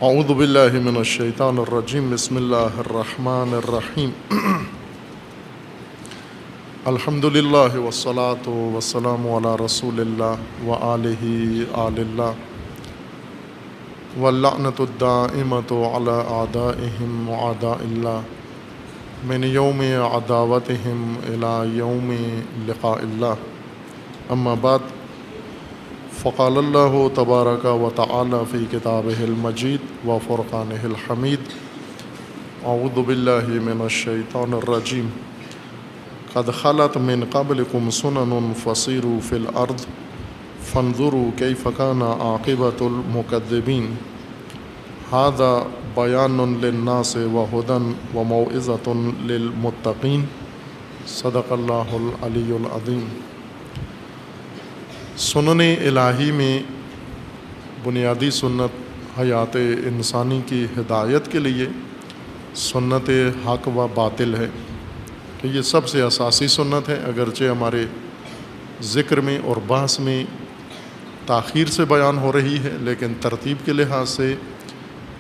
اعوذ باللہ من الشیطان الرجیم بسم اللہ الرحمن الرحیم الحمد للہ والصلاة والسلام علی رسول اللہ وآلہ آل اللہ واللعنۃ الدائمۃ علی اعدائہم وعداء اللہ من یوم عداوتہم الی یوم لقاء اللہ اما بعد فقال اللہ تبارک و تعالی فی کتابہ المجید و فرقانہ الحمید اعوذ باللہ من الشیطان الرجیم قد خلت من قبلکم سنن فسیروا فی الارض فانظروا کیف کان عاقبۃ المکذبین ھذا بیان للناس وہدی وموعظۃ للمتقین صدق اللہ العلی العظیم۔ سنن الہی میں بنیادی سنت حیات انسانی کی ہدایت کے لیے سنت حق و باطل ہے کہ یہ سب سے اساسی سنت ہے، اگرچہ ہمارے ذکر میں اور بحث میں تاخیر سے بیان ہو رہی ہے، لیکن ترتیب کے لحاظ سے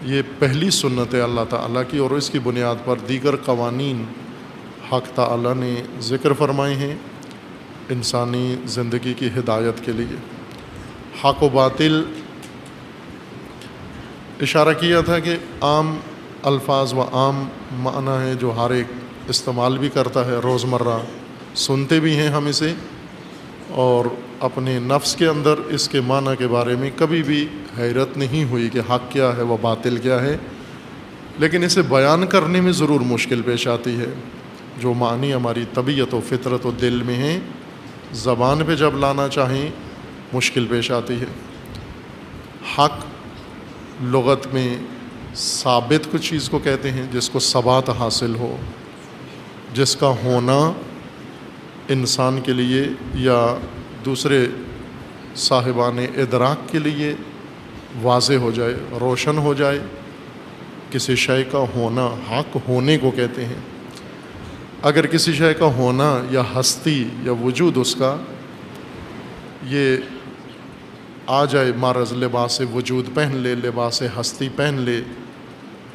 یہ پہلی سنت ہے اللہ تعالیٰ کی، اور اس کی بنیاد پر دیگر قوانین حق تعالیٰ نے ذکر فرمائے ہیں انسانی زندگی کی ہدایت کے لیے۔ حق و باطل اشارہ کیا تھا کہ عام الفاظ و عام معنی ہے جو ہر ایک استعمال بھی کرتا ہے، روزمرہ سنتے بھی ہیں ہم اسے، اور اپنے نفس کے اندر اس کے معنی کے بارے میں کبھی بھی حیرت نہیں ہوئی کہ حق کیا ہے و باطل کیا ہے، لیکن اسے بیان کرنے میں ضرور مشکل پیش آتی ہے۔ جو معنی ہماری طبیعت و فطرت و دل میں ہیں، زبان پہ جب لانا چاہیں مشکل پیش آتی ہے۔ حق لغت میں ثابت کچھ چیز کو کہتے ہیں جس کو ثبات حاصل ہو، جس کا ہونا انسان کے لیے یا دوسرے صاحبان ادراک کے لیے واضح ہو جائے، روشن ہو جائے۔ کسی شے کا ہونا حق ہونے کو کہتے ہیں۔ اگر کسی شے کا ہونا یا ہستی یا وجود اس کا یہ آ جائے، معرض لباس وجود پہن لے، لباس ہستی پہن لے،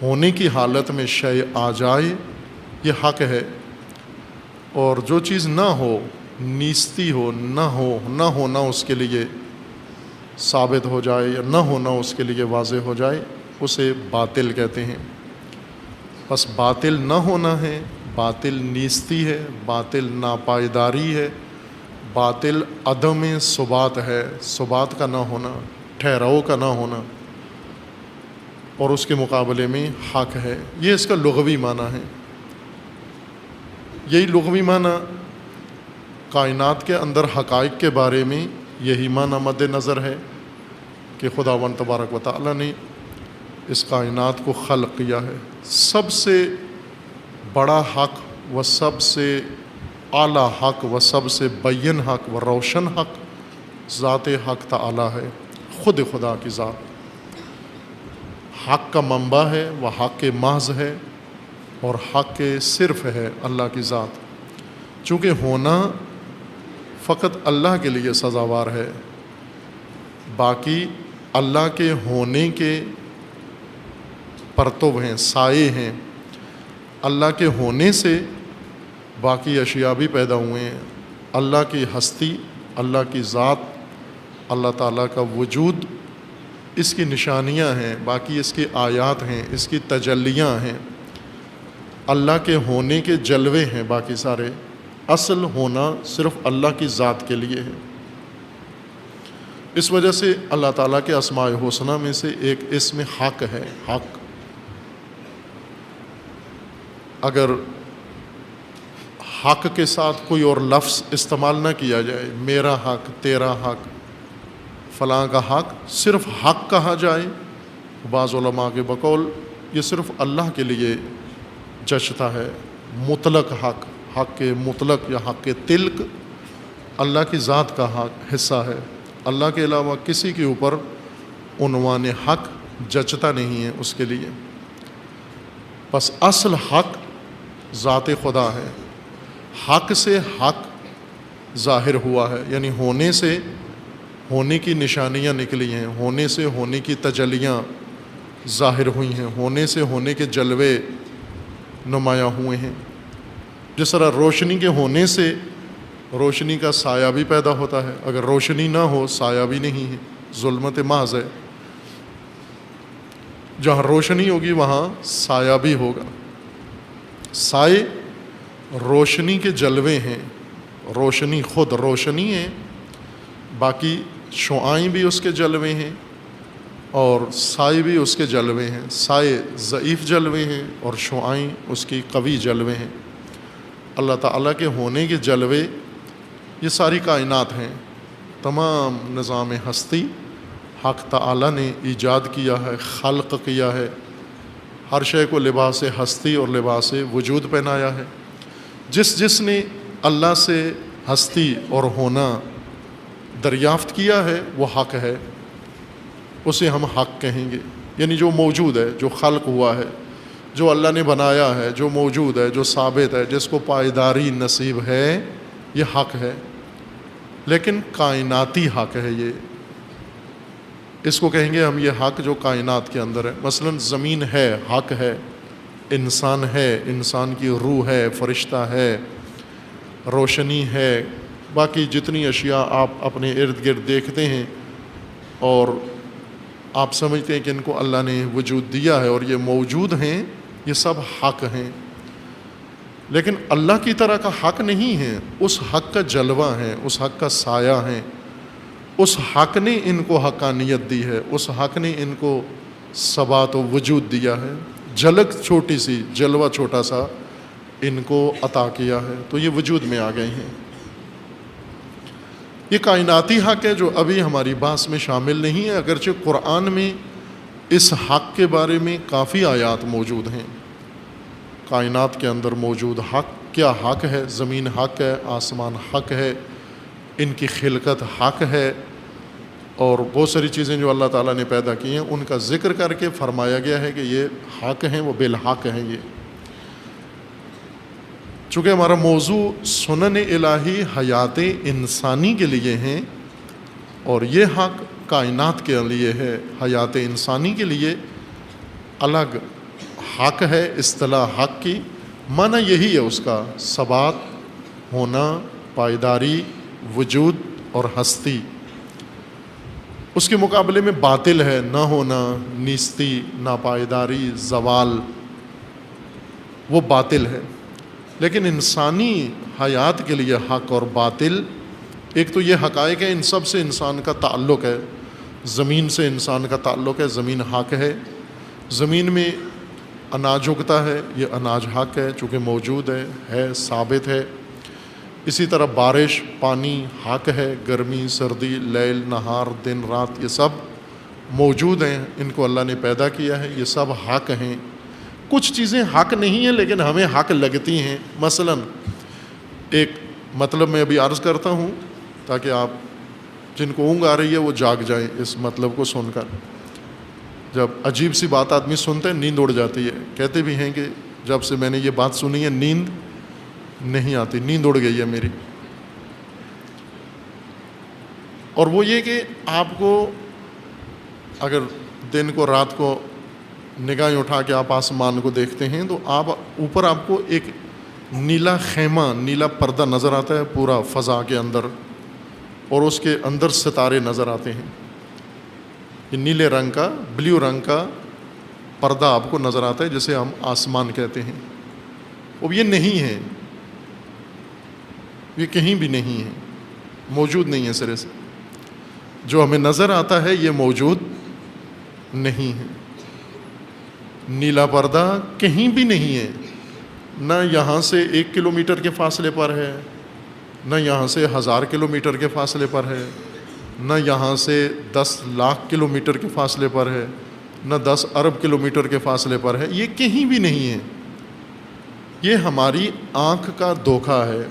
ہونے کی حالت میں شے آ جائے، یہ حق ہے۔ اور جو چیز نہ ہو، نیستی ہو، نہ ہونا اس کے لیے ثابت ہو جائے یا نہ ہونا اس کے لیے واضح ہو جائے، اسے باطل کہتے ہیں۔ بس باطل نہ ہونا ہے، باطل نیستی ہے، باطل ناپائیداری ہے، باطل عدم ثبات ہے، ثبات کا نہ ہونا، ٹھہراؤ کا نہ ہونا، اور اس کے مقابلے میں حق ہے۔ یہ اس کا لغوی معنی ہے۔ یہی لغوی معنی کائنات کے اندر حقائق کے بارے میں یہی معنی مد نظر ہے کہ خداوند تبارک و تعالیٰ نے اس کائنات کو خلق کیا ہے۔ سب سے بڑا حق و سب سے اعلیٰ حق و سب سے بین حق و روشن حق ذات حق تعالیٰ ہے، خود خدا کی ذات۔ حق کا منبع ہے، وہ حق محض ہے، اور حق صرف ہے اللہ کی ذات۔ چونکہ ہونا فقط اللہ کے لیے سزاوار ہے، باقی اللہ کے ہونے کے پرتو ہیں، سائے ہیں۔ اللہ کے ہونے سے باقی اشیاء بھی پیدا ہوئے ہیں۔ اللہ کی ہستی، اللہ کی ذات، اللہ تعالیٰ کا وجود، اس کی نشانیاں ہیں، باقی اس کی آیات ہیں، اس کی تجلیاں ہیں۔ اللہ کے ہونے کے جلوے ہیں باقی سارے، اصل ہونا صرف اللہ کی ذات کے لیے ہے۔ اس وجہ سے اللہ تعالیٰ کے اسماء الحسنی میں سے ایک اسم حق ہے، حق۔ اگر حق کے ساتھ کوئی اور لفظ استعمال نہ کیا جائے، میرا حق، تیرا حق، فلاں کا حق، صرف حق کہا جائے، بعض علماء کے بقول یہ صرف اللہ کے لیے جچتا ہے۔ مطلق حق، حق مطلق یا حق تلک اللہ کی ذات کا حق حصہ ہے۔ اللہ کے علاوہ کسی کے اوپر عنوان حق جچتا نہیں ہے اس کے لیے۔ بس اصل حق ذات خدا ہے۔ حق سے حق ظاہر ہوا ہے، یعنی ہونے سے ہونے کی نشانیاں نکلی ہیں، ہونے سے ہونے کی تجلیاں ظاہر ہوئی ہیں، ہونے سے ہونے کے جلوے نمایاں ہوئے ہیں۔ جس طرح روشنی کے ہونے سے روشنی کا سایہ بھی پیدا ہوتا ہے، اگر روشنی نہ ہو سایہ بھی نہیں ہے، ظلمت محض ہے۔ جہاں روشنی ہوگی وہاں سایہ بھی ہوگا۔ سائے روشنی کے جلوے ہیں، روشنی خود روشنی ہے، باقی شعاعیں بھی اس کے جلوے ہیں اور سائے بھی اس کے جلوے ہیں۔ سائے ضعیف جلوے ہیں اور شعاعیں اس کی قوی جلوے ہیں۔ اللہ تعالیٰ کے ہونے کے جلوے یہ ساری کائنات ہیں، تمام نظام ہستی حق تعالیٰ نے ایجاد کیا ہے، خلق کیا ہے، ہر شے کو لباس ہستی اور لباس وجود پہنایا ہے۔ جس نے اللہ سے ہستی اور ہونا دریافت کیا ہے وہ حق ہے، اسے ہم حق کہیں گے، یعنی جو موجود ہے، جو خلق ہوا ہے، جو اللہ نے بنایا ہے، جو موجود ہے، جو ثابت ہے، جس کو پائیداری نصیب ہے، یہ حق ہے۔ لیکن کائناتی حق ہے، یہ اس کو کہیں گے ہم یہ حق جو کائنات کے اندر ہے۔ مثلا زمین ہے، حق ہے، انسان ہے، انسان کی روح ہے، فرشتہ ہے، روشنی ہے، باقی جتنی اشیاء آپ اپنے ارد گرد دیکھتے ہیں اور آپ سمجھتے ہیں کہ ان کو اللہ نے وجود دیا ہے اور یہ موجود ہیں، یہ سب حق ہیں۔ لیکن اللہ کی طرح کا حق نہیں ہے، اس حق کا جلوہ ہے، اس حق کا سایہ ہے، اس حق نے ان کو حقانیت دی ہے، اس حق نے ان کو ثبات و وجود دیا ہے، جھلک چھوٹی سی، جلوہ چھوٹا سا ان کو عطا کیا ہے، تو یہ وجود میں آ گئے ہیں۔ یہ کائناتی حق ہے جو ابھی ہماری بحث میں شامل نہیں ہے، اگرچہ قرآن میں اس حق کے بارے میں کافی آیات موجود ہیں۔ کائنات کے اندر موجود حق کیا حق ہے؟ زمین حق ہے، آسمان حق ہے، ان کی خلقت حق ہے، اور بہت ساری چیزیں جو اللہ تعالیٰ نے پیدا کی ہیں ان کا ذکر کر کے فرمایا گیا ہے کہ یہ حق ہیں، وہ بالحق ہیں۔ یہ چونکہ ہمارا موضوع سنن الہی حیات انسانی کے لیے ہیں اور یہ حق کائنات کے لیے ہے، حیات انسانی کے لیے الگ حق ہے۔ اصطلاح حق کی معنی یہی ہے، اس کا ثبات، ہونا، پائیداری، وجود اور ہستی۔ اس کے مقابلے میں باطل ہے، نہ ہونا، نیستی، ناپائیداری، زوال، وہ باطل ہے۔ لیکن انسانی حیات کے لیے حق اور باطل، ایک تو یہ حقائق ہے، ان سب سے انسان کا تعلق ہے۔ زمین سے انسان کا تعلق ہے، زمین حق ہے۔ زمین میں اناج اگتا ہے، یہ اناج حق ہے چونکہ موجود ہے، ثابت ہے۔ اسی طرح بارش، پانی حق ہے، گرمی، سردی، لیل، نہار، دن، رات، یہ سب موجود ہیں، ان کو اللہ نے پیدا کیا ہے، یہ سب حق ہیں۔ کچھ چیزیں حق نہیں ہیں لیکن ہمیں حق لگتی ہیں۔ مثلا ایک مطلب میں ابھی عرض کرتا ہوں تاکہ آپ جن کو اونگ آ رہی ہے وہ جاگ جائیں اس مطلب کو سن کر۔ جب عجیب سی بات آدمی سنتا ہے نیند اڑ جاتی ہے، کہتے بھی ہیں کہ جب سے میں نے یہ بات سنی ہے نیند نہیں آتی، نیند اڑ گئی ہے میری۔ اور وہ یہ کہ آپ کو اگر دن کو رات کو نگاہیں اٹھا کے آپ آسمان کو دیکھتے ہیں تو آپ اوپر آپ کو ایک نیلا خیمہ، نیلا پردہ نظر آتا ہے پورا فضا کے اندر، اور اس کے اندر ستارے نظر آتے ہیں۔ یہ نیلے رنگ کا، بلیو رنگ کا پردہ آپ کو نظر آتا ہے جسے ہم آسمان کہتے ہیں۔ اب یہ نہیں ہے، یہ کہیں بھی نہیں ہے، موجود نہیں ہے سرے سے۔ جو ہمیں نظر آتا ہے یہ موجود نہیں ہے۔ نیلا پردہ کہیں بھی نہیں ہے، نہ یہاں سے 1 کلومیٹر کے فاصلے پر ہے، نہ یہاں سے 1000 کلومیٹر کے فاصلے پر ہے، نہ یہاں سے 10 لاکھ کلومیٹر کے فاصلے پر ہے، نہ 10 ارب کلومیٹر کے فاصلے پر ہے، یہ کہیں بھی نہیں ہے۔ یہ ہماری آنکھ کا دھوکہ ہے،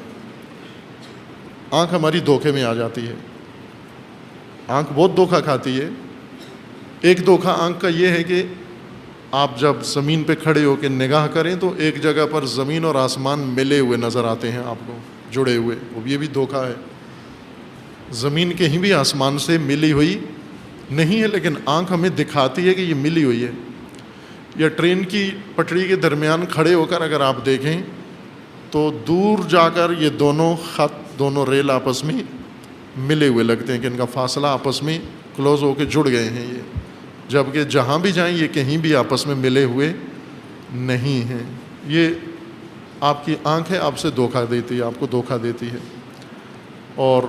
آنکھ ہماری دھوکے میں آ جاتی ہے۔ آنکھ بہت دھوکہ کھاتی ہے۔ ایک دھوکہ آنکھ کا یہ ہے کہ آپ جب زمین پہ کھڑے ہو کے نگاہ کریں تو ایک جگہ پر زمین اور آسمان ملے ہوئے نظر آتے ہیں آپ کو، جڑے ہوئے، وہ یہ بھی دھوکہ ہے۔ زمین کہیں بھی آسمان سے ملی ہوئی نہیں ہے، لیکن آنکھ ہمیں دکھاتی ہے کہ یہ ملی ہوئی ہے۔ یا ٹرین کی پٹری کے درمیان کھڑے ہو کر اگر آپ دیکھیں تو دور جا کر یہ دونوں خط، دونوں ریل آپس میں ملے ہوئے لگتے ہیں کہ ان کا فاصلہ آپس میں کلوز ہو کے جڑ گئے ہیں یہ، جبکہ جہاں بھی جائیں یہ کہیں بھی آپس میں ملے ہوئے نہیں ہیں۔ یہ آپ کی آنکھ ہے، آپ سے دھوکہ دیتی ہے، آپ کو دھوکہ دیتی ہے، اور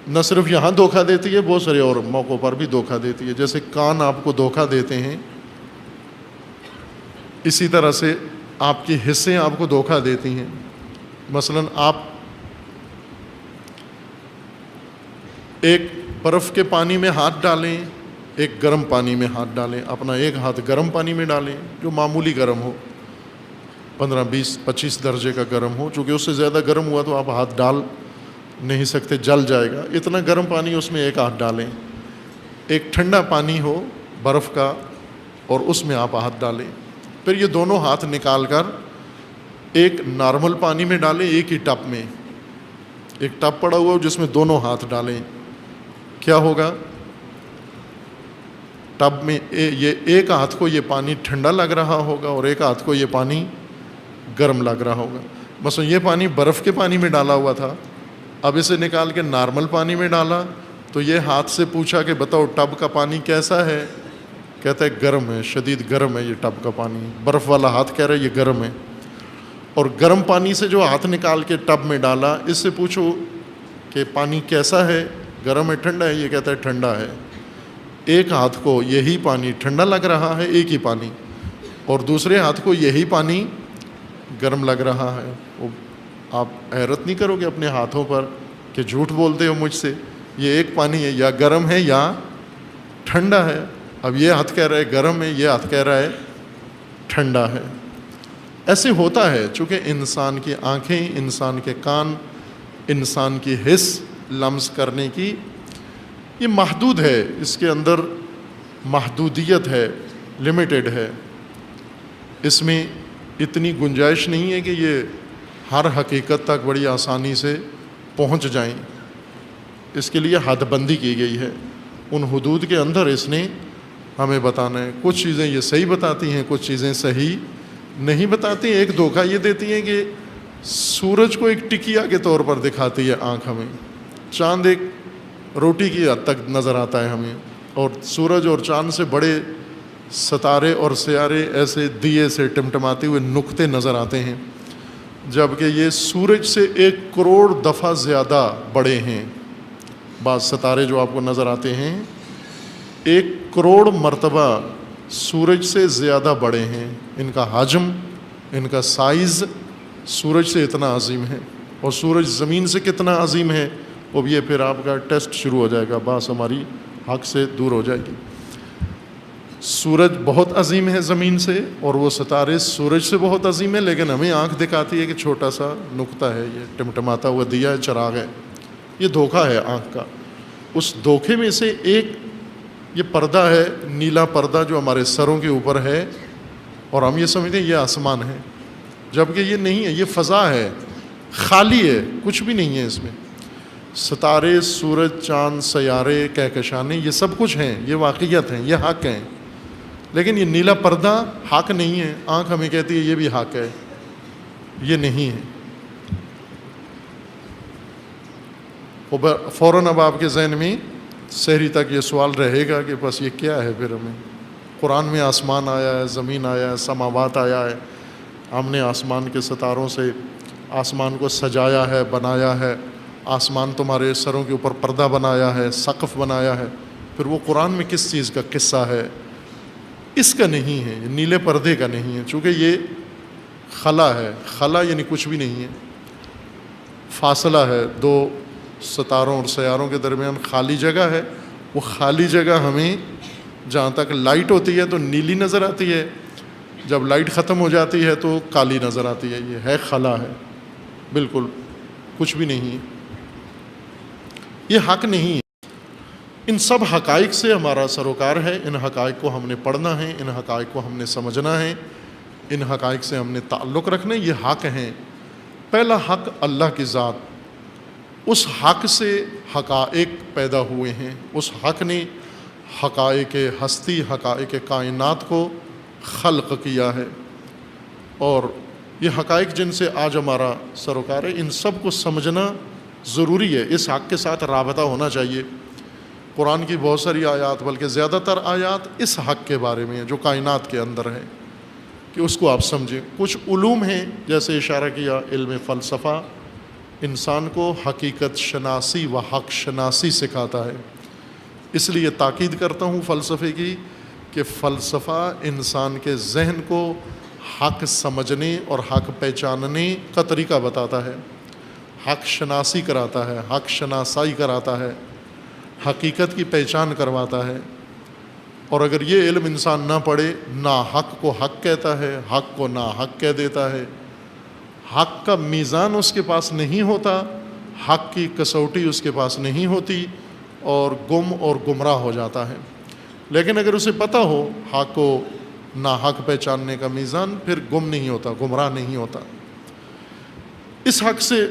نہ صرف یہاں دھوکہ دیتی ہے، بہت سارے اور موقعوں پر بھی دھوکہ دیتی ہے۔ جیسے کان آپ کو دھوکہ دیتے ہیں، اسی طرح سے آپ کی حصیں آپ کو دھوکہ دیتی ہیں۔ مثلا آپ ایک برف کے پانی میں ہاتھ ڈالیں، ایک گرم پانی میں ہاتھ ڈالیں، اپنا ایک ہاتھ گرم پانی میں ڈالیں جو معمولی گرم ہو، 15 20 25 درجے کا گرم ہو، چونکہ اس سے زیادہ گرم ہوا تو آپ ہاتھ ڈال نہیں سکتے، جل جائے گا۔ اتنا گرم پانی اس میں ایک ہاتھ ڈالیں۔ ایک ٹھنڈا پانی ہو برف کا اور اس میں آپ ہاتھ ڈالیں، پھر یہ دونوں ہاتھ نکال کر ایک نارمل پانی میں ڈالیں، ایک ہی ٹب میں، ایک ٹب پڑا ہوا ہو جس میں دونوں ہاتھ ڈالیں۔ کیا ہوگا؟ ٹب میں یہ ایک ہاتھ کو یہ پانی ٹھنڈا لگ رہا ہوگا اور ایک ہاتھ کو یہ پانی گرم لگ رہا ہوگا۔ مثلا یہ پانی برف کے پانی میں ڈالا ہوا تھا، اب اسے نکال کے نارمل پانی میں ڈالا تو یہ ہاتھ سے پوچھا کہ بتاؤ ٹب کا پانی کیسا ہے؟ کہتا ہے گرم ہے، شدید گرم ہے یہ ٹب کا پانی۔ برف والا ہاتھ کہہ رہا ہے یہ گرم ہے۔ اور گرم پانی سے جو ہاتھ نکال کے ٹب میں ڈالا، اس سے پوچھو کہ پانی کیسا ہے، گرم ہے ٹھنڈا ہے؟ یہ کہتا ہے ٹھنڈا ہے۔ ایک ہاتھ کو یہی پانی ٹھنڈا لگ رہا ہے، ایک ہی پانی، اور دوسرے ہاتھ کو یہی پانی گرم لگ رہا ہے۔ آپ حیرت نہیں کرو گے اپنے ہاتھوں پر کہ جھوٹ بولتے ہو مجھ سے، یہ ایک پانی ہے، یا گرم ہے یا ٹھنڈا ہے۔ اب یہ ہاتھ کہہ رہا ہے گرم ہے، یہ ہاتھ کہہ رہا ہے ٹھنڈا ہے۔ ایسے ہوتا ہے چونکہ انسان کی آنکھیں، انسان کے کان، انسان کی حس لمس کرنے کی یہ محدود ہے، اس کے اندر محدودیت ہے، لمیٹڈ ہے، اس میں اتنی گنجائش نہیں ہے کہ یہ ہر حقیقت تک بڑی آسانی سے پہنچ جائیں۔ اس کے لیے حد بندی کی گئی ہے، ان حدود کے اندر اس نے ہمیں بتانا ہے۔ کچھ چیزیں یہ صحیح بتاتی ہیں، کچھ چیزیں صحیح نہیں بتاتی۔ ایک دھوکہ یہ دیتی ہیں کہ سورج کو ایک ٹکیا کے طور پر دکھاتی ہے آنکھ ہمیں، چاند ایک روٹی کی حد تک نظر آتا ہے ہمیں، اور سورج اور چاند سے بڑے ستارے اور سیارے ایسے دیے سے ٹمٹماتے ہوئے نقطے نظر آتے ہیں، جبکہ یہ سورج سے 1 کروڑ دفعہ زیادہ بڑے ہیں۔ بعض ستارے جو آپ کو نظر آتے ہیں 1 کروڑ مرتبہ سورج سے زیادہ بڑے ہیں، ان کا حجم، ان کا سائز سورج سے اتنا عظیم ہے۔ اور سورج زمین سے کتنا عظیم ہے، اب یہ پھر آپ کا ٹیسٹ شروع ہو جائے گا، بات ہماری حق سے دور ہو جائے گی۔ سورج بہت عظیم ہے زمین سے، اور وہ ستارے سورج سے بہت عظیم ہے، لیکن ہمیں آنکھ دکھاتی ہے کہ چھوٹا سا نقطہ ہے، یہ ٹمٹماتا ہوا دیا ہے، چراغ ہے۔ یہ دھوکہ ہے آنکھ کا۔ اس دھوکے میں سے ایک یہ پردہ ہے، نیلا پردہ جو ہمارے سروں کے اوپر ہے، اور ہم یہ سمجھتے ہیں یہ آسمان ہے، جبکہ یہ نہیں ہے، یہ فضا ہے، خالی ہے، کچھ بھی نہیں ہے اس میں۔ ستارے، سورج، چاند، سیارے، کہکشانے، یہ سب کچھ ہیں، یہ واقعیت ہیں، یہ حق ہیں، لیکن یہ نیلا پردہ حق نہیں ہے۔ آنکھ ہمیں کہتی ہے یہ بھی حق ہے، یہ نہیں ہے۔ فوراً اب آپ کے ذہن میں سحری تک یہ سوال رہے گا کہ بس یہ کیا ہے پھر ہمیں؟ قرآن میں آسمان آیا ہے، زمین آیا ہے، سماوات آیا ہے، ہم نے آسمان کے ستاروں سے آسمان کو سجایا ہے، بنایا ہے، آسمان تمہارے سروں کے اوپر پردہ بنایا ہے، سقف بنایا ہے، پھر وہ قرآن میں کس چیز کا قصہ ہے؟ اس کا نہیں ہے، یہ نیلے پردے کا نہیں ہے، چونکہ یہ خلا ہے۔ خلا یعنی کچھ بھی نہیں ہے، فاصلہ ہے، 2 ستاروں اور سیاروں کے درمیان خالی جگہ ہے۔ وہ خالی جگہ ہمیں جہاں تک لائٹ ہوتی ہے تو نیلی نظر آتی ہے، جب لائٹ ختم ہو جاتی ہے تو کالی نظر آتی ہے۔ یہ ہے خلا ہے، بالکل کچھ بھی نہیں ہے، یہ حق نہیں ہے۔ ان سب حقائق سے ہمارا سروکار ہے، ان حقائق کو ہم نے پڑھنا ہے، ان حقائق کو ہم نے سمجھنا ہے، ان حقائق سے ہم نے تعلق رکھنا ہے۔ یہ حق ہیں۔ پہلا حق اللہ کی ذات، اس حق سے حقائق پیدا ہوئے ہیں، اس حق نے حقائق ہستی، حقائق کائنات کو خلق کیا ہے، اور یہ حقائق جن سے آج ہمارا سروکار ہے، ان سب کو سمجھنا ضروری ہے، اس حق کے ساتھ رابطہ ہونا چاہیے۔ قرآن کی بہت ساری آیات، بلکہ زیادہ تر آیات اس حق کے بارے میں ہیں جو کائنات کے اندر ہے، کہ اس کو آپ سمجھیں۔ کچھ علوم ہیں جیسے اشارہ کیا، علم فلسفہ انسان کو حقیقت شناسی و حق شناسی سکھاتا ہے، اس لیے تاکید کرتا ہوں فلسفے کی کہ فلسفہ انسان کے ذہن کو حق سمجھنے اور حق پہچاننے کا طریقہ بتاتا ہے، حق شناسی کراتا ہے، حق شناسائی کراتا ہے، حقیقت کی پہچان کرواتا ہے۔ اور اگر یہ علم انسان نہ پڑھے، نا حق کو حق کہتا ہے، حق کو نا حق کہہ دیتا ہے، حق کا میزان اس کے پاس نہیں ہوتا، حق کی کسوٹی اس کے پاس نہیں ہوتی، اور گم اور گمراہ ہو جاتا ہے۔ لیکن اگر اسے پتہ ہو حق کو نا حق پہچاننے کا میزان، پھر گم نہیں ہوتا، گمراہ نہیں ہوتا۔ اس حق سے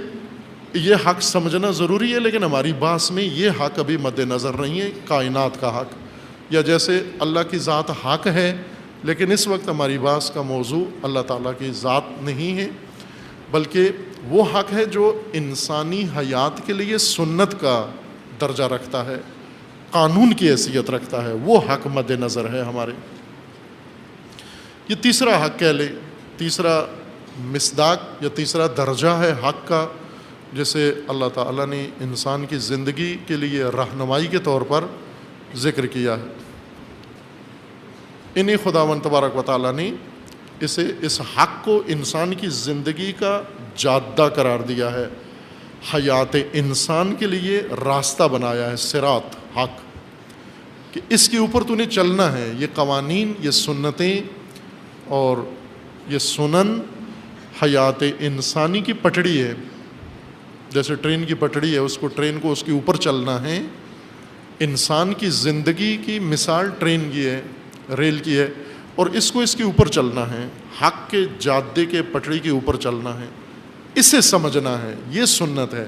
یہ حق سمجھنا ضروری ہے، لیکن ہماری بحث میں یہ حق ابھی مد نظر نہیں ہے، کائنات کا حق، یا جیسے اللہ کی ذات حق ہے، لیکن اس وقت ہماری بحث کا موضوع اللہ تعالیٰ کی ذات نہیں ہے، بلکہ وہ حق ہے جو انسانی حیات کے لیے سنت کا درجہ رکھتا ہے، قانون کی حیثیت رکھتا ہے، وہ حق مد نظر ہے ہمارے۔ یہ تیسرا حق کہہ لیں، تیسرا مصداق یا تیسرا درجہ ہے حق کا، جسے اللہ تعالیٰ نے انسان کی زندگی کے لیے رہنمائی کے طور پر ذکر کیا ہے۔ انہیں خداوند تبارک و تعالیٰ نے اس حق کو انسان کی زندگی کا جادہ قرار دیا ہے، حیات انسان کے لیے راستہ بنایا ہے، صراط حق، کہ اس کے اوپر تو نے چلنا ہے۔ یہ قوانین، یہ سنتیں اور یہ سنن حیات انسانی کی پٹڑی ہے، جیسے ٹرین کی پٹڑی ہے، ٹرین کو اس کے اوپر چلنا ہے۔ انسان کی زندگی کی مثال ٹرین کی ہے، ریل کی ہے، اور اس کو اس کے اوپر چلنا ہے، حق کے جادے کے پٹڑی کے اوپر چلنا ہے، اسے سمجھنا ہے۔ یہ سنت ہے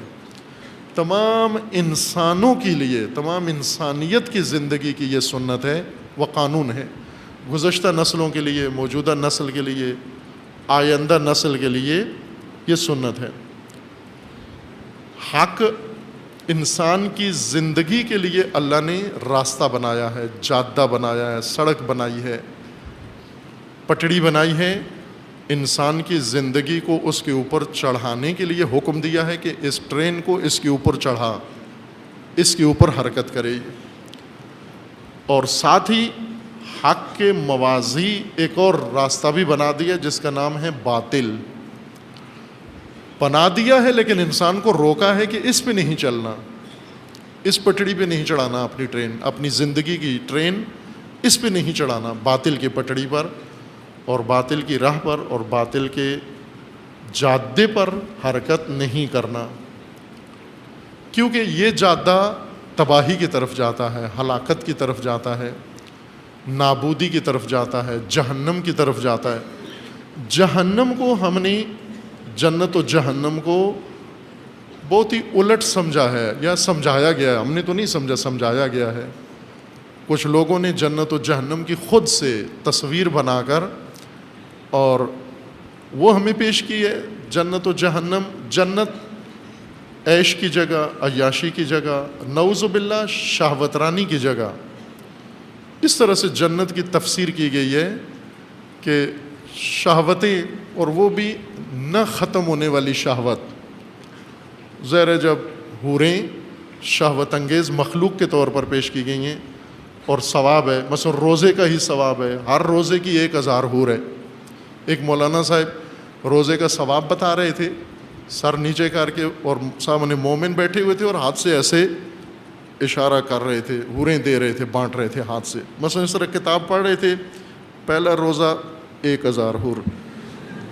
تمام انسانوں کے لیے، تمام انسانیت کی زندگی کی یہ سنت ہے، وہ قانون ہے، گزشتہ نسلوں کے لیے، موجودہ نسل کے لیے، آئندہ نسل کے لیے یہ سنت ہے۔ حق انسان کی زندگی کے لیے اللہ نے راستہ بنایا ہے، جادہ بنایا ہے، سڑک بنائی ہے، پٹڑی بنائی ہے، انسان کی زندگی کو اس کے اوپر چڑھانے کے لیے حکم دیا ہے کہ اس ٹرین کو اس کے اوپر چڑھا، اس کے اوپر حرکت کرے۔ اور ساتھ ہی حق کے موازی ایک اور راستہ بھی بنا دیا جس کا نام ہے باطل، بنا دیا ہے، لیکن انسان کو روکا ہے کہ اس پہ نہیں چلنا، اس پٹڑی پہ نہیں چڑھانا اپنی ٹرین، اپنی زندگی کی ٹرین اس پہ نہیں چڑھانا، باطل کی پٹڑی پر اور باطل کی راہ پر اور باطل کے جادے پر حرکت نہیں کرنا، کیونکہ یہ جادہ تباہی کی طرف جاتا ہے، ہلاکت کی طرف جاتا ہے، نابودی کی طرف جاتا ہے، جہنم کی طرف جاتا ہے۔ جہنم کو ہم نے، جنت و جہنم کو بہت ہی الٹ سمجھا ہے، یا سمجھایا گیا ہے، ہم نے تو نہیں سمجھا، سمجھایا گیا ہے۔ کچھ لوگوں نے جنت و جہنم کی خود سے تصویر بنا کر اور وہ ہمیں پیش کی ہے۔ جنت و جہنم، جنت عیش کی جگہ، عیاشی کی جگہ، نعوذ باللہ شہوترانی کی جگہ، اس طرح سے جنت کی تفسیر کی گئی ہے کہ شہوتیں، اور وہ بھی نہ ختم ہونے والی شہوت۔ ظاہر ہے جب حوریں شہوت انگیز مخلوق کے طور پر پیش کی گئی ہیں اور ثواب ہے، مثلا روزے کا ہی ثواب ہے، ہر روزے کی 1000 حور ہے۔ ایک مولانا صاحب روزے کا ثواب بتا رہے تھے، سر نیچے کر کے، اور سامنے مومن بیٹھے ہوئے تھے اور ہاتھ سے ایسے اشارہ کر رہے تھے، حوریں دے رہے تھے، بانٹ رہے تھے ہاتھ سے، مثلا اس طرح کتاب پڑھ رہے تھے، پہلا روزہ 1000 حور،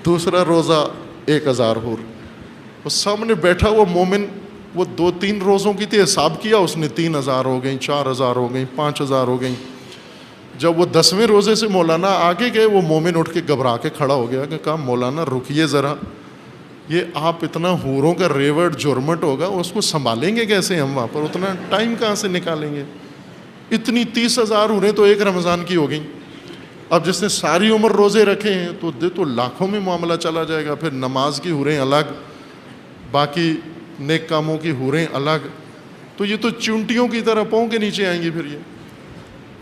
دوسرا روزہ 1000 حور، وہ سامنے بیٹھا ہوا مومن، وہ 2-3 روزوں کی تھی، حساب کیا اس نے، 3000 ہو گئیں، 4000 ہو گئیں، 5000 ہو گئیں۔ جب وہ 10ویں روزے سے مولانا آگے گئے، وہ مومن اٹھ کے گھبرا کے کھڑا ہو گیا کہ کہا مولانا رکیے ذرا، یہ آپ اتنا حوروں کا ریوٹ جرمٹ ہوگا، اس کو سنبھالیں گے کیسے ہم وہاں پر، اتنا ٹائم کہاں سے نکالیں گے، اتنی 30,000 حوریں تو ایک رمضان کی ہو گئیں۔ اب جس نے ساری عمر روزے رکھے ہیں تو لاکھوں میں معاملہ چلا جائے گا. پھر نماز کی حوریں الگ, باقی نیک کاموں کی حوریں الگ, تو یہ تو چونٹیوں کی طرح پاؤں کے نیچے آئیں گی. پھر یہ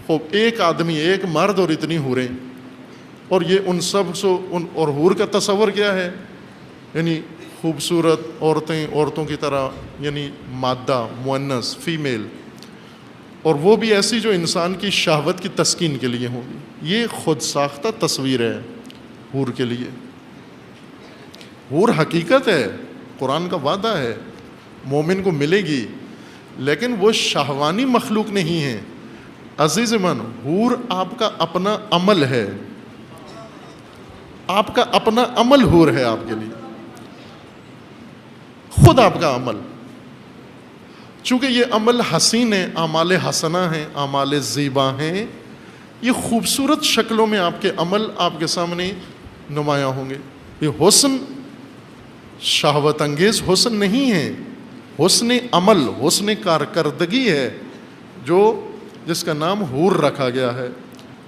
خوب ایک آدمی, ایک مرد اور اتنی حوریں, اور یہ ان سب سے اور حور کا تصور کیا ہے؟ یعنی خوبصورت عورتیں عورتوں کی طرح, یعنی مادہ, مؤنث, فیمیل, اور وہ بھی ایسی جو انسان کی شہوت کی تسکین کے لیے ہوں گی. یہ خود ساختہ تصویر ہے حور کے لیے. حور حقیقت ہے, قرآن کا وعدہ ہے, مومن کو ملے گی, لیکن وہ شہوانی مخلوق نہیں ہے. عزیز من, حور آپ کا اپنا عمل ہے, آپ کا اپنا عمل حور ہے آپ کے لیے, خود آپ کا عمل. چونکہ یہ عمل حسین ہے, اعمال حسنہ ہیں, اعمال زیبا ہیں, یہ خوبصورت شکلوں میں آپ کے عمل آپ کے سامنے نمایاں ہوں گے. یہ حسن شہوت انگیز حسن نہیں ہے, حسن عمل, حسن کارکردگی ہے, جس کا نام حور رکھا گیا ہے,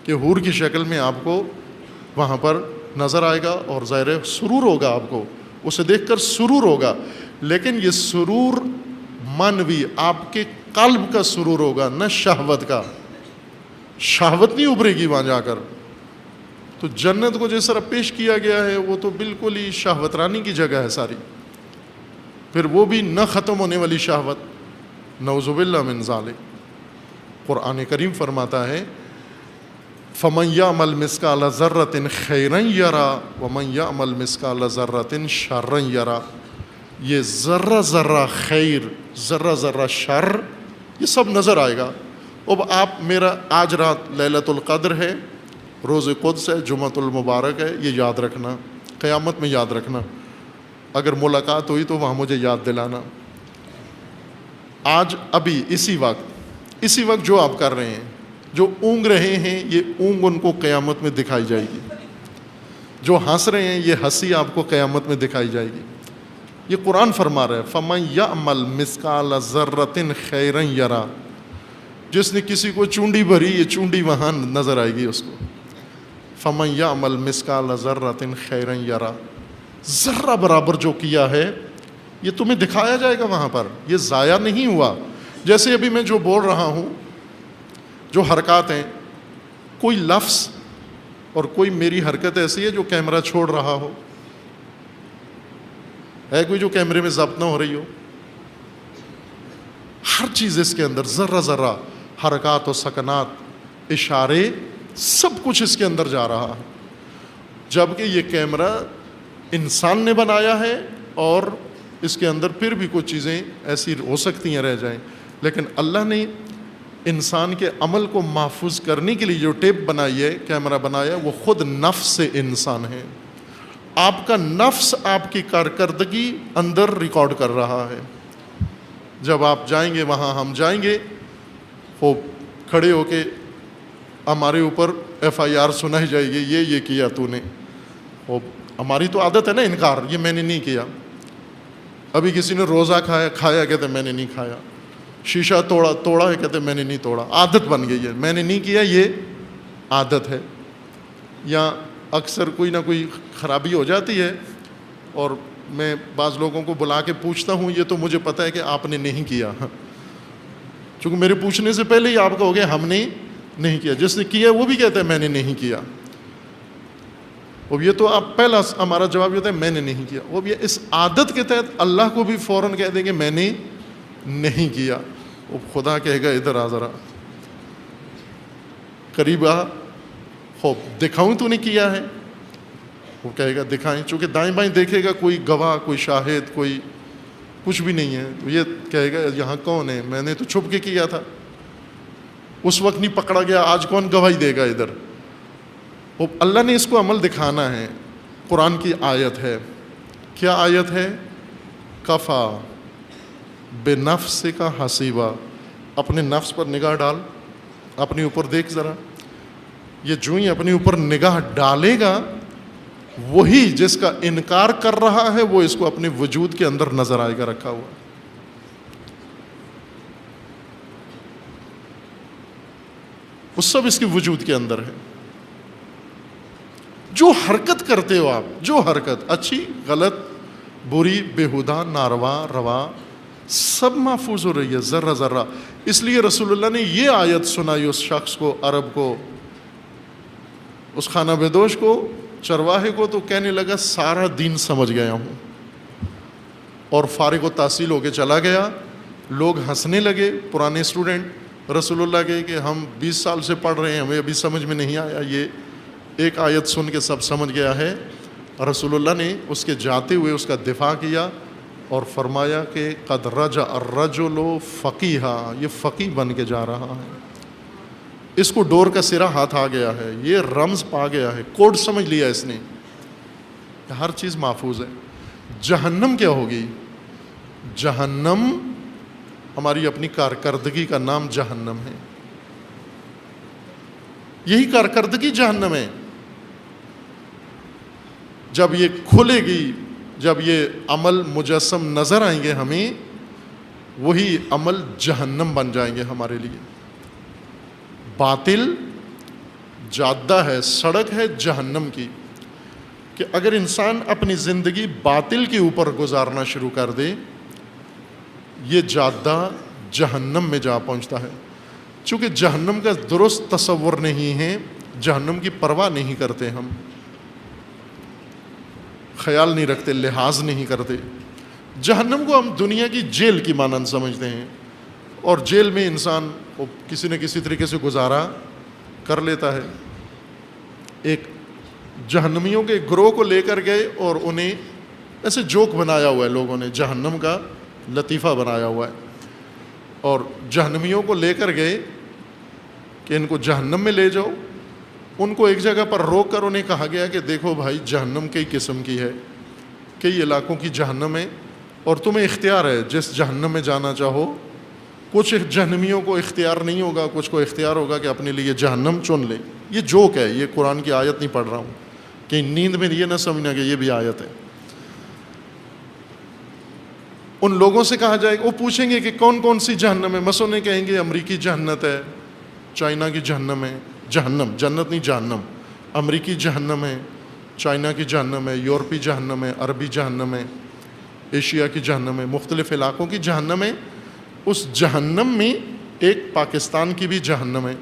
کہ حور کی شکل میں آپ کو وہاں پر نظر آئے گا, اور ظاہر سرور ہوگا, آپ کو اسے دیکھ کر سرور ہوگا. لیکن یہ سرور مانوی, آپ کے قلب کا سرور ہوگا, نہ شہوت کا. شہوت نہیں ابھرے گی وہاں جا کر. تو جنت کو جس طرح پیش کیا گیا ہے وہ تو بالکل ہی شہوت رانی کی جگہ ہے ساری. پھر وہ بھی نہ ختم ہونے والی شہوت, نعوذ باللہ من ذالک. قرآن کریم فرماتا ہے فَمَنْ يَعْمَلْ مِثْقَالَ ذَرَّةٍ خَيْرًا يَرَى وَمَنْ يَعْمَلْ مِثْقَالَ ذَرَّةٍ شَرًّا يَرَى. یہ ذرہ ذرہ خیر, ذرہ ذرہ شر, یہ سب نظر آئے گا. اب آپ میرا آج رات لیلۃ القدر ہے, روز قدس ہے, جمعۃ المبارک ہے, یہ یاد رکھنا, قیامت میں یاد رکھنا. اگر ملاقات ہوئی تو وہاں مجھے یاد دلانا. آج ابھی اسی وقت جو آپ کر رہے ہیں, جو اونگ رہے ہیں, یہ اونگ ان کو قیامت میں دکھائی جائے گی. جو ہنس رہے ہیں, یہ ہنسی آپ کو قیامت میں دکھائی جائے گی. یہ قرآن فرما رہا ہے فَمَنْ يَعْمَلْ مِثْقَالَ ذَرَّةٍ خَيْرًا يَرَى. جس نے کسی کو چونڈی بھری, یہ چونڈی وہاں نظر آئے گی اس کو. فَمَنْ يَعْمَلْ مِثْقَالَ ذَرَّةٍ خَيْرًا يَرَى. ذرہ برابر جو کیا ہے یہ تمہیں دکھایا جائے گا وہاں پر, یہ ضائع نہیں ہوا. جیسے ابھی میں جو بول رہا ہوں, جو حرکات ہیں, کوئی لفظ اور کوئی میری حرکت ایسی ہے جو کیمرہ چھوڑ رہا ہو, ہے کوئی جو کیمرے میں ضبط نہ ہو رہی ہو؟ ہر چیز اس کے اندر, ذرہ ذرہ, حرکات و سکنات, اشارے, سب کچھ اس کے اندر جا رہا ہے. جبکہ یہ کیمرہ انسان نے بنایا ہے, اور اس کے اندر پھر بھی کچھ چیزیں ایسی ہو سکتی ہیں رہ جائیں, لیکن اللہ نے انسان کے عمل کو محفوظ کرنے کے لیے جو ٹیپ بنائی ہے, کیمرہ بنایا ہے, وہ خود نفس انسان ہے. آپ کا نفس آپ کی کارکردگی اندر ریکارڈ کر رہا ہے. جب آپ جائیں گے وہاں, ہم جائیں گے, وہ کھڑے ہو کے ہمارے اوپر FIR سنائی جائے گی, یہ کیا تو نے. وہ ہماری تو عادت ہے نا انکار, یہ میں نے نہیں کیا. ابھی کسی نے روزہ کھایا کہتے میں نے نہیں کھایا. شیشہ توڑا ہے کہتے میں نے نہیں توڑا. عادت بن گئی ہے, میں نے نہیں کیا, یہ عادت ہے. یا اکثر کوئی نہ کوئی خرابی ہو جاتی ہے, اور میں بعض لوگوں کو بلا کے پوچھتا ہوں, یہ تو مجھے پتہ ہے کہ آپ نے نہیں کیا, چونکہ میرے پوچھنے سے پہلے ہی آپ کہو گے ہم نے نہیں کیا. جس نے کیا وہ بھی کہتا ہے میں نے نہیں کیا. اب یہ تو آپ پہلا ہمارا جواب یہ ہوتا ہے میں نے نہیں کیا. وہ بھی اس عادت کے تحت اللہ کو بھی فوراً کہہ دیں گے میں نے نہیں کیا. وہ خدا کہے گا ادھر آ ذرا, قریب آ, خوب دکھاؤں تو نے کیا ہے. وہ کہے گا دکھائیں, چونکہ دائیں بائیں دیکھے گا, کوئی گواہ, کوئی شاہد, کوئی کچھ بھی نہیں ہے. تو یہ کہے گا یہاں کون ہے, میں نے تو چھپ کے کیا تھا, اس وقت نہیں پکڑا گیا, آج کون گواہی دے گا ادھر. وہ اللہ نے اس کو عمل دکھانا ہے. قرآن کی آیت ہے, کیا آیت ہے؟ کفا بے نفس کا حسیبہ. اپنے نفس پر نگاہ ڈال, اپنے اوپر دیکھ ذرا. یہ جو ہی اپنے اوپر نگاہ ڈالے گا, وہی جس کا انکار کر رہا ہے وہ اس کو اپنے وجود کے اندر نظر آئے گا رکھا ہوا. وہ سب اس کے وجود کے اندر ہے. جو حرکت کرتے ہو آپ، جو حرکت اچھی غلط بری بےہودہ ناروا روا سب محفوظ ہو رہی ہے ذرہ ذرہ. اس لیے رسول اللہ نے یہ آیت سنائی اس شخص کو، عرب کو، اس خانہ بدوش کو، چرواہے کو، تو کہنے لگا سارا دین سمجھ گیا ہوں، اور فارغ و تحصیل ہو کے چلا گیا. لوگ ہنسنے لگے پرانے اسٹوڈنٹ رسول اللہ کے کہ ہم 20 سال سے پڑھ رہے ہیں، ہمیں ابھی سمجھ میں نہیں آیا، یہ ایک آیت سن کے سب سمجھ گیا ہے. رسول اللہ نے اس کے جاتے ہوئے اس کا دفاع کیا اور فرمایا کہ قد رجع الرجل فقیہا، یہ فقیہ بن کے جا رہا ہے، اس کو ڈور کا سرا ہاتھ آ گیا ہے، یہ رمز پا گیا ہے، کوڈ سمجھ لیا اس نے، ہر چیز محفوظ ہے. جہنم کیا ہوگی؟ جہنم ہماری اپنی کارکردگی کا نام جہنم ہے، یہی کارکردگی جہنم ہے. جب یہ کھلے گی، جب یہ عمل مجسم نظر آئیں گے ہمیں، وہی عمل جہنم بن جائیں گے ہمارے لیے. باطل جادہ ہے، سڑک ہے جہنم کی، کہ اگر انسان اپنی زندگی باطل کے اوپر گزارنا شروع کر دے، یہ جادہ جہنم میں جا پہنچتا ہے. چونکہ جہنم کا درست تصور نہیں ہے، جہنم کی پرواہ نہیں کرتے، ہم خیال نہیں رکھتے، لحاظ نہیں کرتے. جہنم کو ہم دنیا کی جیل کی مانند سمجھتے ہیں، اور جیل میں انسان کسی نہ کسی طریقے سے گزارا کر لیتا ہے. ایک جہنمیوں کے گروہ کو لے کر گئے اور انہیں ایسے جوک بنایا ہوا ہے لوگوں نے، جہنم کا لطیفہ بنایا ہوا ہے، اور جہنمیوں کو لے کر گئے کہ ان کو جہنم میں لے جاؤ. ان کو ایک جگہ پر روک کر انہیں کہا گیا کہ دیکھو بھائی، جہنم کئی قسم کی ہے، کئی علاقوں کی جہنم ہے، اور تمہیں اختیار ہے جس جہنم میں جانا چاہو. کچھ جہنمیوں کو اختیار نہیں ہوگا، کچھ کو اختیار ہوگا کہ اپنے لیے جہنم چن لیں. یہ جوک ہے، یہ قرآن کی آیت نہیں پڑھ رہا ہوں، کہ نیند میں یہ نہ سمجھنا کہ یہ بھی آیت ہے. ان لوگوں سے کہا جائے گا، وہ پوچھیں گے کہ کون کون سی جہنم ہے، مثلاً کہیں گے امریکی جہنت ہے، چائنا کی جہنم ہے، جہنم جنت نہیں جہنم، امریکی جہنم ہے، چائنا کی جہنم ہے، یورپی جہنم ہے، عربی جہنم ہے، ایشیا کی جہنم ہے، مختلف علاقوں کی جہنم ہے. اس جہنم میں ایک پاکستان کی بھی جہنم ہے.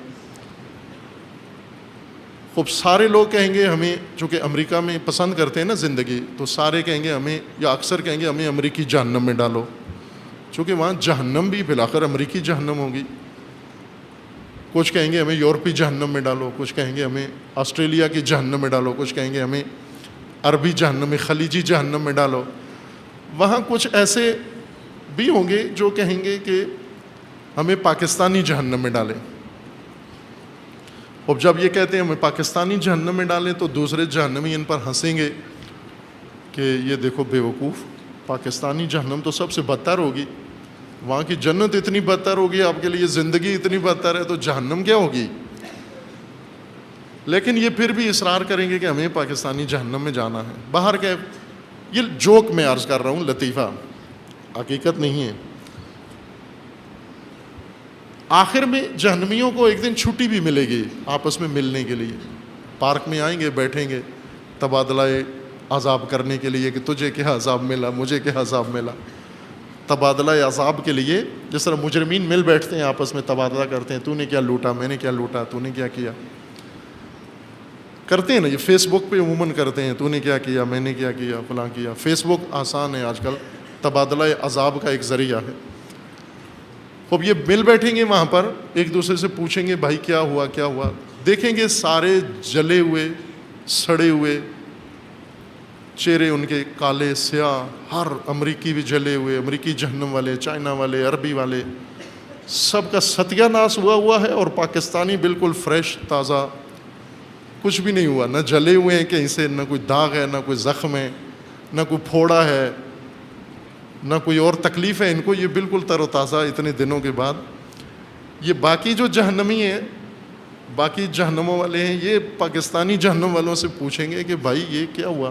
خوب سارے لوگ کہیں گے ہمیں، چونکہ امریکہ میں پسند کرتے ہیں نا زندگی، تو سارے کہیں گے ہمیں، یا اکثر کہیں گے ہمیں امریکی جہنم میں ڈالو، چونکہ وہاں جہنم بھی بالآخر امریکی جہنم ہوگی. کچھ کہیں گے ہمیں یورپی جہنم میں ڈالو، کچھ کہیں گے ہمیں آسٹریلیا کی جہنم میں ڈالو، کچھ کہیں گے ہمیں عربی جہنم میں، خلیجی جہنم میں ڈالو. وہاں کچھ ایسے بھی ہوں گے جو کہیں گے کہ ہمیں پاکستانی جہنم میں ڈالیں. اور جب یہ کہتے ہیں ہمیں پاکستانی جہنم میں ڈالیں تو دوسرے جہنمی ان پر ہنسیں گے کہ یہ دیکھو بے وقوف، پاکستانی جہنم تو سب سے بدتر ہوگی، وہاں کی جنت اتنی بدتر ہوگی، آپ کے لیے زندگی اتنی بدتر ہے، تو جہنم کیا ہوگی. لیکن یہ پھر بھی اصرار کریں گے کہ ہمیں پاکستانی جہنم میں جانا ہے. باہر کے یہ جوک میں عرض کر رہا ہوں، لطیفہ، حقیقت نہیں ہے. آخر میں جہنمیوں کو ایک دن چھٹی بھی ملے گی آپس میں ملنے کے لیے، پارک میں آئیں گے، بیٹھیں گے تبادلہ عذاب کرنے کے لیے کہ تجھے کیا عذاب ملا، مجھے کیا عذاب ملا، تبادلہ عذاب کے لیے. جس طرح مجرمین مل بیٹھتے ہیں آپس میں تبادلہ کرتے ہیں، تو نے کیا لوٹا، میں نے کیا لوٹا، تو نے کیا کیا، کرتے ہیں نا. یہ فیس بک پہ عموماً کرتے ہیں، تو نے کیا کیا، میں نے کیا کیا، فلاں کیا. فیس بک آسان ہے آج کل، تبادلہ عذاب کا ایک ذریعہ ہے. اب یہ مل بیٹھیں گے وہاں پر، ایک دوسرے سے پوچھیں گے بھائی کیا ہوا کیا ہوا. دیکھیں گے سارے جلے ہوئے، سڑے ہوئے چہرے ان کے، کالے سیاہ، ہر امریکی بھی جلے ہوئے، امریکی جہنم والے، چائنا والے، عربی والے، سب کا ستیہ ناش ہوا ہے. اور پاکستانی بالکل فریش تازہ، کچھ بھی نہیں ہوا، نہ جلے ہوئے ہیں کہیں سے، نہ کوئی داغ ہے، نہ کوئی زخم ہے، نہ کوئی پھوڑا ہے، نہ کوئی اور تکلیف ہے ان کو. یہ بالکل تر و تازہ اتنے دنوں کے بعد. یہ باقی جو جہنمی ہیں، باقی جہنموں والے ہیں، یہ پاکستانی جہنم والوں سے پوچھیں گے کہ بھائی یہ کیا ہوا،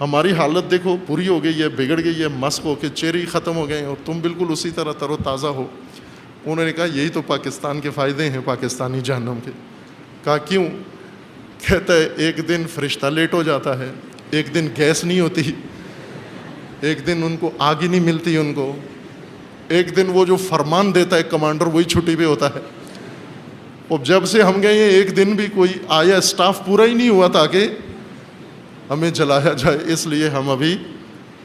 ہماری حالت دیکھو پوری ہو گئی ہے، بگڑ گئی ہے، مسخ ہو کے چہرے ہی ختم ہو گئے ہیں، اور تم بالکل اسی طرح تر و تازہ ہو. انہوں نے کہا یہی تو پاکستان کے فائدے ہیں پاکستانی جہنم کے. کہا کیوں؟ کہتا ہے ایک دن فرشتہ لیٹ ہو جاتا ہے، ایک دن گیس نہیں ہوتی، ایک دن ان کو آگ ہی نہیں ملتی، ان کو ایک دن وہ جو فرمان دیتا ہے کمانڈر وہی چھٹی پہ ہوتا ہے. اور جب سے ہم گئے ہیں ایک دن بھی کوئی آیا اسٹاف پورا ہی نہیں ہوا تاکہ ہمیں جلایا جائے، اس لیے ہم ابھی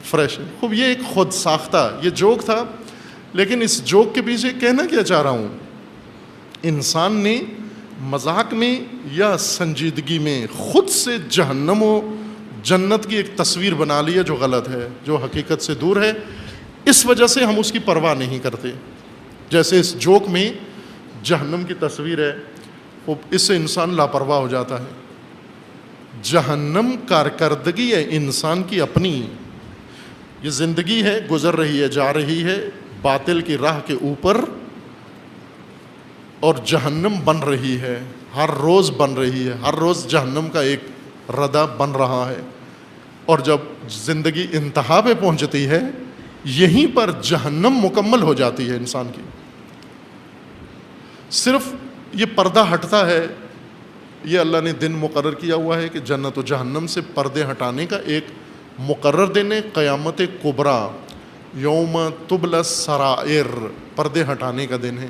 فریش ہیں. خوب یہ ایک خود ساختہ یہ جوک تھا، لیکن اس جوک کے پیچھے کہنا کیا چاہ رہا ہوں، انسان نے مذاق میں یا سنجیدگی میں خود سے جہنم و جنت کی ایک تصویر بنا لی ہے جو غلط ہے، جو حقیقت سے دور ہے. اس وجہ سے ہم اس کی پرواہ نہیں کرتے. جیسے اس جوک میں جہنم کی تصویر ہے، اس سے انسان لاپرواہ ہو جاتا ہے. جہنم کارکردگی ہے انسان کی اپنی، یہ زندگی ہے، گزر رہی ہے، جا رہی ہے باطل کی راہ کے اوپر، اور جہنم بن رہی ہے، ہر روز بن رہی ہے، ہر روز جہنم کا ایک ردہ بن رہا ہے. اور جب زندگی انتہا پہ پہنچتی ہے یہیں پر جہنم مکمل ہو جاتی ہے انسان کی. صرف یہ پردہ ہٹتا ہے، یہ اللہ نے دن مقرر کیا ہوا ہے کہ جنت و جہنم سے پردے ہٹانے کا ایک مقرر دن ہے، قیامت کبریٰ، یوم تبلی السرائر، پردے ہٹانے کا دن ہے.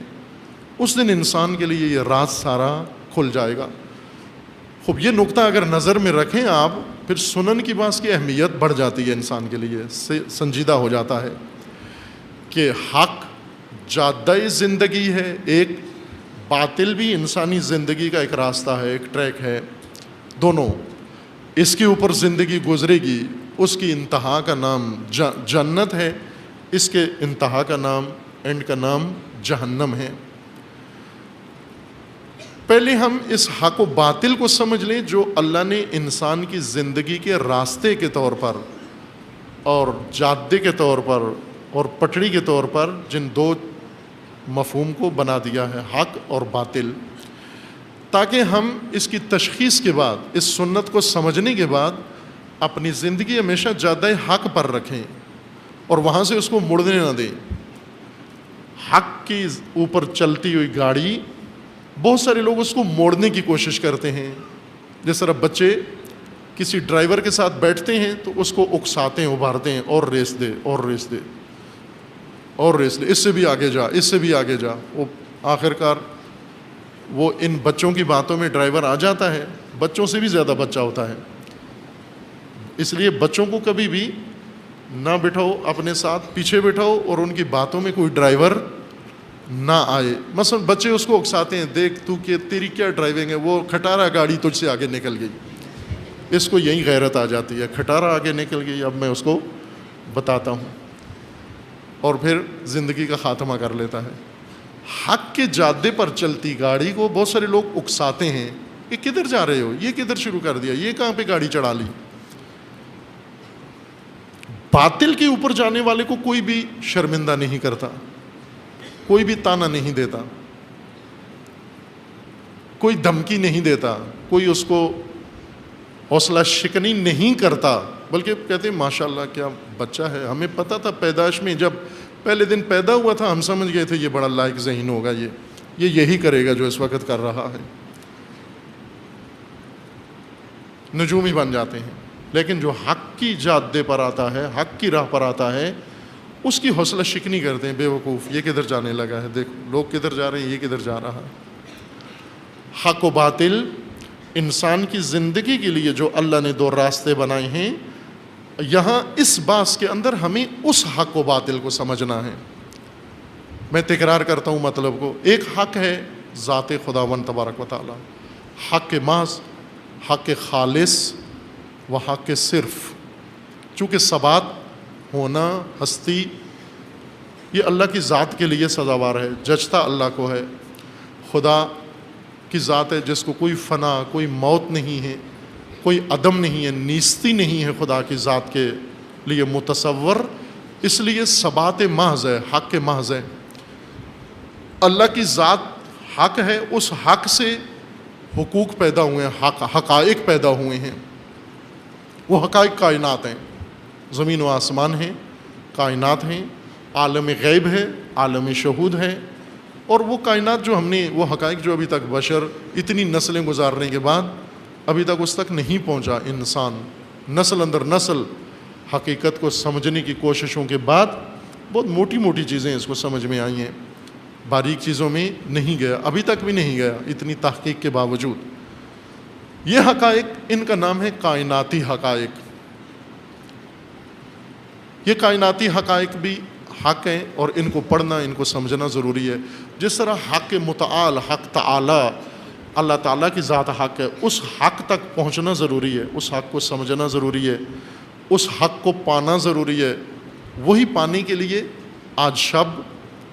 اس دن انسان کے لیے یہ راز سارا کھل جائے گا. خوب یہ نقطہ اگر نظر میں رکھیں آپ، پھر سنن کی بات کی اہمیت بڑھ جاتی ہے، انسان کے لیے سنجیدہ ہو جاتا ہے کہ حق جادہ زندگی ہے، ایک باطل بھی انسانی زندگی کا ایک راستہ ہے، ایک ٹریک ہے. دونوں اس کے اوپر زندگی گزرے گی، اس کی انتہا کا نام جنت ہے، اس کے انتہا کا نام، اینڈ کا نام جہنم ہے. پہلے ہم اس حق و باطل کو سمجھ لیں جو اللہ نے انسان کی زندگی کے راستے کے طور پر اور جادے کے طور پر اور پٹڑی کے طور پر جن دو مفہوم کو بنا دیا ہے، حق اور باطل، تاکہ ہم اس کی تشخیص کے بعد، اس سنت کو سمجھنے کے بعد اپنی زندگی ہمیشہ جادہ حق پر رکھیں اور وہاں سے اس کو مڑنے نہ دیں. حق کی اوپر چلتی ہوئی گاڑی، بہت سارے لوگ اس کو موڑنے کی کوشش کرتے ہیں. جس طرح بچے کسی ڈرائیور کے ساتھ بیٹھتے ہیں تو اس کو اکساتے ہیں، ابھارتے ہیں، اور ریس دے، اور ریس دے، اور ریس دے، اس سے بھی آگے جا، اس سے بھی آگے جا. وہ آخر کار وہ ان بچوں کی باتوں میں ڈرائیور آ جاتا ہے، بچوں سے بھی زیادہ بچہ ہوتا ہے. اس لیے بچوں کو کبھی بھی نہ بٹھاؤ اپنے ساتھ، پیچھے بٹھاؤ اور ان کی باتوں میں کوئی ڈرائیور نہ آئے. مثلا بچے اس کو اکساتے ہیں، دیکھ تو کہ تیری کیا ڈرائیونگ ہے، وہ کھٹارا گاڑی تجھ سے آگے نکل گئی. اس کو یہی غیرت آ جاتی ہے، کھٹارا آگے نکل گئی، اب میں اس کو بتاتا ہوں، اور پھر زندگی کا خاتمہ کر لیتا ہے. حق کے جادے پر چلتی گاڑی کو بہت سارے لوگ اکساتے ہیں کہ کدھر جا رہے ہو، یہ کدھر شروع کر دیا، یہ کہاں پہ گاڑی چڑھا لی. باطل کے اوپر جانے والے کو کوئی بھی شرمندہ نہیں کرتا، کوئی بھی تانا نہیں دیتا، کوئی دھمکی نہیں دیتا، کوئی اس کو حوصلہ شکنی نہیں کرتا، بلکہ کہتے ہیں ماشاءاللہ کیا بچہ ہے. ہمیں پتہ تھا پیدائش میں، جب پہلے دن پیدا ہوا تھا ہم سمجھ گئے تھے یہ بڑا لائق ذہین ہوگا، یہ یہی کرے گا جو اس وقت کر رہا ہے. نجوم ہی بن جاتے ہیں. لیکن جو حق کی جادے پر آتا ہے، حق کی راہ پر آتا ہے، اس کی حوصلہ شکنی کرتے ہیں، بے وقوف یہ کدھر جانے لگا ہے، دیکھ لوگ کدھر جا رہے ہیں، یہ کدھر جا رہا ہے. حق و باطل انسان کی زندگی کے لیے جو اللہ نے دو راستے بنائے ہیں، یہاں اس باس کے اندر ہمیں اس حق و باطل کو سمجھنا ہے. میں تکرار کرتا ہوں مطلب کو. ایک حق ہے ذات خداوند تبارک و تعالی، حق محض، حق خالص و حق صرف. چونکہ ثبات، ہونا، ہستی، یہ اللہ کی ذات کے لیے سزاوار ہے، جچتا اللہ کو ہے. خدا کی ذات ہے جس کو کوئی فنا، کوئی موت نہیں ہے، کوئی عدم نہیں ہے، نیستی نہیں ہے خدا کی ذات کے لیے متصور. اس لیے ثبات محض ہے، حق محض ہے. اللہ کی ذات حق ہے، اس حق سے حقوق پیدا ہوئے ہیں، حقائق پیدا ہوئے ہیں. وہ حقائق کائنات ہیں، زمین و آسمان ہیں، کائنات ہیں، عالم غیب ہے، عالم شہود ہے. اور وہ کائنات جو ہم نے، وہ حقائق جو ابھی تک بشر اتنی نسلیں گزارنے کے بعد ابھی تک اس تک نہیں پہنچا انسان، نسل اندر نسل حقیقت کو سمجھنے کی کوششوں کے بعد بہت موٹی موٹی چیزیں اس کو سمجھ میں آئی ہیں، باریک چیزوں میں نہیں گیا، ابھی تک بھی نہیں گیا اتنی تحقیق کے باوجود۔ یہ حقائق، ان کا نام ہے کائناتی حقائق۔ یہ کائناتی حقائق بھی حق ہیں اور ان کو پڑھنا، ان کو سمجھنا ضروری ہے۔ جس طرح حق متعال، حق تعالی، اللہ تعالیٰ کی ذات حق ہے، اس حق تک پہنچنا ضروری ہے، اس حق کو سمجھنا ضروری ہے، اس حق کو پانا ضروری ہے۔ وہی پانے کے لیے آج شب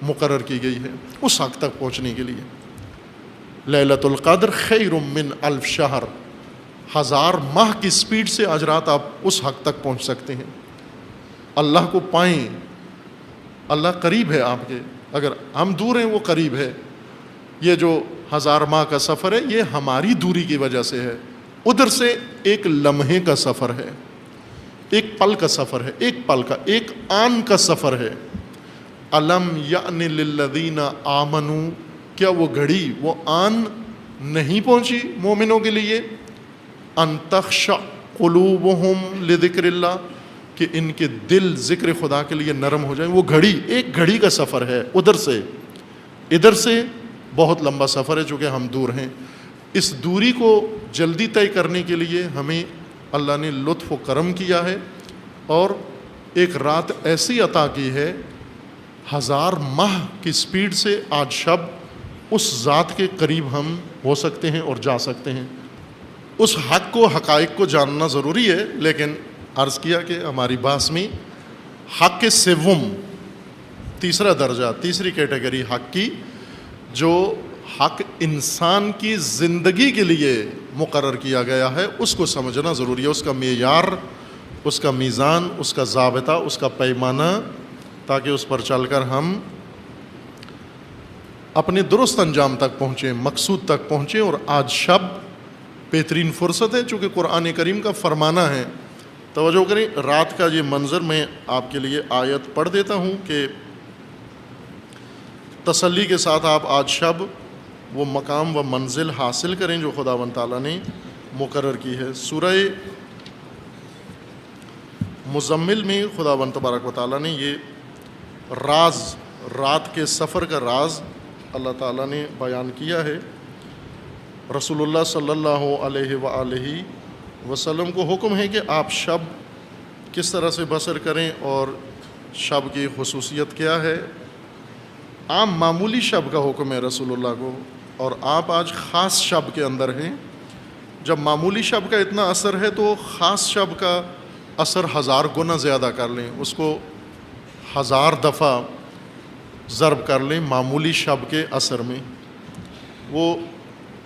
مقرر کی گئی ہے، اس حق تک پہنچنے کے لیے۔ لیلۃ القدر خیر من الف شہر، 1000 ماہ کی سپیڈ سے آج رات آپ اس حق تک پہنچ سکتے ہیں، اللہ کو پائیں۔ اللہ قریب ہے آپ کے، اگر ہم دور ہیں وہ قریب ہے۔ یہ جو 1000 ماہ کا سفر ہے یہ ہماری دوری کی وجہ سے ہے، ادھر سے ایک لمحے کا سفر ہے، ایک پل کا سفر ہے، ایک پل کا، ایک آن کا سفر ہے۔ الم یأن للذین آمنوا، کیا وہ گھڑی، وہ آن نہیں پہنچی مومنوں کے لیے؟ ان تخشع قلوبہم لذکر اللہ، کہ ان کے دل ذکر خدا کے لیے نرم ہو جائیں۔ وہ گھڑی، ایک گھڑی کا سفر ہے، ادھر سے ادھر سے بہت لمبا سفر ہے چونکہ ہم دور ہیں۔ اس دوری کو جلدی طے کرنے کے لیے ہمیں اللہ نے لطف و کرم کیا ہے اور ایک رات ایسی عطا کی ہے، 1000 ماہ کی سپیڈ سے آج شب اس ذات کے قریب ہم ہو سکتے ہیں اور جا سکتے ہیں۔ اس حق کو، حقائق کو جاننا ضروری ہے، لیکن عرض کیا کہ ہماری بحث میں حق کے سوم، تیسرا درجہ، تیسری کیٹیگری حق کی، جو حق انسان کی زندگی کے لیے مقرر کیا گیا ہے، اس کو سمجھنا ضروری ہے، اس کا معیار، اس کا میزان، اس کا ضابطہ، اس کا پیمانہ، تاکہ اس پر چل کر ہم اپنے درست انجام تک پہنچیں، مقصود تک پہنچیں۔ اور آج شب بہترین فرصت ہے، چونکہ قرآن کریم کا فرمانا ہے۔ توجہ کریں، رات کا یہ منظر میں آپ کے لیے آیت پڑھ دیتا ہوں کہ تسلی کے ساتھ آپ آج شب وہ مقام و منزل حاصل کریں جو خداوند تعالیٰ نے مقرر کی ہے۔ سورہ مزمل میں خداوند تبارک و تعالیٰ نے یہ راز، رات کے سفر کا راز اللہ تعالیٰ نے بیان کیا ہے۔ رسول اللہ صلی اللہ علیہ وآلہ وسلم کو حکم ہے کہ آپ شب کس طرح سے بسر کریں اور شب کی خصوصیت کیا ہے۔ عام معمولی شب کا حکم ہے رسول اللہ کو، اور آپ آج خاص شب کے اندر ہیں۔ جب معمولی شب کا اتنا اثر ہے تو خاص شب کا اثر 1000 گنا زیادہ کر لیں، اس کو 1000 دفعہ ضرب کر لیں معمولی شب کے اثر میں۔ وہ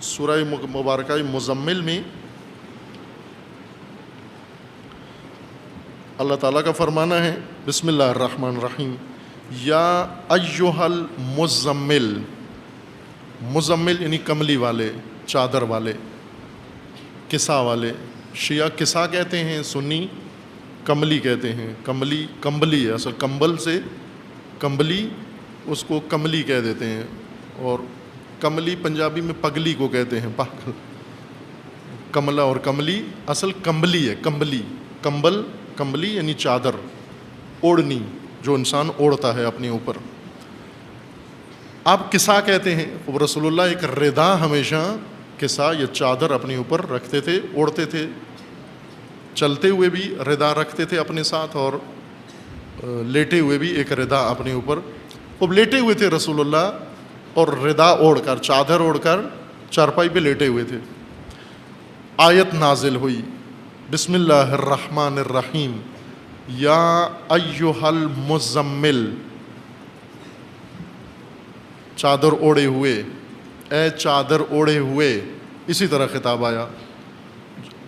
سورہ مبارکہ مزمل میں اللہ تعالیٰ کا فرمانا ہے، بسم اللہ الرحمن الرحیم، یا ایہا المزمل، مزمل یعنی کملی والے، چادر والے، کسا والے۔ شیعہ کسا کہتے ہیں، سنی کملی کہتے ہیں۔ کملی، کمبلی ہے اصل، کمبل سے کمبلی، اس کو کملی کہہ دیتے ہیں۔ اور کملی پنجابی میں پگلی کو کہتے ہیں، پاگل۔ کملا اور کملی اصل کمبلی ہے، کمبلی، کمبل، کمبلی یعنی چادر، اوڑھنی جو انسان اوڑھتا ہے اپنے اوپر۔ آپ کسا کہتے ہیں، رسول اللہ ایک ردا ہمیشہ کسا، یہ چادر اپنے اوپر رکھتے تھے، اوڑھتے تھے، چلتے ہوئے بھی ردا رکھتے تھے اپنے ساتھ، اور لیٹے ہوئے بھی ایک ردا اپنے اوپر۔ اب لیٹے ہوئے تھے رسول اللہ اور ردا اوڑھ کر، چادر اوڑھ کر چارپائی پہ لیٹے ہوئے تھے۔ آیت نازل ہوئی، بسم اللہ الرحمن الرحیم، یا ایہا المزمل، چادر اوڑھے ہوئے، اے چادر اوڑھے ہوئے، اسی طرح خطاب آیا،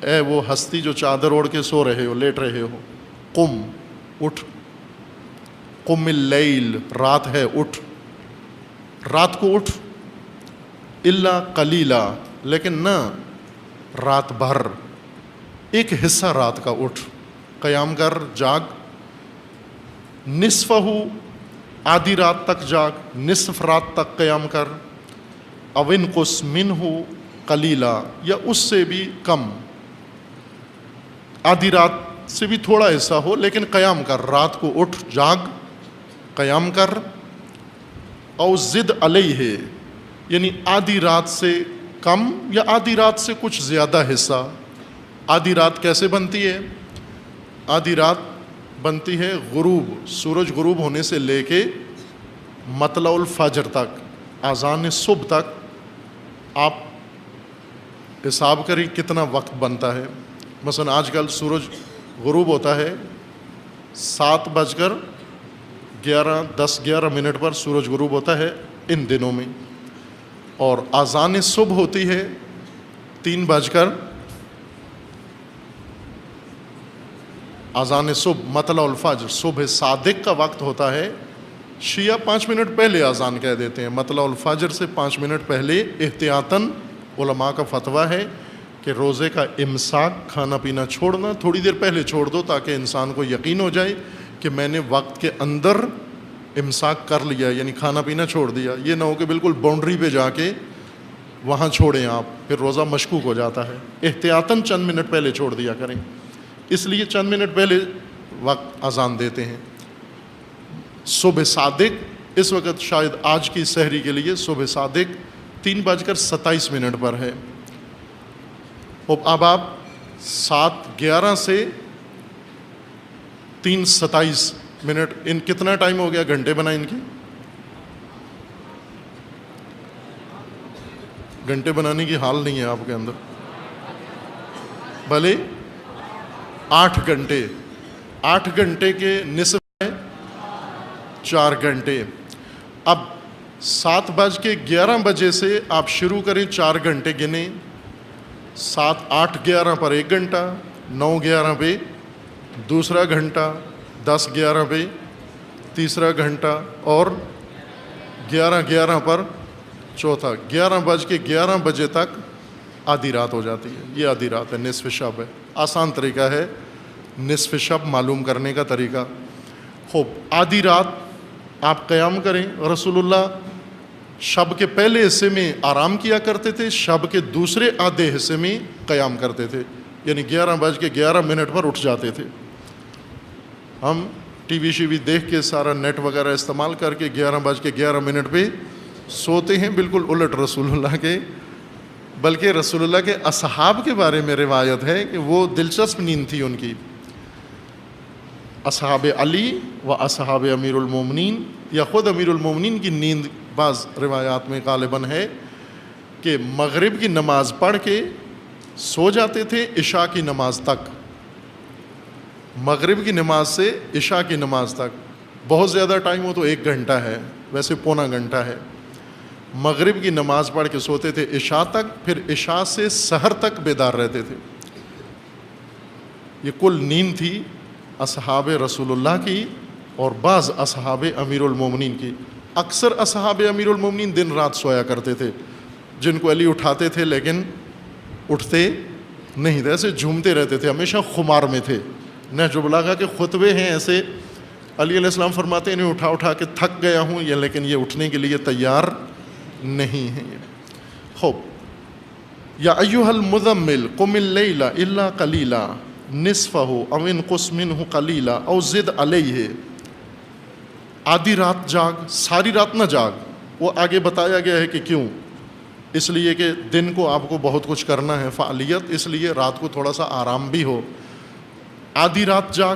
اے وہ ہستی جو چادر اوڑھ کے سو رہے ہو، لیٹ رہے ہو، قم، اٹھ، قم اللیل، رات ہے، اٹھ، رات کو اٹھ، الا قلیلا، لیکن نہ رات بھر، ایک حصہ رات کا اٹھ، قیام کر، جاگ، نصفہ، آدھی رات تک جاگ، نصف رات تک قیام کر، او انقص منہ، قلیلا یا اس سے بھی کم، آدھی رات سے بھی تھوڑا حصہ ہو لیکن قیام کر، رات کو اٹھ جاگ قیام کر، او زد علیہ یعنی آدھی رات سے کم یا آدھی رات سے کچھ زیادہ حصہ۔ آدھی رات کیسے بنتی ہے؟ آدھی رات بنتی ہے غروب، سورج غروب ہونے سے لے کے مطلع الفجر تک، اذان صبح تک آپ حساب کریں کتنا وقت بنتا ہے۔ مثلا آج کل سورج غروب ہوتا ہے 7:10-11 پر سورج غروب ہوتا ہے ان دنوں میں، اور اذان صبح ہوتی ہے 3 اذان صبح مطلع الفجر صبح صادق کا وقت ہوتا ہے۔ شیعہ 5 منٹ پہلے اذان کہہ دیتے ہیں، مطلع الفجر سے 5 منٹ پہلے احتیاطاً علماء کا فتویٰ ہے کہ روزے کا امساک، کھانا پینا چھوڑنا تھوڑی دیر پہلے چھوڑ دو تاکہ انسان کو یقین ہو جائے کہ میں نے وقت کے اندر امساک کر لیا، یعنی کھانا پینا چھوڑ دیا۔ یہ نہ ہو کہ بالکل باؤنڈری پہ جا کے وہاں چھوڑیں آپ، پھر روزہ مشکوک ہو جاتا ہے۔ احتیاطاً چند منٹ پہلے چھوڑ دیا کریں، اس لیے چند منٹ پہلے وقت اذان دیتے ہیں۔ صبح صادق اس وقت شاید آج کی سحری کے لیے صبح صادق 3:27 پر ہے۔ اب آپ 7:11 سے 3:27 ان کتنا ٹائم ہو گیا؟ گھنٹے بنائیں ان کی، گھنٹے بنانے کی حال نہیں ہے آپ کے اندر، بھلے 8 گھنٹے، 8 گھنٹے کے نصف ہے 4 گھنٹے۔ اب 7:11 سے آپ شروع کریں 4 گھنٹے گنیں، 7, 8, 11 پر 1 گھنٹہ، 9, 11 پہ دوسرا گھنٹہ، 10, 11 پہ تیسرا گھنٹہ، اور 11, 11 پر چوتھا۔ 11:11 تک آدھی رات ہو جاتی ہے۔ یہ آدھی رات ہے، نصف شب ہے۔ آسان طریقہ ہے نصف شب معلوم کرنے کا طریقہ۔ خوب، آدھی رات آپ قیام کریں۔ رسول اللہ شب کے پہلے حصے میں آرام کیا کرتے تھے، شب کے دوسرے آدھے حصے میں قیام کرتے تھے، یعنی 11:11 پر اٹھ جاتے تھے۔ ہم ٹی وی شی وی دیکھ کے سارا نیٹ وغیرہ استعمال کر کے 11:11 پہ سوتے ہیں، بالکل الٹ رسول اللہ کے۔ بلکہ رسول اللہ کے اصحاب کے بارے میں روایت ہے کہ وہ دلچسپ نیند تھی ان کی۔ اصحاب علی و اصحاب امیر المومنین، یا خود امیر المومنین کی نیند بعض روایات میں غالباً ہے کہ مغرب کی نماز پڑھ کے سو جاتے تھے عشاء کی نماز تک، مغرب کی نماز سے عشاء کی نماز تک۔ بہت زیادہ ٹائم ہو تو 1 گھنٹہ ہے، ویسے پونا گھنٹہ ہے۔ مغرب کی نماز پڑھ کے سوتے تھے عشاء تک، پھر عشاء سے سحر تک بیدار رہتے تھے۔ یہ کل نیند تھی اصحاب رسول اللہ کی اور بعض اصحاب امیر المومنین کی۔ اکثر اصحاب امیر المومنین دن رات سویا کرتے تھے، جن کو علی اٹھاتے تھے لیکن اٹھتے نہیں تھے، ایسے جھومتے رہتے تھے، ہمیشہ خمار میں تھے۔ نہج البلاغہ کے خطبے ہیں ایسے، علی علیہ السلام فرماتے ہیں انہیں اٹھا اٹھا کے تھک گیا ہوں، یہ لیکن یہ اٹھنے کے لیے تیار نہیں ہے۔ خوب، یا ایھا المزمل قم اللیل الا قلیلا نصفہ او انقص منہ قلیلا او زد علیہ۔ آدھی رات جاگ، ساری رات نہ جاگ۔ وہ آگے بتایا گیا ہے کہ کیوں، اس لیے کہ دن کو آپ کو بہت کچھ کرنا ہے فعالیت، اس لیے رات کو تھوڑا سا آرام بھی ہو۔ آدھی رات جاگ،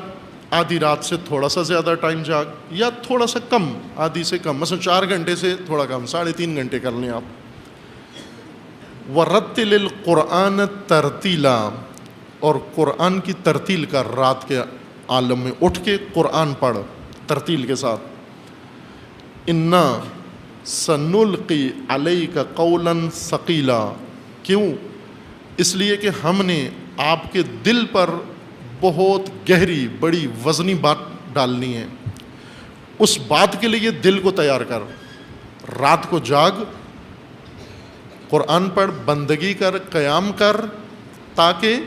آدھی رات سے تھوڑا سا زیادہ ٹائم جاگ، یا تھوڑا سا کم، آدھی سے کم، مثلا 4 گھنٹے سے تھوڑا کم، 3.5 گھنٹے کر لیں آپ۔ وَرَتِّلِ الْقُرْآنَ تَرْتِيلًا، اور قرآن کی ترتیل کر، رات کے عالم میں اٹھ کے قرآن پڑھ ترتیل کے ساتھ۔ اِنَّا سَنُلْقِي عَلَيْكَ قَوْلًا ثَقِيلًا، کیوں؟ اس لیے کہ ہم نے آپ کے دل پر بہت گہری بڑی وزنی بات ڈالنی ہے۔ اس بات کے لیے دل کو تیار کر، رات کو جاگ، قرآن پڑھ، بندگی کر، قیام کر، تاکہ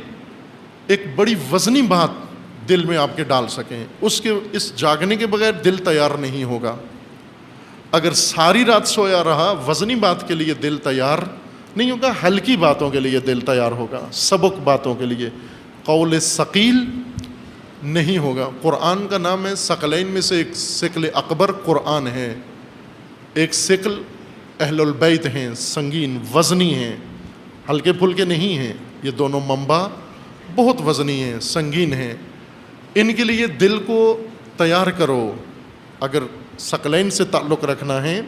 ایک بڑی وزنی بات دل میں آپ کے ڈال سکیں۔ اس جاگنے کے بغیر دل تیار نہیں ہوگا۔ اگر ساری رات سویا رہا، وزنی بات کے لیے دل تیار نہیں ہوگا، ہلکی باتوں کے لیے دل تیار ہوگا، سبک باتوں کے لیے، قول ثقیل نہیں ہوگا۔ قرآن کا نام ہے، ثقلین میں سے ایک ثقل اکبر قرآن ہے، ایک ثقل اہل البیت ہیں، سنگین وزنی ہیں، ہلکے پھلکے نہیں ہیں، یہ دونوں منبع بہت وزنی ہیں، سنگین ہیں، ان کے لیے دل کو تیار کرو۔ اگر ثقلین سے تعلق رکھنا ہے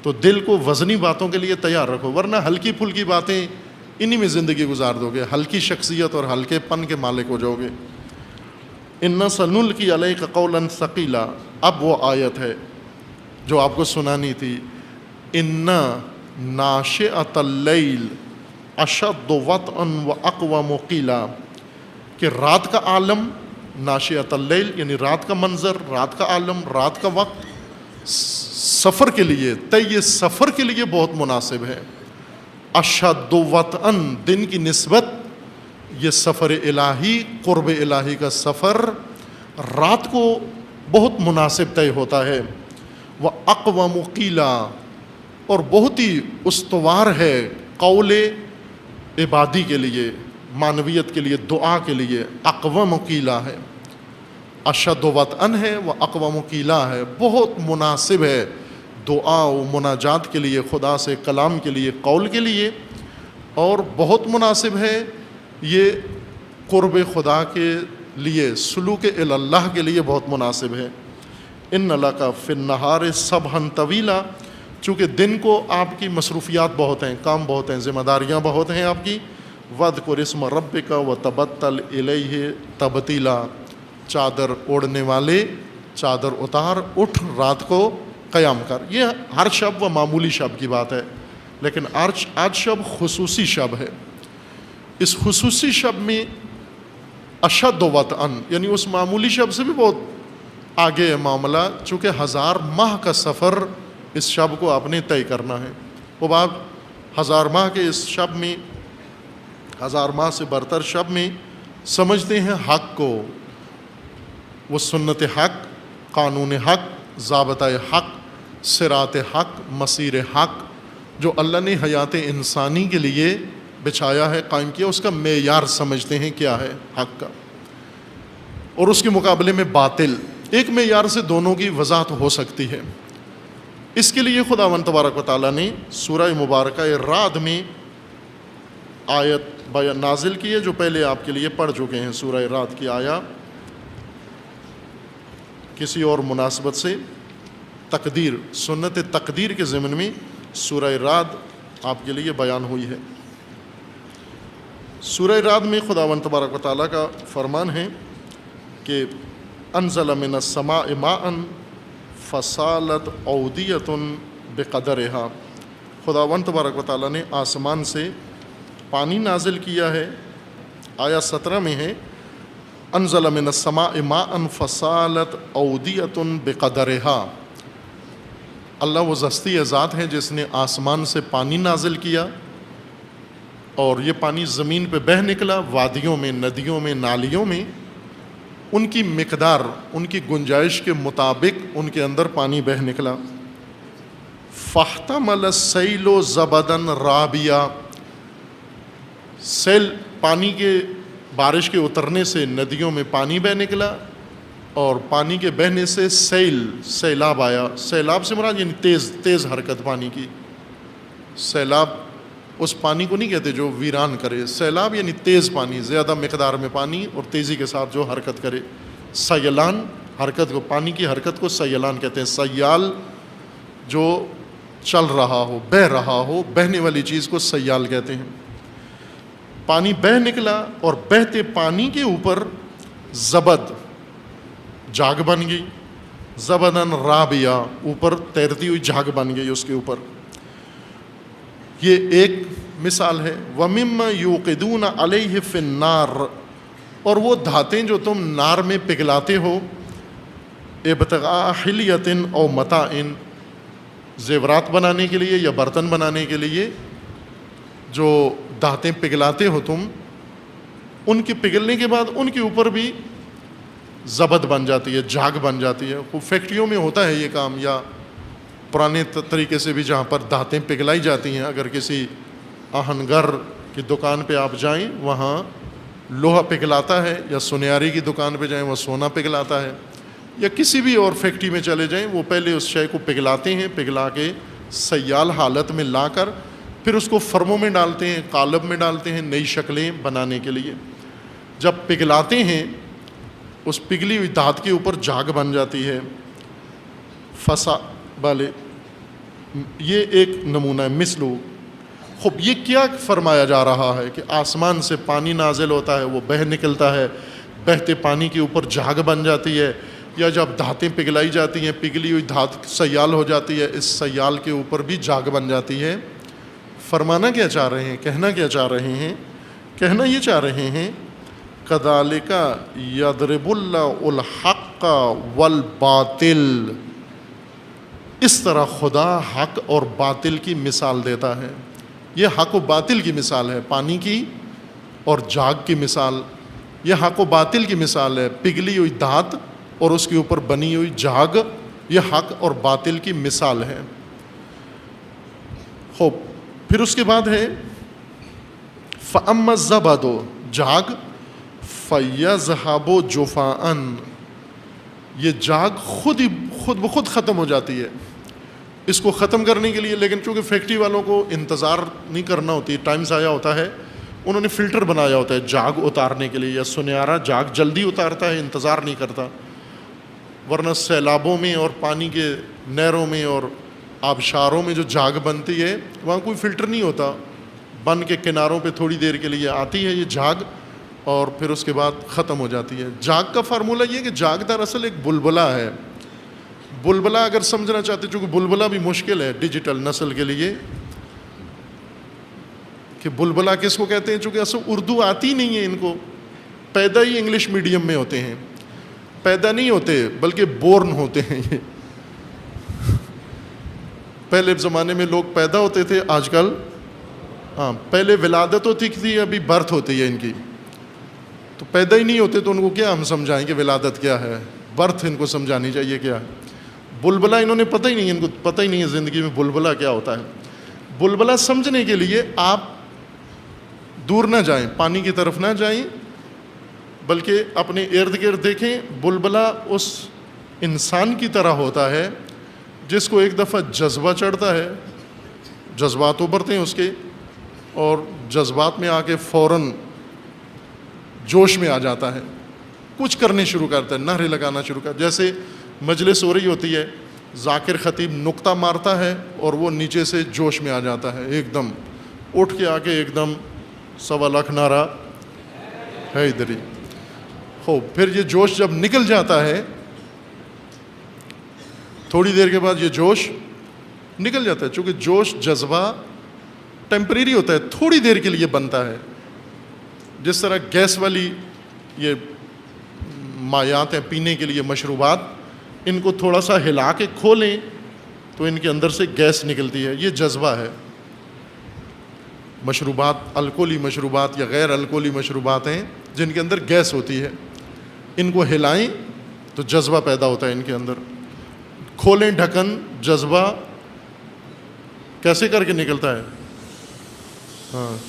تو دل کو وزنی باتوں کے لیے تیار رکھو، ورنہ ہلکی پھلکی باتیں انہی میں زندگی گزار دو گے، ہلکی شخصیت اور ہلکے پن کے مالک ہو جاؤ گے۔ اِنَّا سَنُلْقِي عَلَيْكَ قَوْلًا ثَقِيلًا، اب وہ آیت ہے جو آپ کو سنانی تھی، اِنَّا نَاشِئَةَ اللَّيْلِ أَشَدُّ وَطْئًا وَأَقْوَمُ قِيلًا، کہ رات کا عالم، ناشئۃ اللیل یعنی رات کا منظر، رات کا عالم، رات کا وقت سفر کے لیے، طے سفر کے لیے بہت مناسب ہے۔ اشد وطئن، دن کی نسبت، یہ سفر الہی، قرب الہی کا سفر رات کو بہت مناسب طے ہوتا ہے۔ وَأَقْوَمُ قِيلًا، اور بہت ہی استوار ہے قول عبادی کے لیے، معنویت کے لیے، دعا کے لیے، اقوام قیلا ہے، اشد وطئن ہے، وہ اقوام قیلا ہے، بہت مناسب ہے دعا و مناجات کے لیے، خدا سے کلام کے لیے، قول کے لیے، اور بہت مناسب ہے یہ قرب خدا کے لیے، سلوک اللہ کے لیے بہت مناسب ہے۔ ان لک فی النہار سبحا طویلا، چونکہ دن کو آپ کی مصروفیات بہت ہیں، کام بہت ہیں، ذمہ داریاں بہت ہیں آپ کی، وَاذْكُرِ اسْمَ رَبِّكَ وَتَبَتَّلْ إِلَيْهِ تَبْتِيلًا، چادر اوڑھنے والے چادر اتار، اٹھ رات کو قیام کر۔ یہ ہر شب و معمولی شب کی بات ہے، لیکن آج شب خصوصی شب ہے۔ اس خصوصی شب میں اشد وطئن، یعنی اس معمولی شب سے بھی بہت آگے ہے معاملہ، چونکہ 1000 ماہ کا سفر اس شب کو آپ نے طے کرنا ہے۔ وہ آپ 1000 ماہ کے اس شب میں، 1000 ماہ سے برتر شب میں سمجھتے ہیں حق کو، وہ سنت حق، قانون حق، ضابطۂ حق، صراط حق، مسیر حق، جو اللہ نے حیات انسانی کے لیے بچھایا ہے، قائم کیا، اس کا معیار سمجھتے ہیں کیا ہے حق کا، اور اس کے مقابلے میں باطل، ایک معیار سے دونوں کی وضاحت ہو سکتی ہے۔ اس کے لیے خداوند تبارک و تعالیٰ نے سورہ مبارکہ رعد میں آیت بیان نازل کی ہے، جو پہلے آپ کے لیے پڑھ چکے ہیں۔ سورہ رعد کی آیا کسی اور مناسبت سے تقدیر، سنت تقدیر کے ضمن میں سورہ رعد آپ کے لیے بیان ہوئی ہے۔ سورہ رعد میں خداوند تبارک و تعالیٰ کا فرمان ہے کہ انزل من السماء ماء فسالت اودیۃ بقدرہا، خداوند تبارک و تعالیٰ نے آسمان سے پانی نازل کیا ہے۔ آیا 17 میں ہے، انزل من السماء ماء فسالت اودیۃ بقدرہا، اللہ وہ ذاتی ذات ہے جس نے آسمان سے پانی نازل کیا، اور یہ پانی زمین پہ بہہ نکلا، وادیوں میں، ندیوں میں، نالیوں میں، ان کی مقدار، ان کی گنجائش کے مطابق ان کے اندر پانی بہہ نکلا۔ فاحتمل السیل زبدا رابیا، سیل، پانی کے، بارش کے اترنے سے ندیوں میں پانی بہہ نکلا، اور پانی کے بہنے سے سیلاب آیا۔ سیلاب سے مراد یعنی تیز حرکت پانی کی۔ سیلاب اس پانی کو نہیں کہتے جو ویران کرے، سیلاب یعنی تیز پانی، زیادہ مقدار میں پانی اور تیزی کے ساتھ جو حرکت کرے۔ سیلان، حرکت کو، پانی کی حرکت کو سیلان کہتے ہیں۔ سیال جو چل رہا ہو، بہہ رہا ہو، بہنے والی چیز کو سیال کہتے ہیں۔ پانی بہہ نکلا، اور بہتے پانی کے اوپر زبد، جھاگ بن گئی، زبدن رابیا، اوپر تیرتی ہوئی جھاگ بن گئی اس کے اوپر۔ یہ ایک مثال ہے۔ وَمِمَّا يُوقِدُونَ عَلَيْهِ فِي النَّارِ، اور وہ دھاتیں جو تم نار میں پگھلاتے ہو، ابتغاء حلیۃ او متاع، زیورات بنانے کے لیے یا برتن بنانے کے لیے جو دھاتیں پگھلاتے ہو تم، ان کے پگھلنے کے بعد ان کے اوپر بھی زبد بن جاتی ہے، جھاگ بن جاتی ہے۔ وہ فیکٹریوں میں ہوتا ہے یہ کام، یا پرانے طریقے سے بھی جہاں پر دھاتیں پگھلائی جاتی ہیں، اگر کسی آہنگر کی دکان پہ آپ جائیں وہاں لوہا پگھلاتا ہے، یا سنیاری کی دکان پہ جائیں وہ سونا پگھلاتا ہے، یا کسی بھی اور فیکٹری میں چلے جائیں وہ پہلے اس شے کو پگھلاتے ہیں، پگھلا کے سیال حالت میں لا کر پھر اس کو فرموں میں ڈالتے ہیں، قالب میں ڈالتے ہیں نئی شکلیں بنانے کے لیے۔ جب پگھلاتے ہیں اس پگھلی ہوئی دھات کے اوپر جھاگ بن جاتی ہے، فسا والے یہ ایک نمونہ ہے مثلو۔ خوب یہ کیا فرمایا جا رہا ہے کہ آسمان سے پانی نازل ہوتا ہے، وہ بہہ نکلتا ہے، بہتے پانی کے اوپر جھاگ بن جاتی ہے، یا جب دھاتیں پگھلائی جاتی ہیں پگھلی ہوئی دھات سیال ہو جاتی ہے، اس سیال کے اوپر بھی جھاگ بن جاتی ہے۔ فرمانا کیا چاہ رہے ہیں، کہنا کیا چاہ رہے ہیں؟ کہنا یہ چاہ رہے ہیں کذالک یضرب اللہ الحق والباطل، اس طرح خدا حق اور باطل کی مثال دیتا ہے۔ یہ حق و باطل کی مثال ہے، پانی کی اور جھاگ کی مثال، یہ حق و باطل کی مثال ہے، پگھلی ہوئی دھات اور اس کے اوپر بنی ہوئی جھاگ، یہ حق اور باطل کی مثال ہے۔ خوب پھر اس کے بعد ہے فَأَمَّا الزَّبَدُ، جھاگ، فَيَذْهَبُ جُفَاءً، یہ جھاگ خود بخود ختم ہو جاتی ہے۔ اس کو ختم کرنے کے لیے لیکن چونکہ فیکٹری والوں کو انتظار نہیں کرنا ہوتی، ٹائم ضائع ہوتا ہے، انہوں نے فلٹر بنایا ہوتا ہے جھاگ اتارنے کے لیے، یا سنیارا جھاگ جلدی اتارتا ہے، انتظار نہیں کرتا، ورنہ سیلابوں میں اور پانی کے نہروں میں اور آبشاروں میں جو جھاگ بنتی ہے وہاں کوئی فلٹر نہیں ہوتا، بن کے کناروں پہ تھوڑی دیر کے لیے آتی ہے یہ جھاگ اور پھر اس کے بعد ختم ہو جاتی ہے۔ جھاگ کا فارمولہ یہ کہ جھاگ دراصل ایک بلبلہ ہے۔ بلبلہ اگر سمجھنا چاہتے، چونکہ بلبلہ بھی مشکل ہے ڈیجیٹل نسل کے لیے کہ بلبلہ کس کو کہتے ہیں، چونکہ اصل اردو آتی نہیں ہے ان کو، پیدا ہی انگلش میڈیم میں ہوتے ہیں، پیدا نہیں ہوتے بلکہ بورن ہوتے ہیں یہ۔ پہلے زمانے میں لوگ پیدا ہوتے تھے، آج کل پہلے ولادت ہوتی تھی، ابھی برتھ ہوتی ہے ان کی، تو پیدا ہی نہیں ہوتے تو ان کو کیا ہم سمجھائیں کہ ولادت کیا ہے، برتھ ان کو سمجھانی چاہیے کیا ہے۔ بلبلہ انہوں نے پتہ ہی نہیں، ان کو پتہ ہی نہیں ہے زندگی میں بلبلہ کیا ہوتا ہے۔ بلبلہ سمجھنے کے لیے آپ دور نہ جائیں، پانی کی طرف نہ جائیں، بلکہ اپنے ارد گرد دیکھیں۔ بلبلہ اس انسان کی طرح ہوتا ہے جس کو ایک دفعہ جذبہ چڑھتا ہے، جذبات ابھرتے ہیں اس کے، اور جذبات میں آ کے فوراً جوش میں آ جاتا ہے، کچھ کرنے شروع کرتا ہے، نعرے لگانا شروع کرتا ہے۔ جیسے مجلس ہو رہی ہوتی ہے، ذاکر خطیب نقطہ مارتا ہے اور وہ نیچے سے جوش میں آ جاتا ہے، ایک دم اٹھ کے آ کے ایک دم 1.25 لاکھ نعرہ ہے ادھر ہی۔ پھر یہ جوش جب نکل جاتا ہے، تھوڑی دیر کے بعد یہ جوش نکل جاتا ہے، چونکہ جوش جذبہ ٹیمپریری ہوتا ہے، تھوڑی دیر کے لیے بنتا ہے۔ جس طرح گیس والی یہ مایات ہیں پینے کے لیے مشروبات، ان کو تھوڑا سا ہلا کے کھولیں تو ان کے اندر سے گیس نکلتی ہے، یہ جذبہ ہے۔ مشروبات، الکولی مشروبات یا غیر الکولی مشروبات ہیں جن کے اندر گیس ہوتی ہے، ان کو ہلائیں تو جذبہ پیدا ہوتا ہے ان کے اندر، کھولیں ڈھکن، جذبہ کیسے کر کے نکلتا ہے؟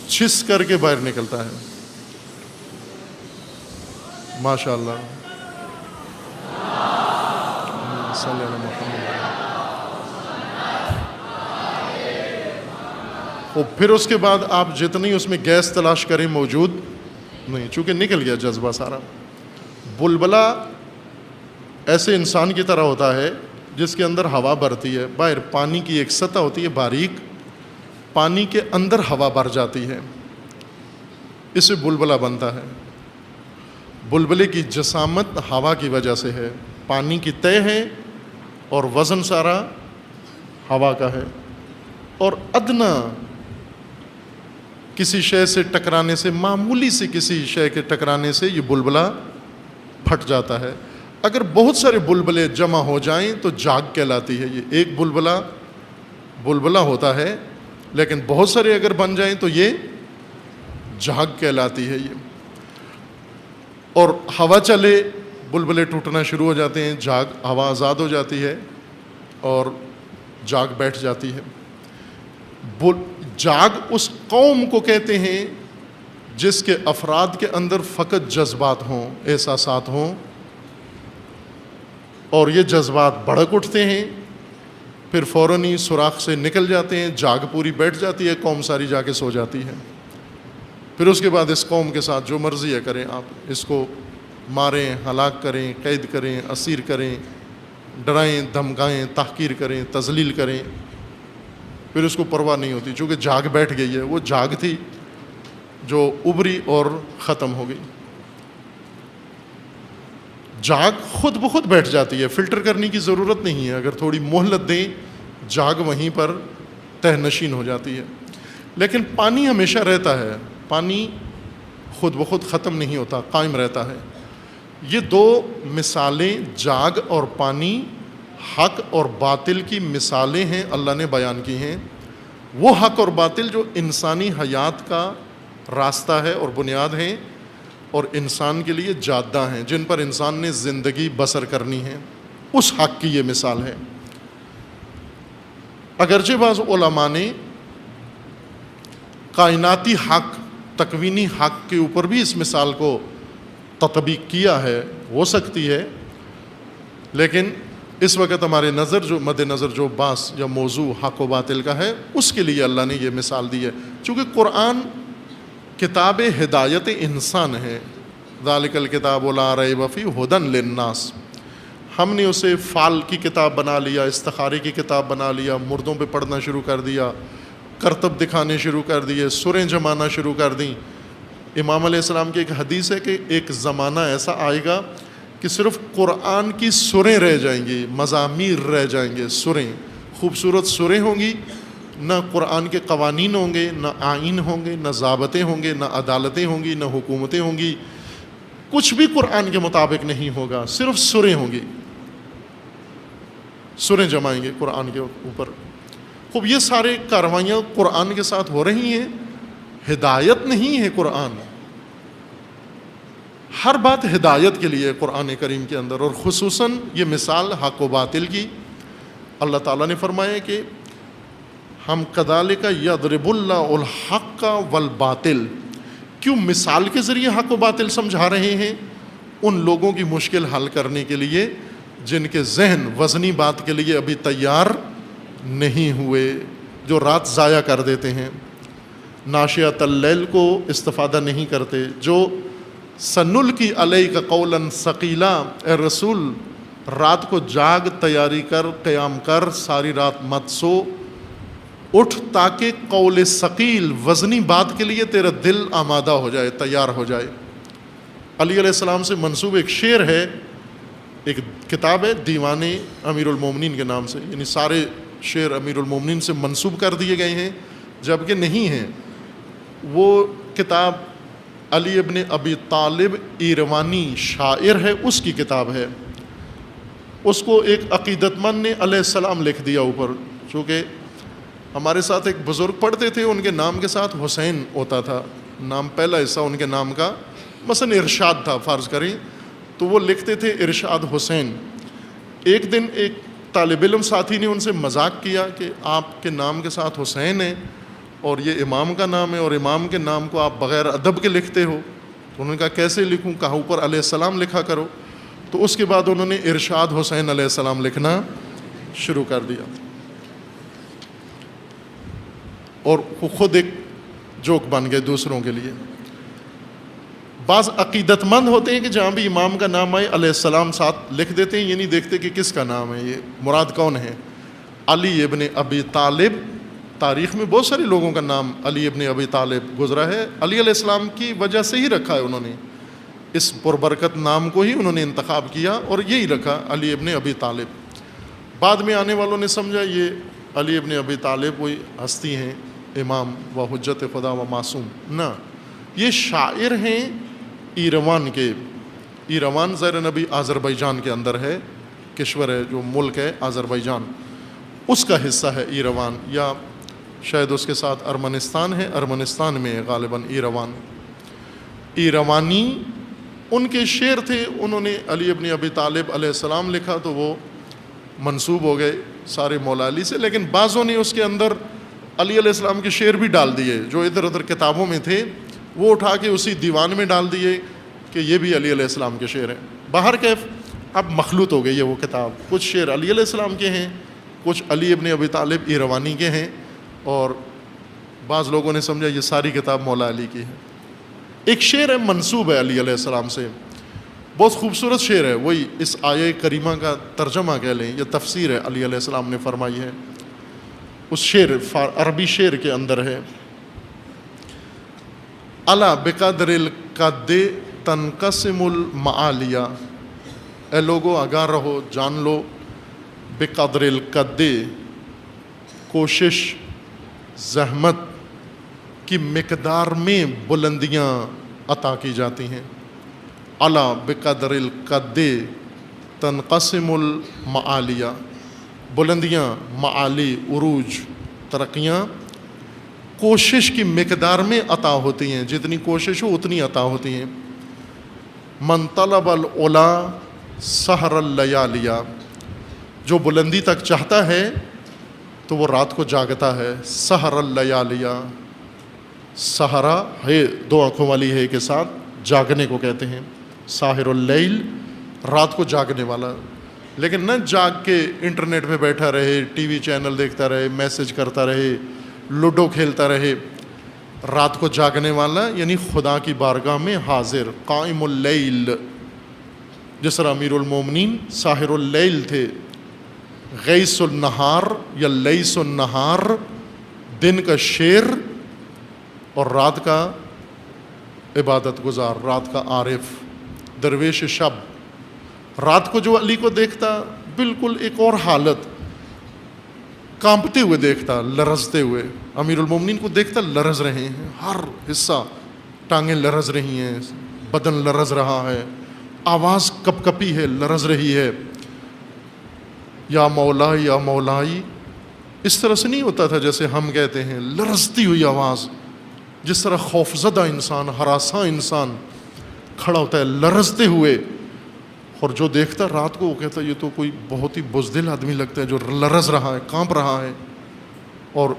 چھس کر کے باہر نکلتا ہے۔ ماشاء اللہ، صلی اللہ علیہ وسلم۔ اور پھر اس کے بعد آپ جتنی اس میں گیس تلاش کریں موجود نہیں، چونکہ نکل گیا جذبہ سارا۔ بلبلہ ایسے انسان کی طرح ہوتا ہے جس کے اندر ہوا بھرتی ہے، باہر پانی کی ایک سطح ہوتی ہے باریک، پانی کے اندر ہوا بھر جاتی ہے، اس سے بلبلہ بنتا ہے۔ بلبلے کی جسامت ہوا کی وجہ سے ہے، پانی کی تہ ہے اور وزن سارا ہوا کا ہے، اور ادنا کسی شے سے ٹکرانے سے، معمولی سے کسی شے کے ٹکرانے سے یہ بلبلہ پھٹ جاتا ہے۔ اگر بہت سارے بلبلے جمع ہو جائیں تو جھاگ کہلاتی ہے۔ یہ ایک بلبلہ ہوتا ہے، لیکن بہت سارے اگر بن جائیں تو یہ جھاگ کہلاتی ہے۔ یہ اور ہوا چلے بلبلے ٹوٹنا شروع ہو جاتے ہیں، جھاگ، ہوا آزاد ہو جاتی ہے اور جھاگ بیٹھ جاتی ہے۔ جھاگ اس قوم کو کہتے ہیں جس کے افراد کے اندر فقط جذبات ہوں، احساسات ہوں، اور یہ جذبات بھڑک اٹھتے ہیں، پھر فوراً ہی سوراخ سے نکل جاتے ہیں، جاگ پوری بیٹھ جاتی ہے، قوم ساری جا کے سو جاتی ہے۔ پھر اس کے بعد اس قوم کے ساتھ جو مرضی ہے کریں، آپ اس کو ماریں، ہلاک کریں، قید کریں، اسیر کریں، ڈرائیں، دھمکائیں، تحقیر کریں، تذلیل کریں، پھر اس کو پرواہ نہیں ہوتی، چونکہ جاگ بیٹھ گئی ہے۔ وہ جاگ تھی جو ابری اور ختم ہو گئی۔ جاگ خود بخود بیٹھ جاتی ہے، فلٹر کرنے کی ضرورت نہیں ہے، اگر تھوڑی مہلت دیں جاگ وہیں پر تہ نشین ہو جاتی ہے۔ لیکن پانی ہمیشہ رہتا ہے، پانی خود بخود ختم نہیں ہوتا، قائم رہتا ہے۔ یہ دو مثالیں، جاگ اور پانی، حق اور باطل کی مثالیں ہیں، اللہ نے بیان کی ہیں۔ وہ حق اور باطل جو انسانی حیات کا راستہ ہے اور بنیاد ہیں اور انسان کے لیے جادہ ہیں، جن پر انسان نے زندگی بسر کرنی ہے، اس حق کی یہ مثال ہے۔ اگرچہ بعض علماء نے کائناتی حق، تکوینی حق کے اوپر بھی اس مثال کو تطبیق کیا ہے، ہو سکتی ہے، لیکن اس وقت ہمارے مد نظر جو باس یا موضوع حق و باطل کا ہے، اس کے لیے اللہ نے یہ مثال دی ہے۔ چونکہ قرآن کتاب ہدایت انسان ہے، ذالک الکتاب لا ریب فیہ ھدی للناس، ہم نے اسے فال کی کتاب بنا لیا، استخارے کی کتاب بنا لیا، مردوں پہ پڑھنا شروع کر دیا، کرتب دکھانے شروع کر دیے، سوریں جمانا شروع کر دیں۔ امام علیہ السلام کی ایک حدیث ہے کہ ایک زمانہ ایسا آئے گا کہ صرف قرآن کی سوریں رہ جائیں گی، مزامیر رہ جائیں گے، سوریں، خوبصورت سوریں ہوں گی، نہ قرآن کے قوانین ہوں گے، نہ آئین ہوں گے، نہ ضابطے ہوں گے، نہ عدالتیں ہوں گی، نہ حکومتیں ہوں گی، کچھ بھی قرآن کے مطابق نہیں ہوگا، صرف سوریں ہوں گی، سوریں جمائیں گے قرآن کے اوپر۔ خوب یہ سارے کاروائیاں قرآن کے ساتھ ہو رہی ہیں، ہدایت نہیں ہے قرآن، ہر بات ہدایت کے لیے قرآن کریم کے اندر، اور خصوصاً یہ مثال حق و باطل کی۔ اللہ تعالیٰ نے فرمایا کہ ہم کذالک یضرب اللہ الحق والباطل، کیوں مثال کے ذریعے حق و باطل سمجھا رہے ہیں؟ ان لوگوں کی مشکل حل کرنے کے لیے جن کے ذہن وزنی بات کے لیے ابھی تیار نہیں ہوئے، جو رات ضائع کر دیتے ہیں، ناشیۃ اللیل کو استفادہ نہیں کرتے، جو سنلقی علیک قولا ثقیلا، اے رسول رات کو جاگ، تیاری کر، قیام کر، ساری رات مت سو، اٹھ تاکہ قول ثقیل، وزنی بات کے لیے تیرا دل آمادہ ہو جائے، تیار ہو جائے۔ علی علیہ السلام سے منسوب ایک شعر ہے، ایک کتاب ہے دیوان امیر المومنین کے نام سے، یعنی سارے شعر امیر المومنین سے منسوب کر دیے گئے ہیں جبکہ نہیں ہیں۔ وہ کتاب علی ابن ابی طالب ایروانی شاعر ہے، اس کی کتاب ہے، اس کو ایک عقیدت مند نے علیہ السلام لکھ دیا اوپر۔ چونکہ ہمارے ساتھ ایک بزرگ پڑھتے تھے، ان کے نام کے ساتھ حسین ہوتا تھا، نام پہلا حصہ ان کے نام کا مثلا ارشاد تھا فرض کریں، تو وہ لکھتے تھے ارشاد حسین۔ ایک دن ایک طالب علم ساتھی نے ان سے مذاق کیا کہ آپ کے نام کے ساتھ حسین ہے اور یہ امام کا نام ہے، اور امام کے نام کو آپ بغیر ادب کے لکھتے ہو۔ تو انہوں نے کہا کیسے لکھوں؟ کہا اوپر علیہ السلام لکھا کرو۔ تو اس کے بعد انہوں نے ارشاد حسین علیہ السلام لکھنا شروع کر دیا، اور خود ایک جوک بن گئے دوسروں کے لیے۔ بعض عقیدت مند ہوتے ہیں کہ جہاں بھی امام کا نام آئے علیہ السلام ساتھ لکھ دیتے ہیں، یہ نہیں دیکھتے کہ کس کا نام ہے، یہ مراد کون ہے۔ علی ابن ابی طالب، تاریخ میں بہت سارے لوگوں کا نام علی ابن ابی طالب گزرا ہے، علی علیہ السلام کی وجہ سے ہی رکھا ہے انہوں نے، اس پربرکت نام کو ہی انہوں نے انتخاب کیا اور یہی رکھا علی ابن ابی طالب۔ بعد میں آنے والوں نے سمجھا یہ علی ابن ابی طالب کوئی ہستی ہیں، امام و حجت خدا و معصوم، نہ، یہ شاعر ہیں ایروان کے۔ ایروان زیر نبی آذربائیجان کے اندر ہے، کشور ہے جو ملک ہے آذربائیجان، اس کا حصہ ہے ایروان، یا شاید اس کے ساتھ ارمنستان ہے، ارمنستان میں غالباً ایروان۔ ایروانی ان کے شعر تھے، انہوں نے علی ابن ابی طالب علیہ السلام لکھا تو وہ منسوب ہو گئے سارے مولا علی سے، لیکن بعضوں نے اس کے اندر علی علیہ السلام کے شعر بھی ڈال دیے جو ادھر ادھر کتابوں میں تھے، وہ اٹھا کے اسی دیوان میں ڈال دیے کہ یہ بھی علی علیہ السلام کے شعر ہیں۔ باہر کیف اب مخلوط ہو گئی ہے وہ کتاب، کچھ شعر علی علیہ السلام کے ہیں، کچھ علی ابن ابی طالب ایروانی کے ہیں، اور بعض لوگوں نے سمجھا یہ ساری کتاب مولا علی کی ہے۔ ایک شعر ہے منسوب ہے علی علیہ السلام سے، بہت خوبصورت شعر ہے، وہی اس آیہ کریمہ کا ترجمہ کہہ لیں، یہ تفسیر ہے علی علیہ السلام نے فرمائی ہے۔ اس شعر عربی شعر کے اندر ہے، الا بقدر القد تنقسم المعالیہ، اے لوگو آگاہ رہو، جان لو، بقدر القد، کوشش زحمت کی مقدار میں بلندیاں عطا کی جاتی ہیں۔ الا بقدر القد تنقسم المعالیہ، بلندیاں، معالی، عروج، ترقیاں کوشش کی مقدار میں عطا ہوتی ہیں، جتنی کوشش ہو اتنی عطا ہوتی ہیں۔ من طلب العلا سحر اللیالیہ، جو بلندی تک چاہتا ہے تو وہ رات کو جاگتا ہے۔ سحر اللیالیہ، سحرا ہے دو آنکھوں والی ہے کے ساتھ، جاگنے کو کہتے ہیں، ساحر اللیل، رات کو جاگنے والا، لیکن نہ جاگ کے انٹرنیٹ پہ بیٹھا رہے، ٹی وی چینل دیکھتا رہے، میسج کرتا رہے، لوڈو کھیلتا رہے۔ رات کو جاگنے والا یعنی خدا کی بارگاہ میں حاضر، قائم اللیل، جس طرح امیر المومنین ساحر اللیل تھے، غیث النہار یا لیث النہار، دن کا شیر اور رات کا عبادت گزار، رات کا عارف، درویش شب۔ رات کو جو علی کو دیکھتا بالکل ایک اور حالت، کانپتے ہوئے دیکھتا، لرزتے ہوئے۔ امیر المومنین کو دیکھتا لرز رہے ہیں، ہر حصہ، ٹانگیں لرز رہی ہیں، بدن لرز رہا ہے، آواز کپ کپی ہے، لرز رہی ہے، یا مولا یا مولائی۔ اس طرح سے نہیں ہوتا تھا جیسے ہم کہتے ہیں، لرزتی ہوئی آواز، جس طرح خوفزدہ انسان، ہراساں انسان کھڑا ہوتا ہے لرزتے ہوئے، اور جو دیکھتا رات کو وہ کہتا یہ تو کوئی بہت ہی بزدل آدمی لگتا ہے جو لرز رہا ہے، کانپ رہا ہے۔ اور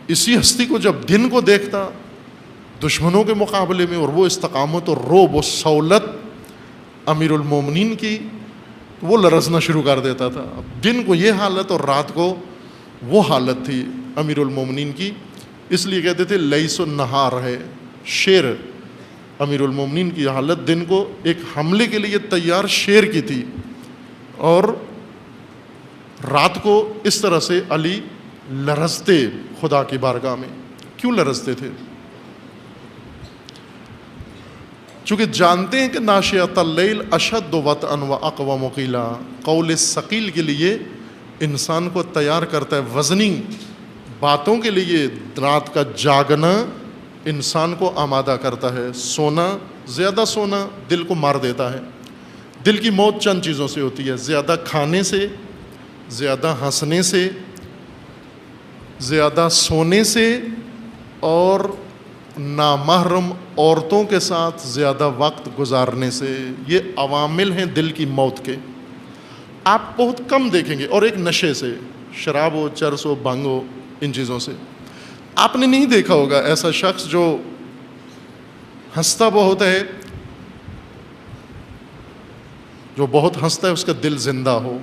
اسی ہستی کو جب دن کو دیکھتا دشمنوں کے مقابلے میں، اور وہ استقامت اور رعب و سہولت امیر المومنین کی، وہ لرزنا شروع کر دیتا تھا۔ اب دن کو یہ حالت اور رات کو وہ حالت تھی امیر المومنین کی، اس لیے کہتے تھے لیث النہار ہے۔ شیر امیر المومنین کی حالت دن کو ایک حملے کے لیے تیار شیر کی تھی، اور رات کو اس طرح سے علی لرزتے خدا کی بارگاہ میں۔ کیوں لرزتے تھے؟ چونکہ جانتے ہیں کہ ناشئۃ اللیل اشد وطئا واقوم قیلا، قول ثقیل کے لیے انسان کو تیار کرتا ہے، وزنی باتوں کے لیے رات کا جاگنا انسان کو آمادہ کرتا ہے۔ سونا، زیادہ سونا دل کو مار دیتا ہے۔ دل کی موت چند چیزوں سے ہوتی ہے، زیادہ کھانے سے، زیادہ ہنسنے سے، زیادہ سونے سے، اور نامحرم عورتوں کے ساتھ زیادہ وقت گزارنے سے۔ یہ عوامل ہیں دل کی موت کے، آپ بہت کم دیکھیں گے۔ اور ایک نشے سے، شراب ہو، چرس ہو، بھنگ ہو، ان چیزوں سے۔ آپ نے نہیں دیکھا ہوگا ایسا شخص جو ہنستا بہت ہے، جو بہت ہنستا ہے اس کا دل زندہ ہو،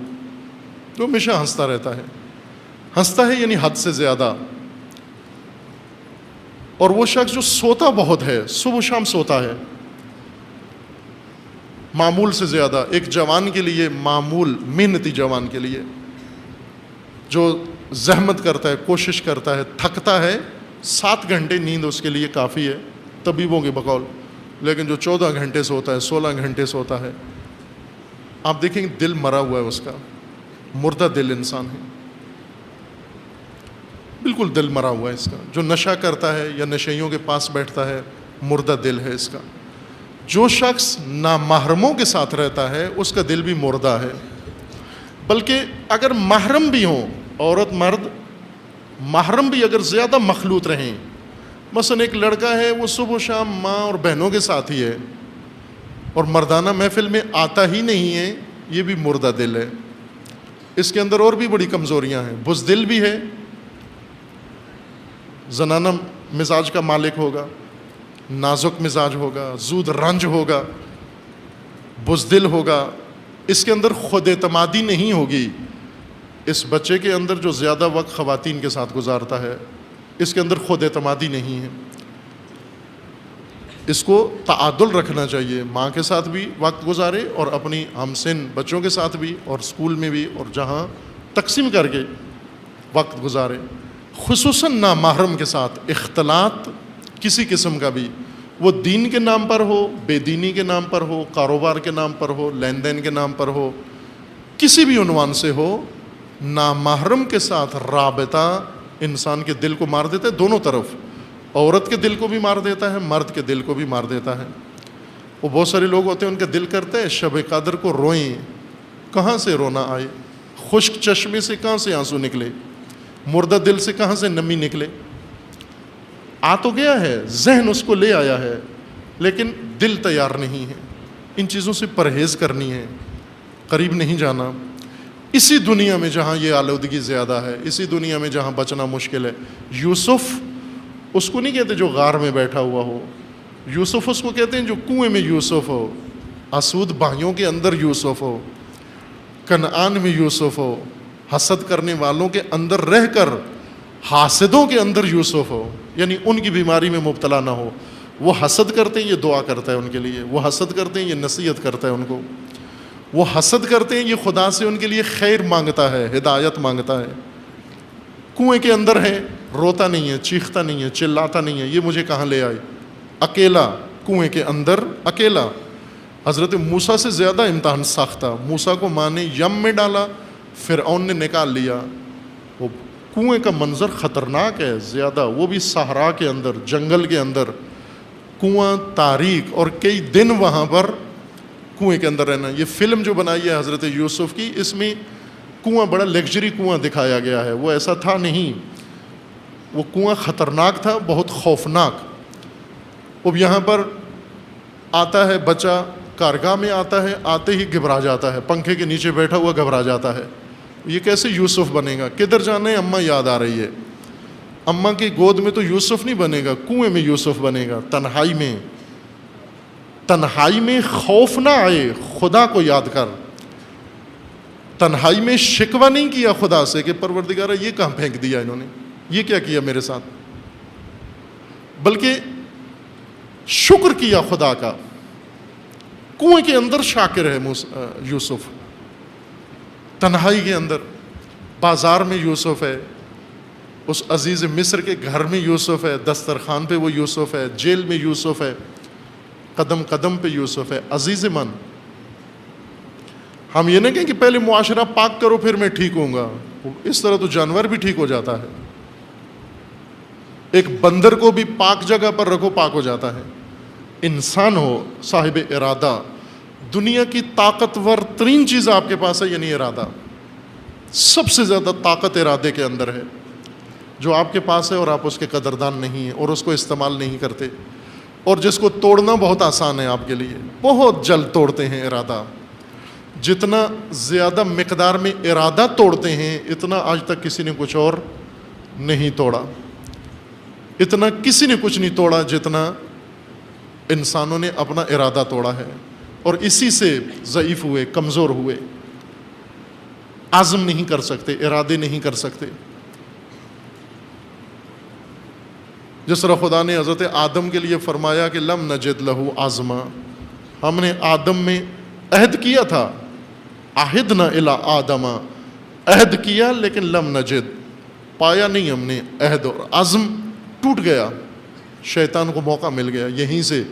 جو ہمیشہ ہنستا رہتا ہے۔ ہنستا ہے یعنی حد سے زیادہ۔ اور وہ شخص جو سوتا بہت ہے، صبح شام سوتا ہے معمول سے زیادہ، ایک جوان کے لیے معمول، محنتی جوان کے لیے جو زحمت کرتا ہے، کوشش کرتا ہے، تھکتا ہے، 7 گھنٹے نیند اس کے لیے کافی ہے طبیبوں کے بقول، لیکن جو 14 گھنٹے سوتا ہے، 16 گھنٹے سوتا ہے، آپ دیکھیں گے دل مرا ہوا ہے اس کا، مردہ دل انسان ہے، بالکل دل مرا ہوا ہے اس کا۔ جو نشہ کرتا ہے یا نشیوں کے پاس بیٹھتا ہے، مردہ دل ہے اس کا۔ جو شخص نامحرموں کے ساتھ رہتا ہے اس کا دل بھی مردہ ہے۔ بلکہ اگر محرم بھی ہوں، عورت مرد محرم بھی اگر زیادہ مخلوط رہیں، مثلا ایک لڑکا ہے وہ صبح و شام ماں اور بہنوں کے ساتھ ہی ہے اور مردانہ محفل میں آتا ہی نہیں ہے، یہ بھی مردہ دل ہے۔ اس کے اندر اور بھی بڑی کمزوریاں ہیں، بزدل بھی ہے، زنانہ مزاج کا مالک ہوگا، نازک مزاج ہوگا، زود رنج ہوگا، بزدل ہوگا، اس کے اندر خود اعتمادی نہیں ہوگی. اس بچے کے اندر جو زیادہ وقت خواتین کے ساتھ گزارتا ہے اس کے اندر خود اعتمادی نہیں ہے. اس کو تعادل رکھنا چاہیے، ماں کے ساتھ بھی وقت گزارے اور اپنی ہمسن بچوں کے ساتھ بھی، اور اسکول میں بھی، اور جہاں تقسیم کر کے وقت گزارے. خصوصاً نامحرم کے ساتھ اختلاط کسی قسم کا بھی، وہ دین کے نام پر ہو، بے دینی کے نام پر ہو، کاروبار کے نام پر ہو، لین دین کے نام پر ہو، کسی بھی عنوان سے ہو، نامحرم کے ساتھ رابطہ انسان کے دل کو مار دیتا ہے. دونوں طرف، عورت کے دل کو بھی مار دیتا ہے، مرد کے دل کو بھی مار دیتا ہے. وہ بہت سارے لوگ ہوتے ہیں ان کا دل کرتا ہے شب قدر کو روئیں، کہاں سے رونا آئے؟ خشک چشمے سے کہاں سے آنسو نکلے؟ مردہ دل سے کہاں سے نمی نکلے؟ آ تو گیا ہے، ذہن اس کو لے آیا ہے، لیکن دل تیار نہیں ہے. ان چیزوں سے پرہیز کرنی ہے، قریب نہیں جانا. اسی دنیا میں جہاں یہ آلودگی زیادہ ہے، اسی دنیا میں جہاں بچنا مشکل ہے. یوسف اس کو نہیں کہتے جو غار میں بیٹھا ہوا ہو، یوسف اس کو کہتے ہیں جو کنویں میں یوسف ہو، اسود بھائیوں کے اندر یوسف ہو، کنعان میں یوسف ہو، حسد کرنے والوں کے اندر رہ کر حاسدوں کے اندر یوسف ہو، یعنی ان کی بیماری میں مبتلا نہ ہو. وہ حسد کرتے ہیں، یہ دعا کرتا ہے ان کے لیے. وہ حسد کرتے ہیں، یہ نصیحت کرتا ہے ان کو. وہ حسد کرتے ہیں، یہ خدا سے ان کے لیے خیر مانگتا ہے، ہدایت مانگتا ہے. کنویں کے اندر ہے، روتا نہیں ہے، چیختا نہیں ہے، چلاتا نہیں ہے، یہ مجھے کہاں لے آئے؟ اکیلا کنویں کے اندر، اکیلا. حضرت موسیٰ سے زیادہ امتحان سخت تھا. موسیٰ کو ماں نے یم میں ڈالا، فرعون نے نکال لیا. وہ کنویں کا منظر خطرناک ہے زیادہ، وہ بھی صحرا کے اندر، جنگل کے اندر، کنواں تاریک، اور کئی دن وہاں پر کنویں کے اندر رہنا. یہ فلم جو بنائی ہے حضرت یوسف کی، اس میں کنواں بڑا لگژری کنواں دکھایا گیا ہے، وہ ایسا تھا نہیں. وہ کنواں خطرناک تھا، بہت خوفناک. اب یہاں پر آتا ہے بچہ، کارگاہ میں آتا ہے، آتے ہی گھبرا جاتا ہے، پنکھے کے نیچے بیٹھا ہوا گھبرا جاتا ہے. یہ کیسے یوسف بنے گا؟ کدھر جانا ہے؟ اماں یاد آ رہی ہے. اماں کی گود میں تو یوسف نہیں بنے گا، کنویں میں یوسف بنے گا. تنہائی میں، تنہائی میں خوف نہ آئے، خدا کو یاد کر. تنہائی میں شکوہ نہیں کیا خدا سے کہ پروردگارہ یہ کہاں پھینک دیا انہوں نے، یہ کیا کیا میرے ساتھ، بلکہ شکر کیا خدا کا. کنویں کے اندر شاکر ہے یوسف، تنہائی کے اندر. بازار میں یوسف ہے، اس عزیز مصر کے گھر میں یوسف ہے، دسترخوان پہ وہ یوسف ہے، جیل میں یوسف ہے، قدم قدم پہ یوسف ہے. عزیز من، ہم یہ نہ کہیں کہ پہلے معاشرہ پاک کرو پھر میں ٹھیک ہوں گا. اس طرح تو جانور بھی ٹھیک ہو جاتا ہے. ایک بندر کو بھی پاک جگہ پر رکھو، پاک ہو جاتا ہے. انسان ہو صاحب ارادہ. دنیا کی طاقتور ترین چیز آپ کے پاس ہے، یعنی ارادہ. سب سے زیادہ طاقت ارادے کے اندر ہے، جو آپ کے پاس ہے اور آپ اس کے قدردان نہیں ہیں اور اس کو استعمال نہیں کرتے. اور جس کو توڑنا بہت آسان ہے آپ کے لیے، بہت جلد توڑتے ہیں ارادہ. جتنا زیادہ مقدار میں ارادہ توڑتے ہیں، اتنا آج تک کسی نے کچھ اور نہیں توڑا. اتنا کسی نے کچھ نہیں توڑا جتنا انسانوں نے اپنا ارادہ توڑا ہے، اور اسی سے ضعیف ہوئے، کمزور ہوئے. عزم نہیں کر سکتے، ارادے نہیں کر سکتے. جس طرح خدا نے حضرت آدم کے لیے فرمایا کہ لم نجد لہو عزما، ہم نے آدم میں عہد کیا تھا. عہدنا الی آدم، عہد کیا لیکن لم نجد، پایا نہیں ہم نے عہد، اور عزم ٹوٹ گیا. شیطان کو موقع مل گیا یہیں سے،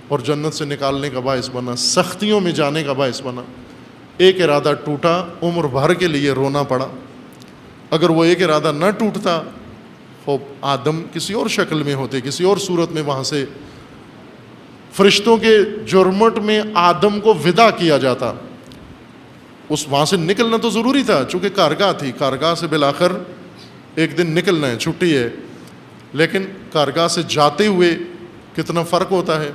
اور جنت سے نکالنے کا باعث بنا، سختیوں میں جانے کا باعث بنا. ایک ارادہ ٹوٹا، عمر بھر کے لیے رونا پڑا. اگر وہ ایک ارادہ نہ ٹوٹتا، وہ آدم کسی اور شکل میں ہوتے، کسی اور صورت میں. وہاں سے فرشتوں کے جرمٹ میں آدم کو ودا کیا جاتا. وہاں سے نکلنا تو ضروری تھا، چونکہ کارگاہ تھی، کارگاہ سے بالآخر ایک دن نکلنا ہے، چھٹی ہے. لیکن کارگاہ سے جاتے ہوئے کتنا فرق ہوتا ہے.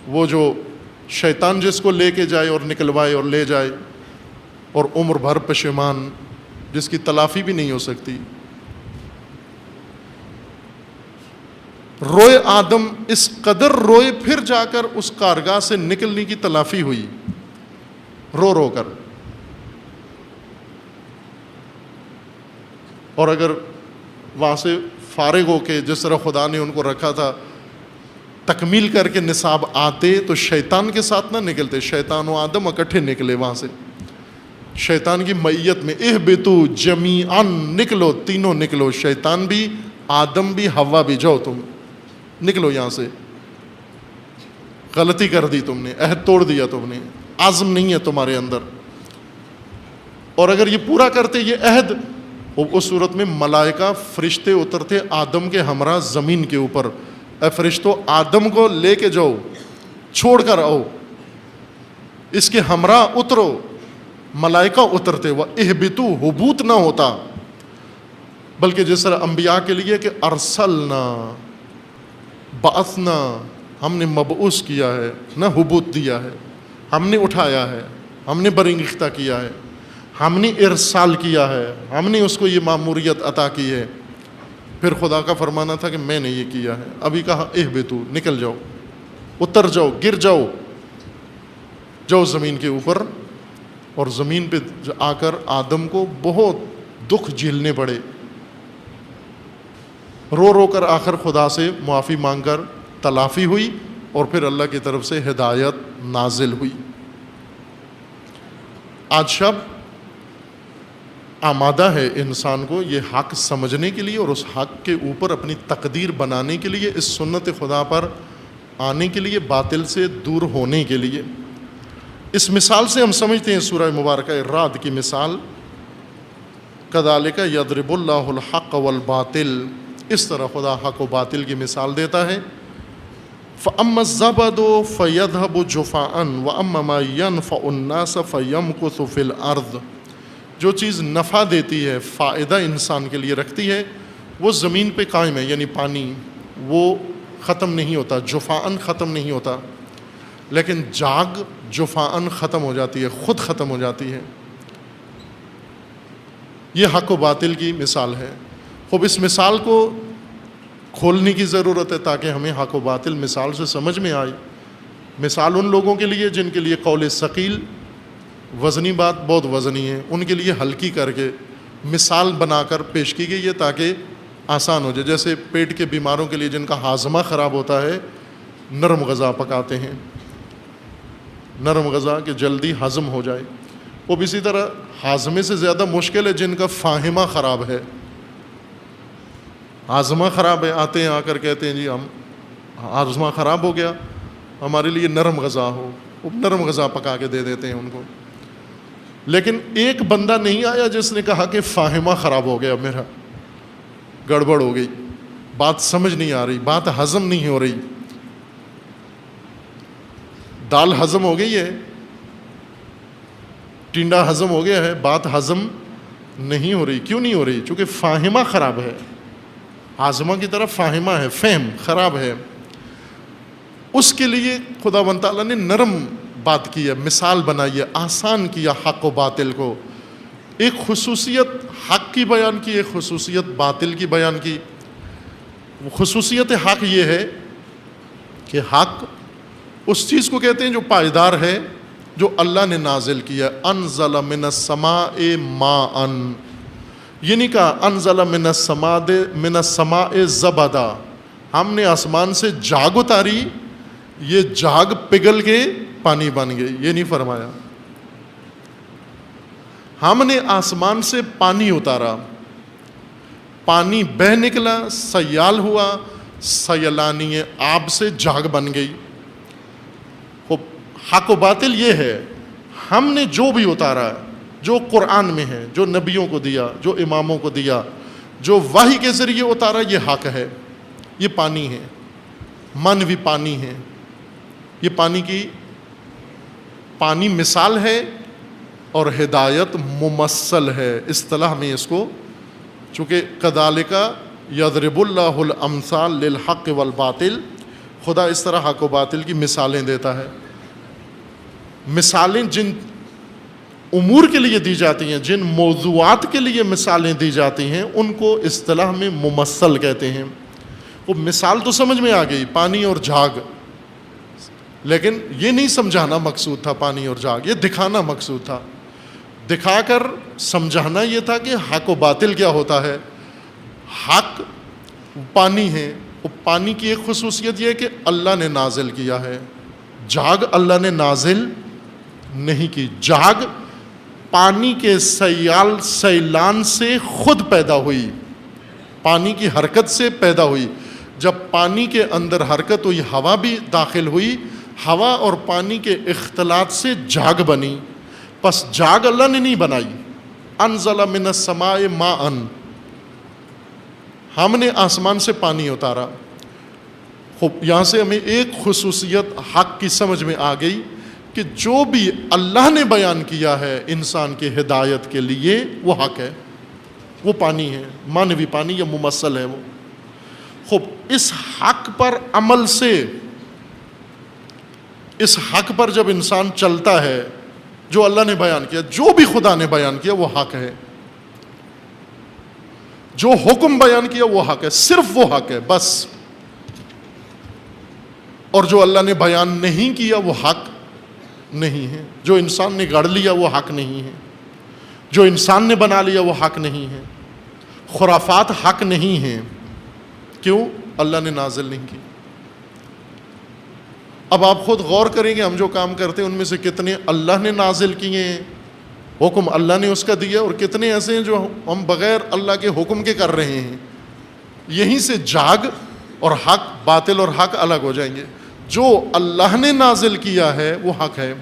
وہ جو شیطان جس کو لے کے جائے اور نکلوائے اور لے جائے، اور عمر بھر پشیمان، جس کی تلافی بھی نہیں ہو سکتی. روئے آدم اس قدر روئے، پھر جا کر اس کارگاہ سے نکلنے کی تلافی ہوئی، رو رو کر. اور اگر وہاں سے فارغ ہو کے جس طرح خدا نے ان کو رکھا تھا تکمیل کر کے نصاب آتے تو شیطان کے ساتھ نہ نکلتے. شیطان و آدم اکٹھے نکلے وہاں سے شیطان کی معیت میں. اہبطوا جمیعا، نکلو، تینوں نکلو، شیطان بھی، آدم بھی، حوا بھی، جاؤ تم نکلو یہاں سے. غلطی کر دی تم نے، عہد توڑ دیا تم نے، عزم نہیں ہے تمہارے اندر. اور اگر یہ پورا کرتے یہ عہد، اس صورت میں ملائکہ فرشتے اترتے آدم کے ہمراہ زمین کے اوپر. اے فرشتوں، آدم کو لے کے جاؤ، چھوڑ کر آؤ، اس کے ہمراہ اترو. ملائکہ اترتے، وہ اہبطوا، حبوط نہ ہوتا، بلکہ جس طرح انبیاء کے لیے کہ ارسلنا، بعثنا، ہم نے مبعوث کیا ہے، نہ حبوط دیا ہے، ہم نے اٹھایا ہے، ہم نے برانگیختہ کیا ہے، ہم نے ارسال کیا ہے، ہم نے اس کو یہ ماموریت عطا کی ہے. پھر خدا کا فرمانا تھا کہ میں نے یہ کیا ہے. ابھی کہا اہبطوا، نکل جاؤ، اتر جاؤ، گر جاؤ، جاؤ زمین کے اوپر. اور زمین پہ آ کر آدم کو بہت دکھ جھیلنے پڑے. رو رو کر آخر خدا سے معافی مانگ کر تلافی ہوئی اور پھر اللہ کی طرف سے ہدایت نازل ہوئی. آج شب آمادہ ہے انسان کو یہ حق سمجھنے کے لیے اور اس حق کے اوپر اپنی تقدیر بنانے کے لیے، اس سنت خدا پر آنے کے لیے، باطل سے دور ہونے کے لیے. اس مثال سے ہم سمجھتے ہیں سورہ مبارکہ الرعد کی مثال، کذالک یضرب اللہ الحق والباطل، اس طرح خدا حق و باطل کی مثال دیتا ہے. فَأَمَّا الزَّبَدُ فَيَذْهَبُ جُفَاءً وَأَمَّا مَا يَنْفَعُ النَّاسَ فَيَمْكُثُ فِي الْأَرْضِ. جو چیز نفع دیتی ہے، فائدہ انسان کے لیے رکھتی ہے، وہ زمین پہ قائم ہے. یعنی پانی، وہ ختم نہیں ہوتا، جفاءً ختم نہیں ہوتا. لیکن جاگ جفاءً ختم ہو جاتی ہے، خود ختم ہو جاتی ہے. یہ حق و باطل کی مثال ہے. خوب اس مثال کو کھولنے کی ضرورت ہے تاکہ ہمیں حق و باطل مثال سے سمجھ میں آئے. مثال ان لوگوں کے لیے جن کے لیے قول ثقیل، وزنی بات بہت وزنی ہے، ان کے لیے ہلکی کر کے مثال بنا کر پیش کی گئی ہے تاکہ آسان ہو جائے. جیسے پیٹ کے بیماروں کے لیے جن کا ہاضمہ خراب ہوتا ہے، نرم غذا پکاتے ہیں، نرم غذا کہ جلدی ہضم ہو جائے. وہ بھی اسی طرح ہاضمے سے زیادہ مشکل ہے جن کا فاہمہ خراب ہے. ہاضمہ خراب ہے، آتے ہیں آ کر کہتے ہیں جی ہم ہاضمہ خراب ہو گیا، ہمارے لیے نرم غذا ہو، وہ نرم غذا پکا کے دے دیتے ہیں ان کو. لیکن ایک بندہ نہیں آیا جس نے کہا کہ فاہمہ خراب ہو گیا، میرا گڑبڑ ہو گئی، بات سمجھ نہیں آ رہی، بات ہضم نہیں ہو رہی. دال ہضم ہو گئی ہے، ٹنڈا ہضم ہو گیا ہے، بات ہضم نہیں ہو رہی. کیوں نہیں ہو رہی؟ چونکہ فاہمہ خراب ہے. ہاضمہ کی طرف فاہمہ ہے، فہم خراب ہے. اس کے لیے خدا و تعالیٰ نے نرم بات کی ہے، مثال بنائی ہے، آسان کیا حق و باطل کو. ایک خصوصیت حق کی بیان کی، ایک خصوصیت باطل کی بیان کی. خصوصیت حق یہ ہے کہ حق اس چیز کو کہتے ہیں جو پائیدار ہے، جو اللہ نے نازل کیا. انزل من السماء ماء، یہ نہیں کہا انزل من السماء زبدا، ہم نے آسمان سے جاگ اتاری، یہ جاگ پگھل کے پانی بن گئی، یہ نہیں فرمایا. ہم نے آسمان سے پانی اتارا، پانی بہہ نکلا، سیال ہوا، سیلانی آب سے جاگ بن گئی. حق و باطل یہ ہے، ہم نے جو بھی اتارا، جو قرآن میں ہے، جو نبیوں کو دیا، جو اماموں کو دیا، جو وحی کے ذریعے اتارا، یہ حق ہے. یہ پانی ہے، مانوی پانی ہے. یہ پانی مثال ہے اور ہدایت ممثل ہے. اصطلاح میں اس کو، چونکہ کذالک یضرب اللہ الامثال للحق والباطل، خدا اس طرح حق و باطل کی مثالیں دیتا ہے. مثالیں جن امور کے لیے دی جاتی ہیں، جن موضوعات کے لیے مثالیں دی جاتی ہیں، ان کو اصطلاح میں ممثل کہتے ہیں. وہ مثال تو سمجھ میں آ گئی، پانی اور جھاگ، لیکن یہ نہیں سمجھانا مقصود تھا پانی اور جھاگ، یہ دکھانا مقصود تھا. دکھا کر سمجھانا یہ تھا کہ حق و باطل کیا ہوتا ہے. حق پانی ہے، وہ پانی کی ایک خصوصیت یہ ہے کہ اللہ نے نازل کیا ہے، جھاگ اللہ نے نازل نہیں کی. جھاگ پانی کے سیلان سے خود پیدا ہوئی، پانی کی حرکت سے پیدا ہوئی. جب پانی کے اندر حرکت ہوئی، ہوا بھی داخل ہوئی، ہوا اور پانی کے اختلاط سے جھاگ بنی. پس جھاگ اللہ نے نہیں بنائی. انزل من السماء ماء، ہم نے آسمان سے پانی اتارا. خوب، یہاں سے ہمیں ایک خصوصیت حق کی سمجھ میں آ گئی کہ جو بھی اللہ نے بیان کیا ہے انسان کے ہدایت کے لیے وہ حق ہے، وہ پانی ہے، مانوی پانی یا ممثل ہے وہ. خوب، اس حق پر عمل سے، اس حق پر جب انسان چلتا ہے جو اللہ نے بیان کیا، جو بھی خدا نے بیان کیا وہ حق ہے، جو حکم بیان کیا وہ حق ہے، صرف وہ حق ہے بس. اور جو اللہ نے بیان نہیں کیا وہ حق نہیں ہے. جو انسان نے گڑھ لیا وہ حق نہیں ہے، جو انسان نے بنا لیا وہ حق نہیں ہے. خرافات حق نہیں ہیں. کیوں؟ اللہ نے نازل نہیں کی. اب آپ خود غور کریں گے، ہم جو کام کرتے ہیں ان میں سے کتنے اللہ نے نازل کیے ہیں، حکم اللہ نے اس کا دیا، اور کتنے ایسے ہیں جو ہم بغیر اللہ کے حکم کے کر رہے ہیں. یہیں سے جھاگ اور حق، باطل اور حق الگ ہو جائیں گے. جو اللہ نے نازل کیا ہے وہ حق ہے.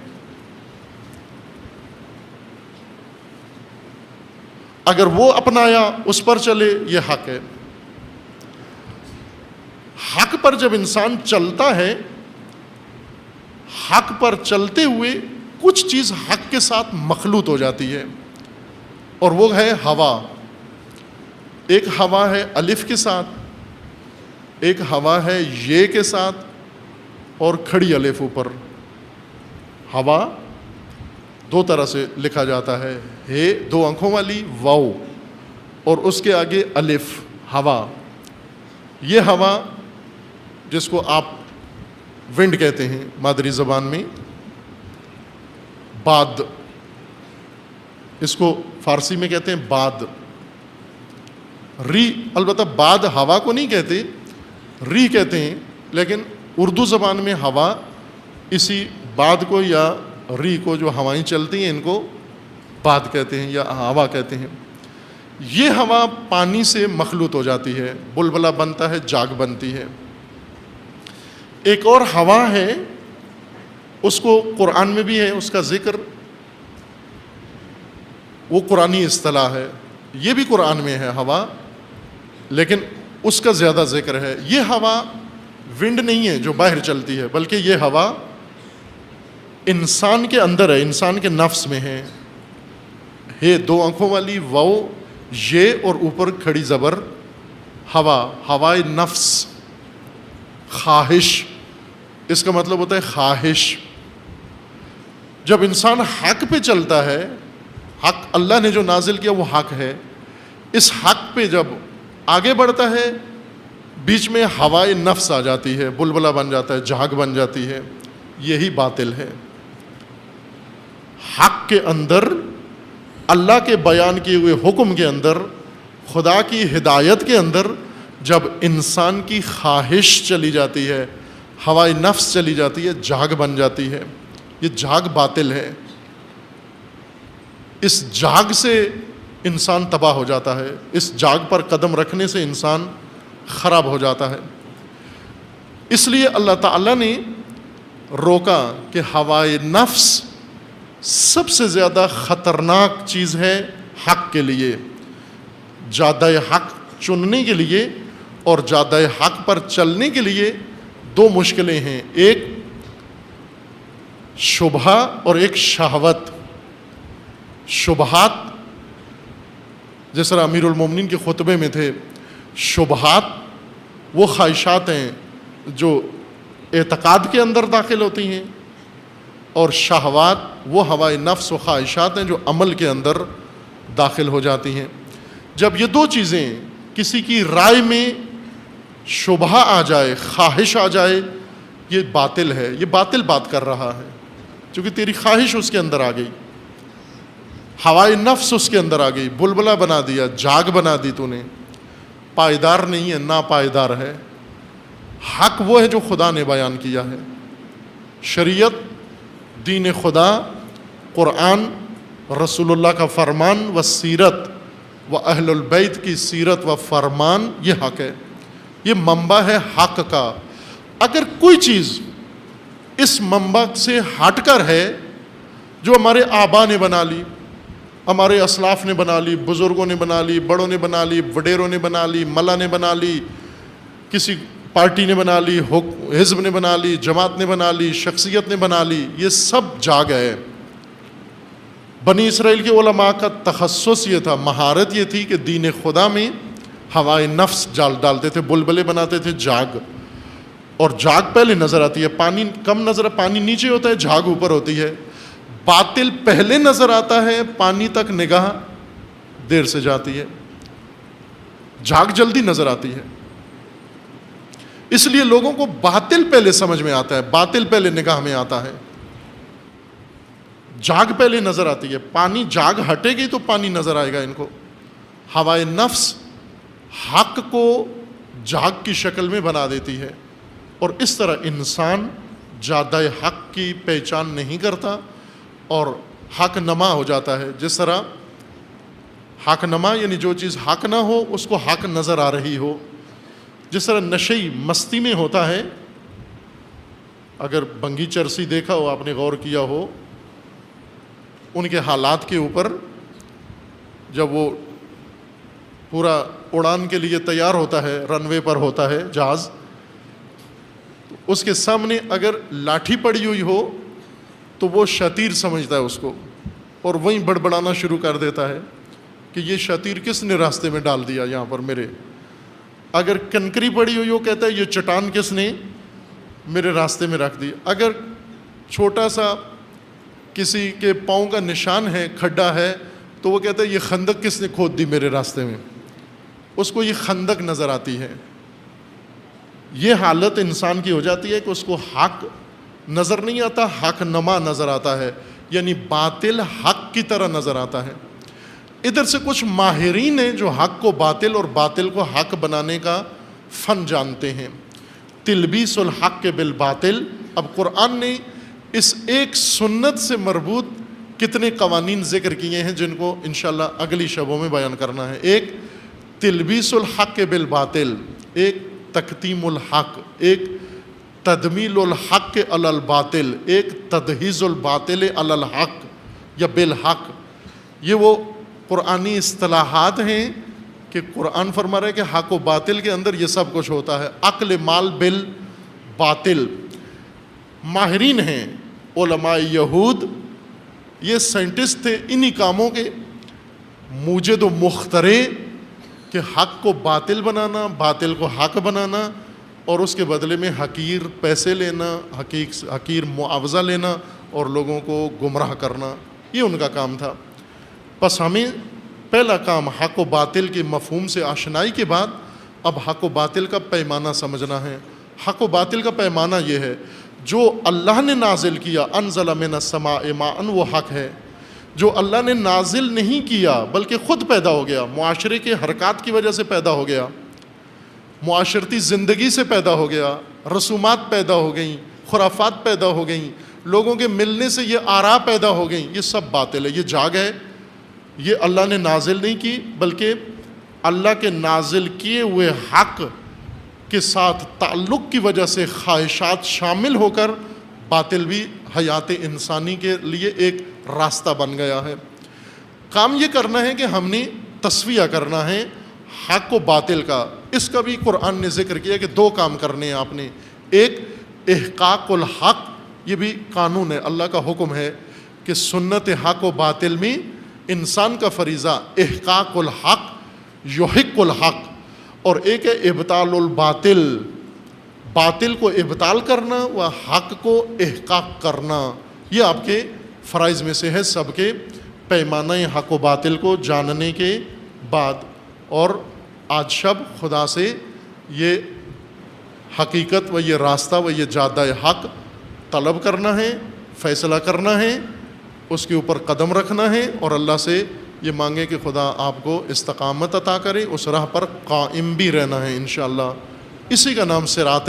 اگر وہ اپنایا، اس پر چلے، یہ حق ہے. حق پر جب انسان چلتا ہے، حق پر چلتے ہوئے کچھ چیز حق کے ساتھ مخلوط ہو جاتی ہے، اور وہ ہے ہوا. ایک ہوا ہے الف کے ساتھ، ایک ہوا ہے یہ کے ساتھ، اور کھڑی الف اوپر. ہوا دو طرح سے لکھا جاتا ہے، ہے دو آنکھوں والی واو، اور اس کے آگے الف، ہوا. یہ ہوا جس کو آپ ونڈ کہتے ہیں مادری زبان میں، باد، اس کو فارسی میں کہتے ہیں باد. ری، البتہ باد ہوا کو نہیں کہتے، ری کہتے ہیں، لیکن اردو زبان میں ہوا اسی باد کو یا ری کو، جو ہوائیں چلتی ہیں ان کو باد کہتے ہیں یا ہوا کہتے ہیں. یہ ہوا پانی سے مخلوط ہو جاتی ہے، بلبلہ بنتا ہے، جھاگ بنتی ہے. ایک اور ہوا ہے، اس کو قرآن میں بھی ہے اس کا ذکر، وہ قرآنی اصطلاح ہے، یہ بھی قرآن میں ہے ہوا، لیکن اس کا زیادہ ذکر ہے. یہ ہوا ونڈ نہیں ہے جو باہر چلتی ہے، بلکہ یہ ہوا انسان کے اندر ہے، انسان کے نفس میں ہے. دو آنکھوں والی واو، یہ اور اوپر کھڑی زبر، ہوا، ہوائے نفس، خواہش، اس کا مطلب ہوتا ہے خواہش. جب انسان حق پہ چلتا ہے، حق اللہ نے جو نازل کیا وہ حق ہے، اس حق پہ جب آگے بڑھتا ہے، بیچ میں ہوائے نفس آ جاتی ہے، بلبلہ بن جاتا ہے، جھاگ بن جاتی ہے، یہی باطل ہے. حق کے اندر، اللہ کے بیان کیے ہوئے حکم کے اندر، خدا کی ہدایت کے اندر جب انسان کی خواہش چلی جاتی ہے، ہوائے نفس چلی جاتی ہے، جھاگ بن جاتی ہے، یہ جھاگ باطل ہے. اس جھاگ سے انسان تباہ ہو جاتا ہے، اس جھاگ پر قدم رکھنے سے انسان خراب ہو جاتا ہے. اس لیے اللہ تعالیٰ نے روکا کہ ہوائے نفس سب سے زیادہ خطرناک چیز ہے حق کے لیے. جادہ حق چننے کے لیے اور جادہ حق پر چلنے کے لیے دو مشکلیں ہیں، ایک شبہہ اور ایک شہوت. شبہات، جس طرح امیر المومنین کے خطبے میں تھے، شبہات وہ خواہشات ہیں جو اعتقاد کے اندر داخل ہوتی ہیں، اور شہوات وہ ہوائے نفس و خواہشات ہیں جو عمل کے اندر داخل ہو جاتی ہیں. جب یہ دو چیزیں کسی کی رائے میں شبہ آ جائے، خواہش آ جائے، یہ باطل ہے، یہ باطل بات کر رہا ہے، چونکہ تیری خواہش اس کے اندر آ گئی، ہوائے نفس اس کے اندر آ گئی، بلبلہ بنا دیا، جاگ بنا دی تو نے، پائیدار نہیں ہے، ناپائیدار ہے۔ حق وہ ہے جو خدا نے بیان کیا ہے، شریعت، دین خدا، قرآن، رسول اللہ کا فرمان و سیرت و اہل البیت کی سیرت و فرمان، یہ حق ہے، یہ منبع ہے حق کا۔ اگر کوئی چیز اس منبع سے ہٹ کر ہے، جو ہمارے آبا نے بنا لی، ہمارے اسلاف نے بنا لی، بزرگوں نے بنا لی، بڑوں نے بنا لی، وڈیروں نے بنا لی، ملا نے بنا لی، کسی پارٹی نے بنا لی، حزب نے بنا لی، جماعت نے بنا لی، شخصیت نے بنا لی، یہ سب جاگ ہے۔ بنی اسرائیل کے علماء کا تخصص یہ تھا، مہارت یہ تھی کہ دین خدا میں ہوائے نفس ڈالتے تھے، بلبلے بناتے تھے، جاگ، اور جاگ پہلے نظر آتی ہے، پانی کم نظر، پانی نیچے ہوتا ہے، جاگ اوپر ہوتی ہے، باطل پہلے نظر آتا ہے، پانی تک نگاہ دیر سے جاتی ہے، جاگ جلدی نظر آتی ہے۔ اس لیے لوگوں کو باطل پہلے سمجھ میں آتا ہے، باطل پہلے نگاہ میں آتا ہے، جاگ پہلے نظر آتی ہے۔ پانی جاگ ہٹے گی تو پانی نظر آئے گا ان کو۔ ہوائے نفس حق کو جاگ کی شکل میں بنا دیتی ہے، اور اس طرح انسان جادہ حق کی پہچان نہیں کرتا اور حق نما ہو جاتا ہے۔ جس طرح حق نما یعنی جو چیز حق نہ ہو اس کو حق نظر آ رہی ہو، جس طرح نشئی مستی میں ہوتا ہے۔ اگر بنگی چرسی دیکھا ہو، آپ نے غور کیا ہو ان کے حالات کے اوپر، جب وہ پورا اڑان کے لیے تیار ہوتا ہے، رن وے پر ہوتا ہے جہاز، اس کے سامنے اگر لاٹھی پڑی ہوئی ہو تو وہ شتیر سمجھتا ہے اس کو، اور وہیں بڑبڑانا شروع کر دیتا ہے کہ یہ شتیر کس نے راستے میں ڈال دیا یہاں پر میرے۔ اگر کنکری پڑی ہوئی ہو کہتا ہے یہ چٹان کس نے میرے راستے میں رکھ دی۔ اگر چھوٹا سا کسی کے پاؤں کا نشان ہے، کھڈا ہے، تو وہ کہتا ہے یہ خندق کس نے کھود دی میرے راستے میں، اس کو یہ خندق نظر آتی ہے۔ یہ حالت انسان کی ہو جاتی ہے کہ اس کو حق نظر نہیں آتا، حق نما نظر آتا ہے، یعنی باطل حق کی طرح نظر آتا ہے۔ ادھر سے کچھ ماہرین ہیں جو حق کو باطل اور باطل کو حق بنانے کا فن جانتے ہیں۔ تلبیس الحق بالباطل۔ اب قرآن نے اس ایک سنت سے مربوط کتنے قوانین ذکر کیے ہیں جن کو انشاءاللہ اگلی شبوں میں بیان کرنا ہے۔ ایک تلبیس الحق بالباطل، ایک تکتیم الحق، ایک تدمیل الحق علی الباطل، ایک تدہیز الباطل علی الحق یا بالحق۔ یہ وہ قرآنی اصطلاحات ہیں کہ قرآن فرما رہا ہے کہ حق و باطل کے اندر یہ سب کچھ ہوتا ہے۔ عقل مال بالباطل۔ ماہرین ہیں علماء یہود، یہ سائنٹسٹ تھے انہی کاموں کے، موجد و مخترع، کہ حق کو باطل بنانا، باطل کو حق بنانا، اور اس کے بدلے میں حقیر پیسے لینا، حقیر معاوضہ لینا اور لوگوں کو گمراہ کرنا، یہ ان کا کام تھا۔ بس ہمیں پہلا کام حق و باطل کے مفہوم سے آشنائی کے بعد اب حق و باطل کا پیمانہ سمجھنا ہے۔ حق و باطل کا پیمانہ یہ ہے، جو اللہ نے نازل کیا، انزل من السماء ماء، وہ حق ہے۔ جو اللہ نے نازل نہیں کیا بلکہ خود پیدا ہو گیا، معاشرے کے حرکات کی وجہ سے پیدا ہو گیا، معاشرتی زندگی سے پیدا ہو گیا، رسومات پیدا ہو گئیں، خرافات پیدا ہو گئیں، لوگوں کے ملنے سے یہ آراء پیدا ہو گئیں، یہ سب باطل ہے، یہ جاگ ہے، یہ اللہ نے نازل نہیں کی بلکہ اللہ کے نازل کیے ہوئے حق کے ساتھ تعلق کی وجہ سے خواہشات شامل ہو کر باطل بھی حیات انسانی کے لیے ایک راستہ بن گیا ہے۔ کام یہ کرنا ہے کہ ہم نے تسویہ کرنا ہے حق و باطل کا۔ اس کا بھی قرآن نے ذکر کیا کہ دو کام کرنے ہیں آپ نے، ایک احقاق الحق، یہ بھی قانون ہے، اللہ کا حکم ہے کہ سنت حق و باطل میں انسان کا فریضہ احقاق الحق، یحق الحق، اور ایک ہے ابطال الباطل، باطل کو ابطال کرنا و حق کو احقاق کرنا۔ یہ آپ کے فرائض میں سے ہے سب کے، پیمانہ حق و باطل کو جاننے کے بعد۔ اور آج شب خدا سے یہ حقیقت و یہ راستہ و یہ جادہ حق طلب کرنا ہے، فیصلہ کرنا ہے، اس کے اوپر قدم رکھنا ہے، اور اللہ سے یہ مانگے کہ خدا آپ کو استقامت عطا کرے، اس راہ پر قائم بھی رہنا ہے انشاءاللہ۔ اسی کا نام صراط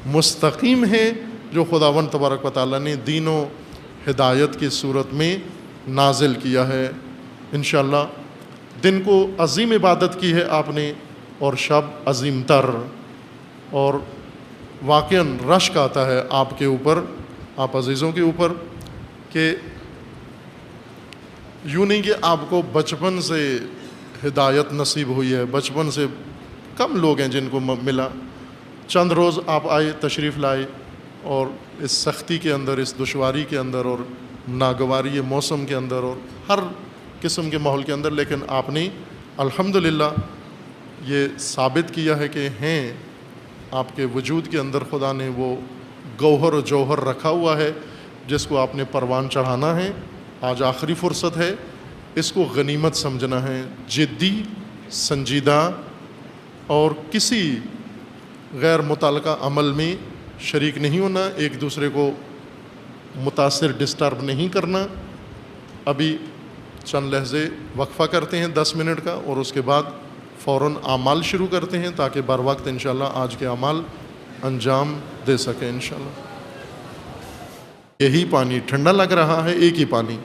مستقیم ہے جو خداوند تبارک و تعالیٰ نے دین و ہدایت کی صورت میں نازل کیا ہے انشاءاللہ۔ دن کو عظیم عبادت کی ہے آپ نے، اور شب عظیم تر، اور واقعاً رشک آتا ہے آپ کے اوپر، آپ عزیزوں کے اوپر، کہ یوں نہیں کہ آپ کو بچپن سے ہدایت نصیب ہوئی ہے، بچپن سے کم لوگ ہیں جن کو ملا، چند روز آپ آئے، تشریف لائے، اور اس سختی کے اندر، اس دشواری کے اندر، اور ناگواری موسم کے اندر، اور ہر قسم کے ماحول کے اندر، لیکن آپ نے الحمدللہ یہ ثابت کیا ہے کہ ہیں آپ کے وجود کے اندر خدا نے وہ گوہر و جوہر رکھا ہوا ہے جس کو آپ نے پروان چڑھانا ہے۔ آج آخری فرصت ہے، اس کو غنیمت سمجھنا ہے، جدی، سنجیدہ، اور کسی غیر متعلقہ عمل میں شریک نہیں ہونا، ایک دوسرے کو متاثر، ڈسٹرب نہیں کرنا۔ ابھی چند لحظے وقفہ کرتے ہیں 10 منٹ کا، اور اس کے بعد فوراً اعمال شروع کرتے ہیں تاکہ بر وقت انشاءاللہ آج کے اعمال انجام دے سکیں انشاءاللہ۔ یہی پانی ٹھنڈا لگ رہا ہے، ایک ہی پانی،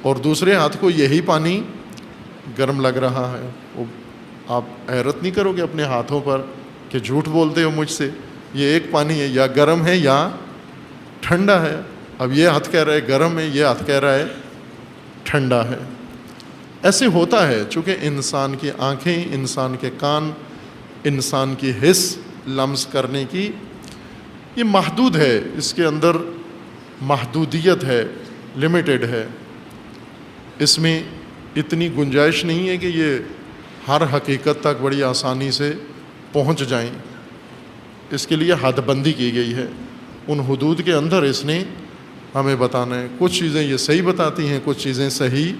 اور دوسرے ہاتھ کو یہی پانی گرم لگ رہا ہے۔ آپ حیرت نہیں کرو گے اپنے ہاتھوں پر کہ جھوٹ بولتے ہو مجھ سے، یہ ایک پانی ہے، یا گرم ہے یا ٹھنڈا ہے۔ اب یہ ہاتھ کہہ رہا ہے گرم ہے، یہ ہاتھ کہہ رہا ہے ٹھنڈا ہے۔ ایسے ہوتا ہے چونکہ انسان کی آنکھیں، انسان کے کان، انسان کی حس لمس کرنے کی یہ محدود ہے، اس کے اندر محدودیت ہے، لمیٹڈ ہے، اس میں اتنی گنجائش نہیں ہے کہ یہ ہر حقیقت تک بڑی آسانی سے پہنچ جائیں۔ اس کے لیے حد بندی کی گئی ہے، ان حدود کے اندر اس نے ہمیں بتانا ہے۔ کچھ چیزیں یہ صحیح بتاتی ہیں، کچھ چیزیں صحیح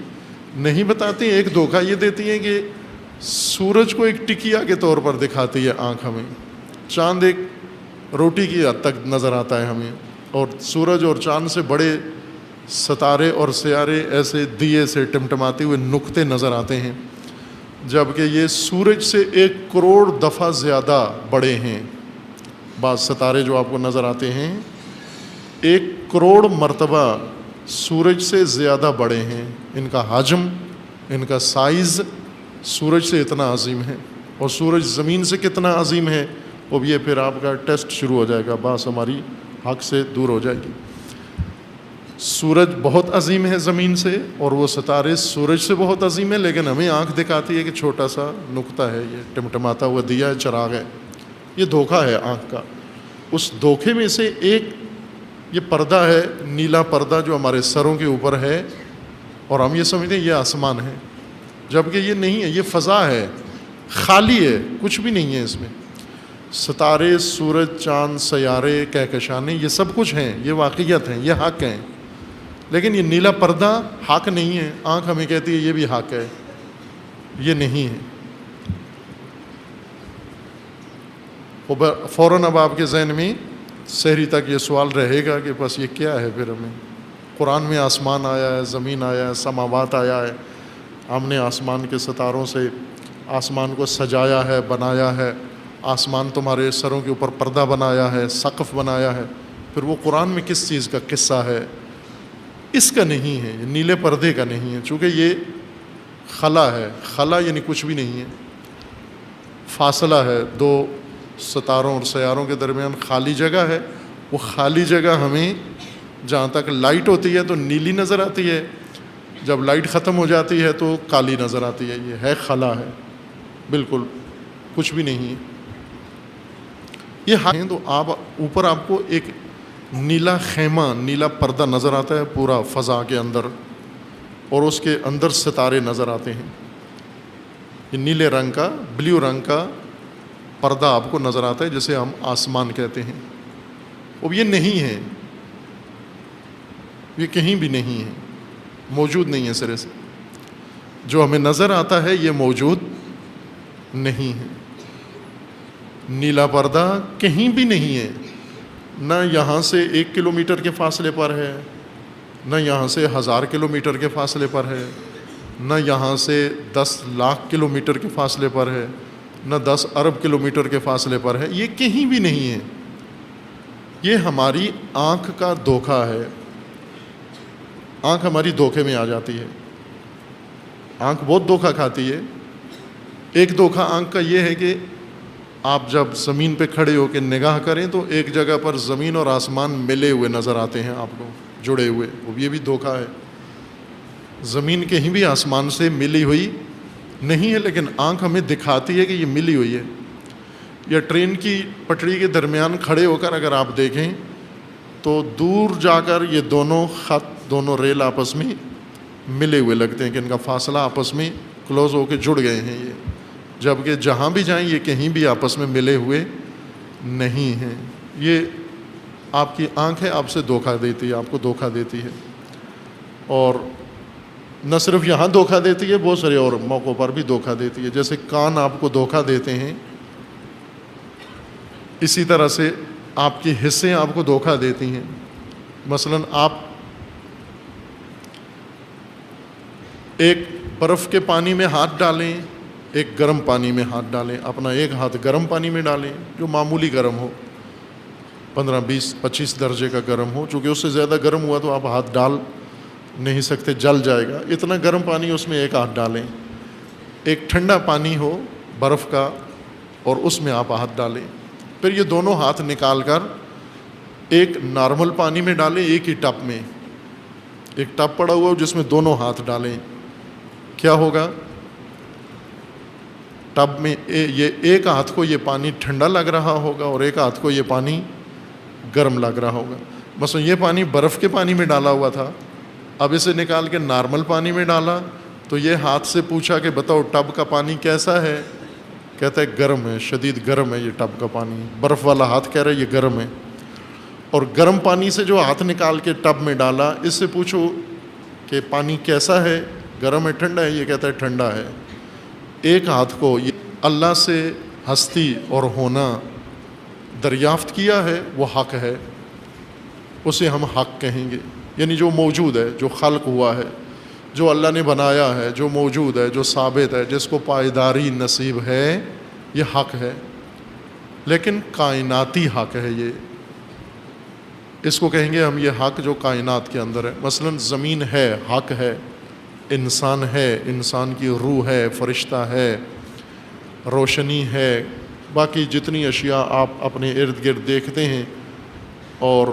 نہیں بتاتی ہیں۔ ایک دھوکہ یہ دیتی ہیں کہ سورج کو ایک ٹکیا کے طور پر دکھاتی ہے آنکھ ہمیں، چاند ایک روٹی کی حد تک نظر آتا ہے ہمیں، اور سورج اور چاند سے بڑے ستارے اور سیارے ایسے دیے سے ٹمٹماتے ہوئے نقطے نظر آتے ہیں، جبکہ یہ سورج سے 1 کروڑ دفعہ زیادہ بڑے ہیں۔ بعض ستارے جو آپ کو نظر آتے ہیں 1 کروڑ مرتبہ سورج سے زیادہ بڑے ہیں، ان کا حجم، ان کا سائز سورج سے اتنا عظیم ہے، اور سورج زمین سے کتنا عظیم ہے، اب یہ پھر آپ کا ٹیسٹ شروع ہو جائے گا، بات ہماری حق سے دور ہو جائے گی۔ سورج بہت عظیم ہے زمین سے، اور وہ ستارے سورج سے بہت عظیم ہے، لیکن ہمیں آنکھ دکھاتی ہے کہ چھوٹا سا نقطہ ہے، یہ ٹمٹماتا ہوا دیا ہے، چراغ ہے۔ یہ دھوکہ ہے آنکھ کا۔ اس دھوکے میں سے ایک یہ پردہ ہے، نیلا پردہ جو ہمارے سروں کے اوپر ہے، اور ہم یہ سمجھتے ہیں یہ آسمان ہے، جبکہ یہ نہیں ہے، یہ فضا ہے، خالی ہے، کچھ بھی نہیں ہے اس میں۔ ستارے، سورج، چاند، سیارے، کہکشانے، یہ سب کچھ ہیں، یہ واقعیت ہیں، یہ حق ہیں، لیکن یہ نیلا پردہ حق نہیں ہے۔ آنکھ ہمیں کہتی ہے یہ بھی حق ہے، یہ نہیں ہے۔ فوراً اب آپ کے ذہن میں سحری تک یہ سوال رہے گا کہ بس یہ کیا ہے پھر ہمیں؟ قرآن میں آسمان آیا ہے، زمین آیا ہے، سماوات آیا ہے، ہم نے آسمان کے ستاروں سے آسمان کو سجایا ہے، بنایا ہے، آسمان تمہارے سروں کے اوپر پردہ بنایا ہے، سقف بنایا ہے، پھر وہ قرآن میں کس چیز کا قصہ ہے؟ اس کا نہیں ہے، یہ نیلے پردے کا نہیں ہے، چونکہ یہ خلا ہے۔ خلا یعنی کچھ بھی نہیں ہے، فاصلہ ہے، 2 ستاروں اور سیاروں کے درمیان خالی جگہ ہے۔ وہ خالی جگہ ہمیں جہاں تک لائٹ ہوتی ہے تو نیلی نظر آتی ہے، جب لائٹ ختم ہو جاتی ہے تو کالی نظر آتی ہے۔ یہ ہے خلا ہے، بالکل کچھ بھی نہیں ہے۔ یہ ہیں تو آپ اوپر آپ کو ایک نیلا خیمہ، نیلا پردہ نظر آتا ہے پورا فضا کے اندر، اور اس کے اندر ستارے نظر آتے ہیں۔ یہ نیلے رنگ کا، بلیو رنگ کا پردہ آپ کو نظر آتا ہے جسے ہم آسمان کہتے ہیں۔ اب یہ نہیں ہے، یہ کہیں بھی نہیں ہے، موجود نہیں ہے سرے سے۔ جو ہمیں نظر آتا ہے یہ موجود نہیں ہے۔ نیلا پردہ کہیں بھی نہیں ہے، نہ یہاں سے 1 کلومیٹر کے فاصلے پر ہے، نہ یہاں سے 1000 کلومیٹر کے فاصلے پر ہے، نہ یہاں سے 10 لاکھ کلومیٹر کے فاصلے پر ہے، نہ 10 ارب کلومیٹر کے فاصلے پر ہے، یہ کہیں بھی نہیں ہے۔ یہ ہماری آنکھ کا دھوکہ ہے، آنکھ ہماری دھوکے میں آ جاتی ہے، آنکھ بہت دھوکہ کھاتی ہے۔ ایک دھوکہ آنکھ کا یہ ہے کہ آپ جب زمین پہ کھڑے ہو کے نگاہ کریں تو ایک جگہ پر زمین اور آسمان ملے ہوئے نظر آتے ہیں آپ کو، جڑے ہوئے، وہ یہ بھی دھوکہ ہے۔ زمین کہیں بھی آسمان سے ملی ہوئی نہیں ہے، لیکن آنکھ ہمیں دکھاتی ہے کہ یہ ملی ہوئی ہے۔ یا ٹرین کی پٹری کے درمیان کھڑے ہو کر اگر آپ دیکھیں تو دور جا کر یہ دونوں خط، دونوں ریل آپس میں ملے ہوئے لگتے ہیں کہ ان کا فاصلہ آپس میں کلوز ہو کے جڑ گئے ہیں یہ، جبکہ جہاں بھی جائیں یہ کہیں بھی آپس میں ملے ہوئے نہیں ہیں۔ یہ آپ کی آنکھ ہے، آپ سے دھوکہ دیتی ہے، آپ کو دھوکہ دیتی ہے، اور نہ صرف یہاں دھوکہ دیتی ہے، بہت سارے اور موقعوں پر بھی دھوکہ دیتی ہے۔ جیسے کان آپ کو دھوکہ دیتے ہیں، اسی طرح سے آپ کی حصیں آپ کو دھوکہ دیتی ہیں۔ مثلاً آپ ایک برف کے پانی میں ہاتھ ڈالیں، ایک گرم پانی میں ہاتھ ڈالیں، اپنا ایک ہاتھ گرم پانی میں ڈالیں جو معمولی گرم ہو، 15 20 25 درجے کا گرم ہو، چونکہ اس سے زیادہ گرم ہوا تو آپ ہاتھ ڈال نہیں سکتے، جل جائے گا، اتنا گرم پانی اس میں ایک ہاتھ ڈالیں۔ ایک ٹھنڈا پانی ہو برف کا اور اس میں آپ ہاتھ ڈالیں، پھر یہ دونوں ہاتھ نکال کر ایک نارمل پانی میں ڈالیں، ایک ہی ٹب میں، ایک ٹب پڑا ہوا ہو جس میں دونوں ہاتھ ڈالیں، کیا ہوگا؟ ٹب میں یہ ایک ہاتھ کو یہ پانی ٹھنڈا لگ رہا ہوگا اور ایک ہاتھ کو یہ پانی گرم لگ رہا ہوگا۔ مثلا یہ پانی برف کے پانی میں ڈالا ہوا تھا، اب اسے نکال کے نارمل پانی میں ڈالا تو یہ ہاتھ سے پوچھا کہ بتاؤ ٹب کا پانی کیسا ہے؟ کہتا ہے گرم ہے، شدید گرم ہے یہ ٹب کا پانی۔ برف والا ہاتھ کہہ رہا ہے یہ گرم ہے۔ اور گرم پانی سے جو ہاتھ نکال کے ٹب میں ڈالا، اس سے پوچھو کہ پانی کیسا ہے، گرم ہے ٹھنڈا ہے؟ یہ کہتا ہے ٹھنڈا ہے۔ ایک ہاتھ کو یہ اللہ سے ہستی اور ہونا دریافت کیا ہے، وہ حق ہے، اسے ہم حق کہیں گے، یعنی جو موجود ہے، جو خلق ہوا ہے، جو اللہ نے بنایا ہے، جو موجود ہے، جو ثابت ہے، جس کو پائیداری نصیب ہے، یہ حق ہے۔ لیکن کائناتی حق ہے یہ، اس کو کہیں گے ہم یہ حق جو کائنات کے اندر ہے۔ مثلا زمین ہے، حق ہے، انسان ہے، انسان کی روح ہے، فرشتہ ہے، روشنی ہے، باقی جتنی اشیاء آپ اپنے ارد گرد دیکھتے ہیں اور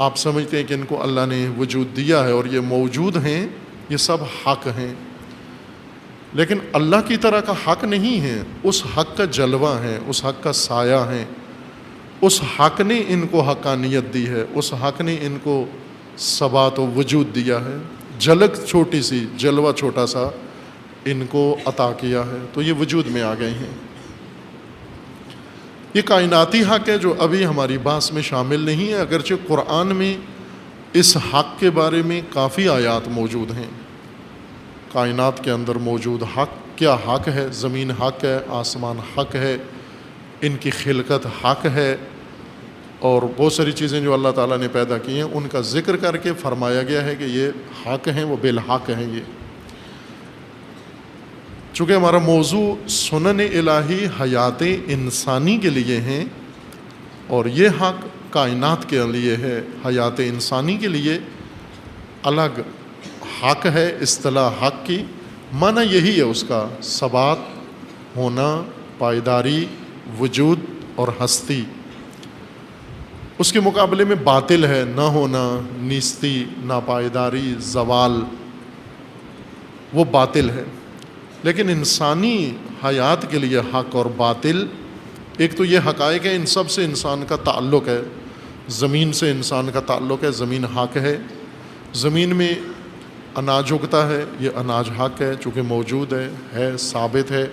آپ سمجھتے ہیں کہ ان کو اللہ نے وجود دیا ہے اور یہ موجود ہیں، یہ سب حق ہیں، لیکن اللہ کی طرح کا حق نہیں ہے، اس حق کا جلوہ ہے، اس حق کا سایہ ہے، اس حق نے ان کو حقانیت دی ہے، اس حق نے ان کو ثبات و وجود دیا ہے، جھلک چھوٹی سی، جلوہ چھوٹا سا ان کو عطا کیا ہے، تو یہ وجود میں آ گئے ہیں۔ یہ کائناتی حق ہے جو ابھی ہماری بحث میں شامل نہیں ہے، اگرچہ قرآن میں اس حق کے بارے میں کافی آیات موجود ہیں۔ کائنات کے اندر موجود حق، کیا حق ہے؟ زمین حق ہے، آسمان حق ہے، ان کی خلقت حق ہے، اور بہت ساری چیزیں جو اللہ تعالیٰ نے پیدا کی ہیں ان کا ذکر کر کے فرمایا گیا ہے کہ یہ حق ہیں، وہ بالحق ہیں۔ یہ چونکہ ہمارا موضوع سنن الہی حیات انسانی کے لیے ہیں اور یہ حق کائنات کے لیے ہے، حیات انسانی کے لیے الگ حق ہے۔ اصطلاح حق کی معنی یہی ہے، اس کا ثبات، ہونا، پائیداری، وجود اور ہستی۔ اس کے مقابلے میں باطل ہے، نہ ہونا، نیستی، ناپائیداری، زوال، وہ باطل ہے۔ لیکن انسانی حیات کے لیے حق اور باطل، ایک تو یہ حقائق ہے، ان سب سے انسان کا تعلق ہے، زمین سے انسان کا تعلق ہے، زمین حق ہے، زمین میں اناج اگتا ہے، یہ اناج حق ہے چونکہ موجود ہے ثابت ہے۔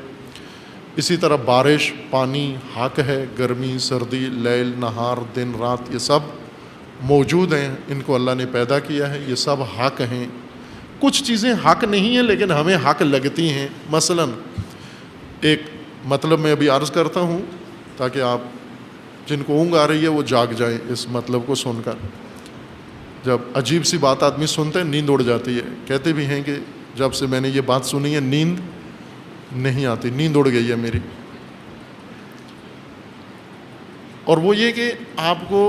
اسی طرح بارش، پانی حق ہے، گرمی، سردی، لیل، نہار، دن، رات، یہ سب موجود ہیں، ان کو اللہ نے پیدا کیا ہے، یہ سب حق ہیں۔ کچھ چیزیں حق نہیں ہیں لیکن ہمیں حق لگتی ہیں۔ مثلا ایک مطلب میں ابھی عرض کرتا ہوں تاکہ آپ جن کو اونگ آ رہی ہے وہ جاگ جائیں اس مطلب کو سن کر۔ جب عجیب سی بات آدمی سنتا ہے نیند اڑ جاتی ہے، کہتے بھی ہیں کہ جب سے میں نے یہ بات سنی ہے نیند نہیں آتی، نیند اڑ گئی ہے میری۔ اور وہ یہ کہ آپ کو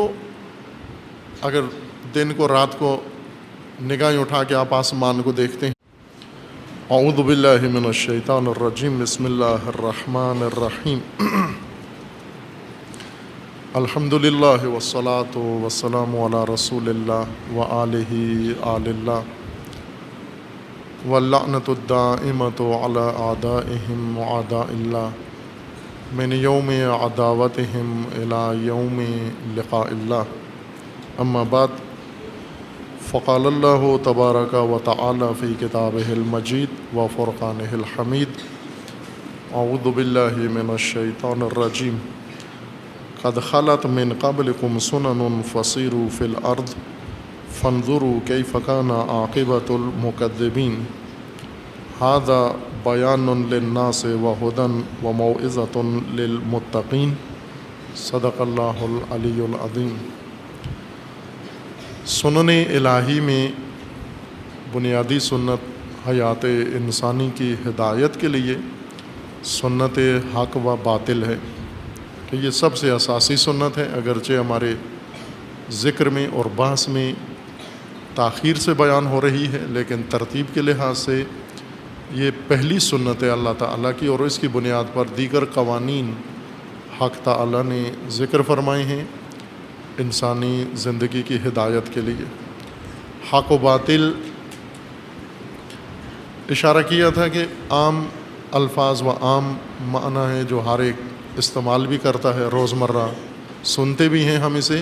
اگر دن کو رات کو نگاہیں اٹھا کے آپ آسمان کو دیکھتے ہیں، اعوذ باللہ من الشیطان الرجیم، بسم اللہ الرحمن الرحیم، الحمد للہ والصلاة والسلام علی رسول اللہ وآلہ آل اللہ واللعنۃ الدائمۃ علی اعدائہم وعداء اللہ من یوم عداوتہم الی یوم لقاء اللہ، اما بعد، فقال اللہ تبارک و تعالی فی کتابہ المجید و فرقانہ الحمید، اعوذ باللہ من الشیطان الرجیم، قد خلت من قبلکم سنن فسیروا فی الارض فانظروا کیف کان عاقبۃ المکذبین، ھذا بیان للناس وہدی وموعظۃ للمتقین، صدق اللہ العلی العظیم۔ سنن الہی میں بنیادی سنت حیات انسانی کی ہدایت کے لیے سنت حق و باطل ہے کہ یہ سب سے اساسی سنت ہے، اگرچہ ہمارے ذکر میں اور بحث میں تاخیر سے بیان ہو رہی ہے، لیکن ترتیب کے لحاظ سے یہ پہلی سنت ہے اللہ تعالیٰ کی، اور اس کی بنیاد پر دیگر قوانین حق تعالیٰ نے ذکر فرمائے ہیں انسانی زندگی کی ہدایت کے لیے۔ حق و باطل اشارہ کیا تھا کہ عام الفاظ و عام معنی ہے جو ہر ایک استعمال بھی کرتا ہے روزمرہ، سنتے بھی ہیں ہم اسے،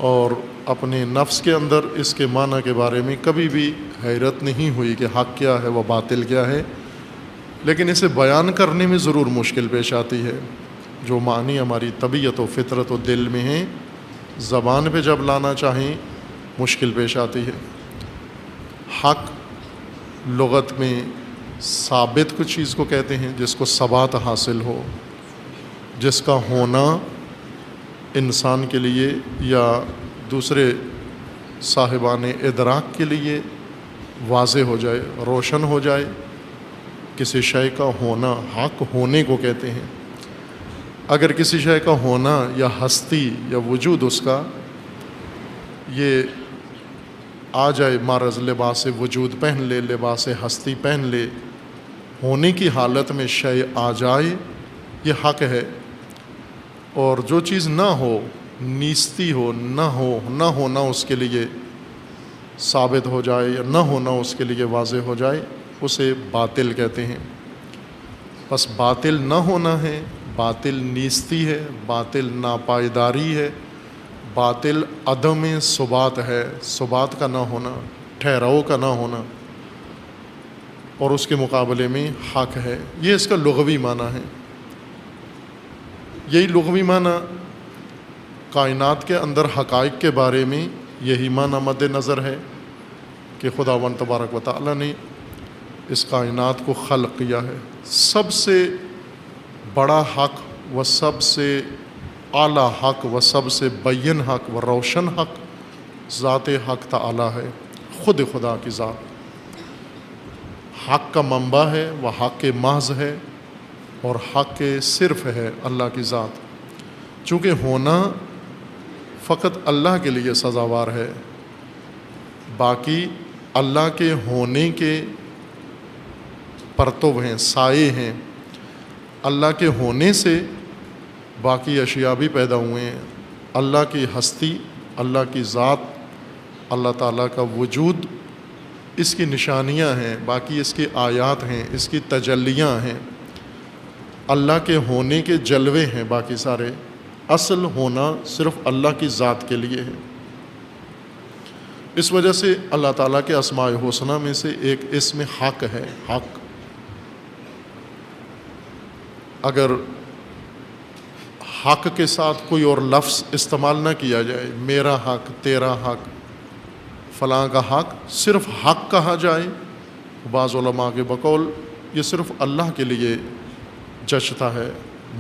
اور اپنے نفس کے اندر اس کے معنی کے بارے میں کبھی بھی حیرت نہیں ہوئی کہ حق کیا ہے و باطل کیا ہے، لیکن اسے بیان کرنے میں ضرور مشکل پیش آتی ہے۔ جو معنی ہماری طبیعت و فطرت و دل میں ہیں، زبان پہ جب لانا چاہیں مشکل پیش آتی ہے۔ حق لغت میں ثابت کچھ چیز کو کہتے ہیں جس کو ثبات حاصل ہو، جس کا ہونا انسان کے لیے یا دوسرے صاحبان ادراک کے لیے واضح ہو جائے، روشن ہو جائے۔ کسی شے کا ہونا حق ہونے کو کہتے ہیں۔ اگر کسی شے کا ہونا یا ہستی یا وجود اس کا یہ آ جائے، معرض لباس وجود پہن لے، لباس ہستی پہن لے، ہونے کی حالت میں شے آ جائے، یہ حق ہے۔ اور جو چیز نہ ہو، نیستی ہو، نہ ہونا اس کے لیے ثابت ہو جائے یا نہ ہونا اس کے لیے واضح ہو جائے، اسے باطل کہتے ہیں۔ بس باطل نہ ہونا ہے، باطل نیستی ہے، باطل ناپائیداری ہے، باطل عدم ثبات ہے، ثبات کا نہ ہونا، ٹھہراؤ کا نہ ہونا، اور اس کے مقابلے میں حق ہے۔ یہ اس کا لغوی معنی ہے۔ یہی لغوی معنی کائنات کے اندر حقائق کے بارے میں یہی معنی مد نظر ہے کہ خداوند تبارک و تعالیٰ نے اس کائنات کو خلق کیا ہے۔ سب سے بڑا حق و سب سے اعلیٰ حق و سب سے بین حق و روشن حق ذات حق تعالیٰ ہے، خود خدا کی ذات۔ حق کا منبع ہے، وہ حق محض ہے، اور حق صرف ہے اللہ کی ذات۔ چونکہ ہونا فقط اللہ کے لیے سزاوار ہے، باقی اللہ کے ہونے کے پرتو ہیں، سائے ہیں۔ اللہ کے ہونے سے باقی اشیاء بھی پیدا ہوئے ہیں۔ اللہ کی ہستی، اللہ کی ذات، اللہ تعالیٰ کا وجود، اس کی نشانیاں ہیں، باقی اس کی آیات ہیں، اس کی تجلیاں ہیں۔ اللہ کے ہونے کے جلوے ہیں باقی سارے، اصل ہونا صرف اللہ کی ذات کے لیے ہے۔ اس وجہ سے اللہ تعالیٰ کے اسماء الحسنی میں سے ایک اسم حق ہے۔ حق، اگر حق کے ساتھ کوئی اور لفظ استعمال نہ کیا جائے، میرا حق، تیرا حق، فلاں کا حق، صرف حق کہا جائے، بعض علماء کے بقول یہ صرف اللہ کے لیے جچتا ہے۔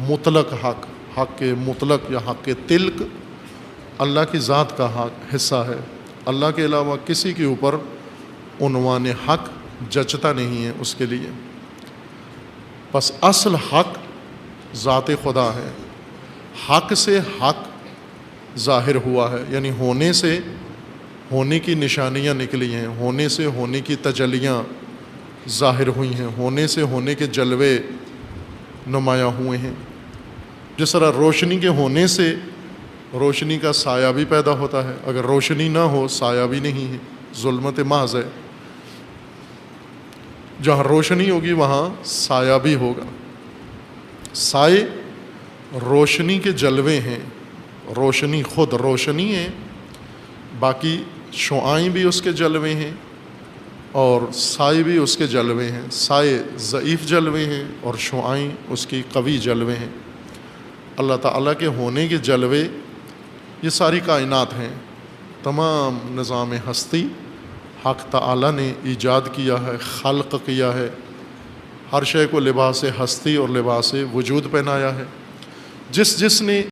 مطلق حق، حق مطلق یا حق تلک اللہ کی ذات کا حصہ ہے. اللہ کے علاوہ کسی کے اوپر عنوان حق جچتا نہیں ہے اس کے لیے. پس اصل حق ذات خدا ہے. حق سے حق ظاہر ہوا ہے، یعنی ہونے سے ہونے کی نشانیاں نکلی ہیں، ہونے سے ہونے کی تجلیاں ظاہر ہوئی ہیں، ہونے سے ہونے کے جلوے نمایاں ہوئے ہیں. جس طرح روشنی کے ہونے سے روشنی کا سایہ بھی پیدا ہوتا ہے، اگر روشنی نہ ہو سایہ بھی نہیں ہے، ظلمت محض ہے. جہاں روشنی ہوگی وہاں سایہ بھی ہوگا. سائے روشنی کے جلوے ہیں، روشنی خود روشنی ہے، باقی شعائیں بھی اس کے جلوے ہیں اور سائے بھی اس کے جلوے ہیں. سائے ضعیف جلوے ہیں اور شعائیں اس کی قوی جلوے ہیں. اللہ تعالیٰ کے ہونے کے جلوے یہ ساری کائنات ہیں. تمام نظام ہستی حق تعالیٰ نے ایجاد کیا ہے، خلق کیا ہے. ہر شے کو لباس ہستی اور لباس وجود پہنایا ہے. جس نے